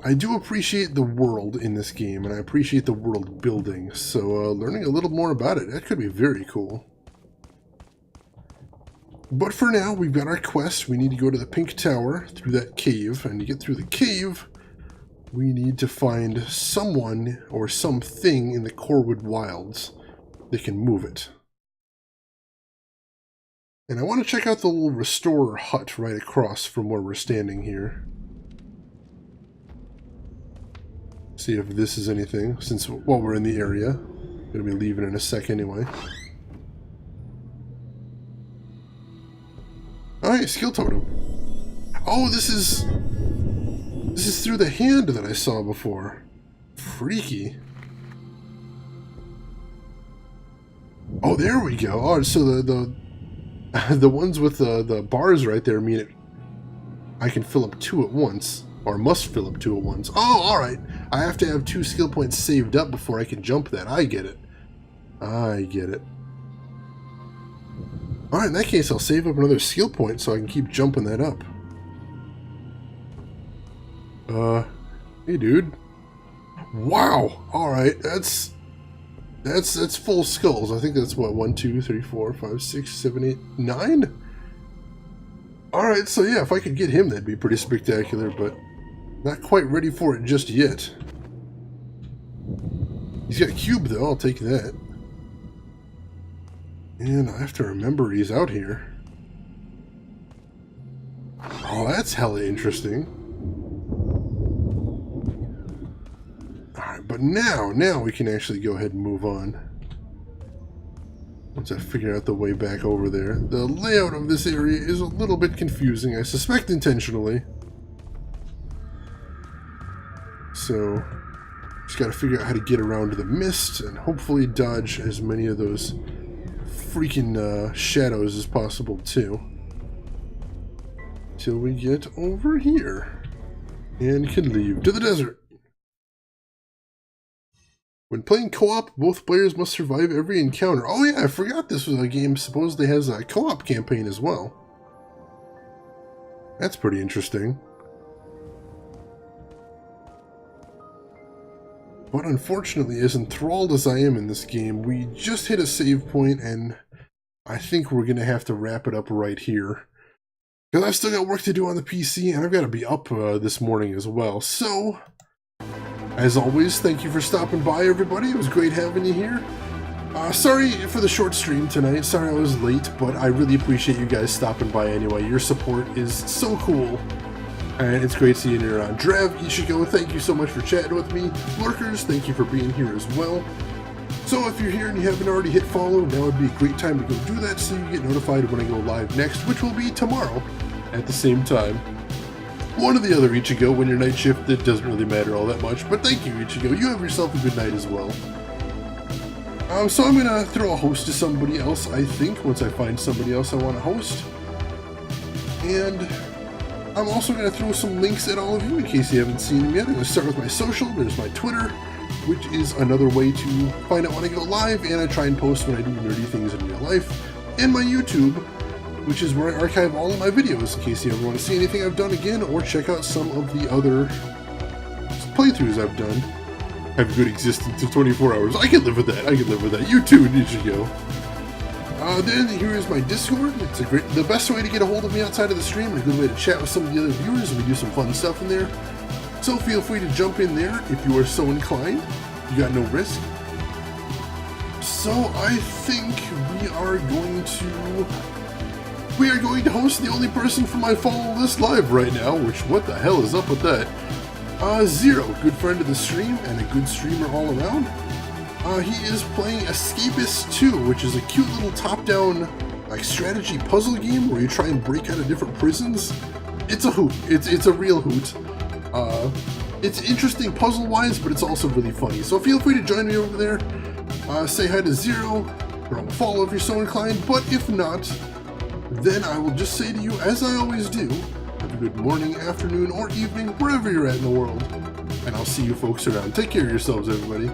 I do appreciate the world in this game, and I appreciate the world building, so learning a little more about it, that could be very cool. But for now, we've got our quest. We need to go to the Pink Tower through that cave, and to get through the cave, we need to find someone or something in the Corwood Wilds that can move it. And I want to check out the little restorer hut right across from where we're standing here. See if this is anything, since, well, we're in the area. I'm going to be leaving in a sec anyway. Alright, skill totem. Oh, this is through the hand that I saw before. Freaky. Oh, there we go. Oh, so the ones with the bars right there mean I can fill up 2 at once. Or must fill up 2 at once. Oh, alright. I have to have 2 skill points saved up before I can jump that. I get it. I get it. Alright, in that case, I'll save up another skill point so I can keep jumping that up. Hey, dude. Wow! Alright, that's full skulls. I think that's what, 1, 2, 3, 4, 5, 6, 7, 8, 9? Alright, so yeah, if I could get him, that'd be pretty spectacular, but not quite ready for it just yet. He's got a cube, though. I'll take that. And I have to remember he's out here. Oh, that's hella interesting. Alright, but now we can actually go ahead and move on. Once I figure out the way back over there. The layout of this area is a little bit confusing, I suspect intentionally. So, just gotta figure out how to get around to the mist and hopefully dodge as many of those freaking shadows as possible too. Till we get over here and can leave to the desert. When playing co-op, both players must survive every encounter. Oh yeah, I forgot this was a game supposedly has a co-op campaign as well. That's pretty interesting. But unfortunately, as enthralled as I am in this game, we just hit a save point, and I think we're going to have to wrap it up right here. Because I've still got work to do on the PC, and I've got to be up this morning as well. So, as always, thank you for stopping by, everybody. It was great having you here. Sorry for the short stream tonight. Sorry I was late, but I really appreciate you guys stopping by anyway. Your support is so cool. And it's great seeing you around. Drav, Ishigo, thank you so much for chatting with me. Lurkers, thank you for being here as well. So if you're here and you haven't already hit follow, now would be a great time to go do that so you get notified when I go live next, which will be tomorrow at the same time. One or the other, Ichigo, when your night shift, it doesn't really matter all that much, but thank you, Ichigo. You have yourself a good night as well. So I'm going to throw a host to somebody else, I think, once I find somebody else I want to host. And I'm also going to throw some links at all of you in case you haven't seen them yet. I'm going to start with my social. There's my Twitter, which is another way to find out when I go live, and I try and post when I do nerdy things in real life. And my YouTube, which is where I archive all of my videos in case you ever want to see anything I've done again, or check out some of the other playthroughs I've done. I have a good existence of 24 hours. I can live with that. I can live with that. You too, Ichigo. Then here is my Discord. It's the best way to get a hold of me outside of the stream, and a good way to chat with some of the other viewers, and we do some fun stuff in there. So feel free to jump in there if you are so inclined. You got no risk. So I think we are going to host the only person from my follow list live right now, which what the hell is up with that? Zero, good friend of the stream and a good streamer all around. He is playing Escapist 2, which is a cute little top-down like strategy puzzle game where you try and break out of different prisons. It's a hoot. It's a real hoot. It's interesting puzzle-wise, but it's also really funny. So feel free to join me over there. Say hi to Zero, or I'll follow if you're so inclined. But if not, then I will just say to you, as I always do, have a good morning, afternoon, or evening, wherever you're at in the world. And I'll see you folks around. Take care of yourselves, everybody.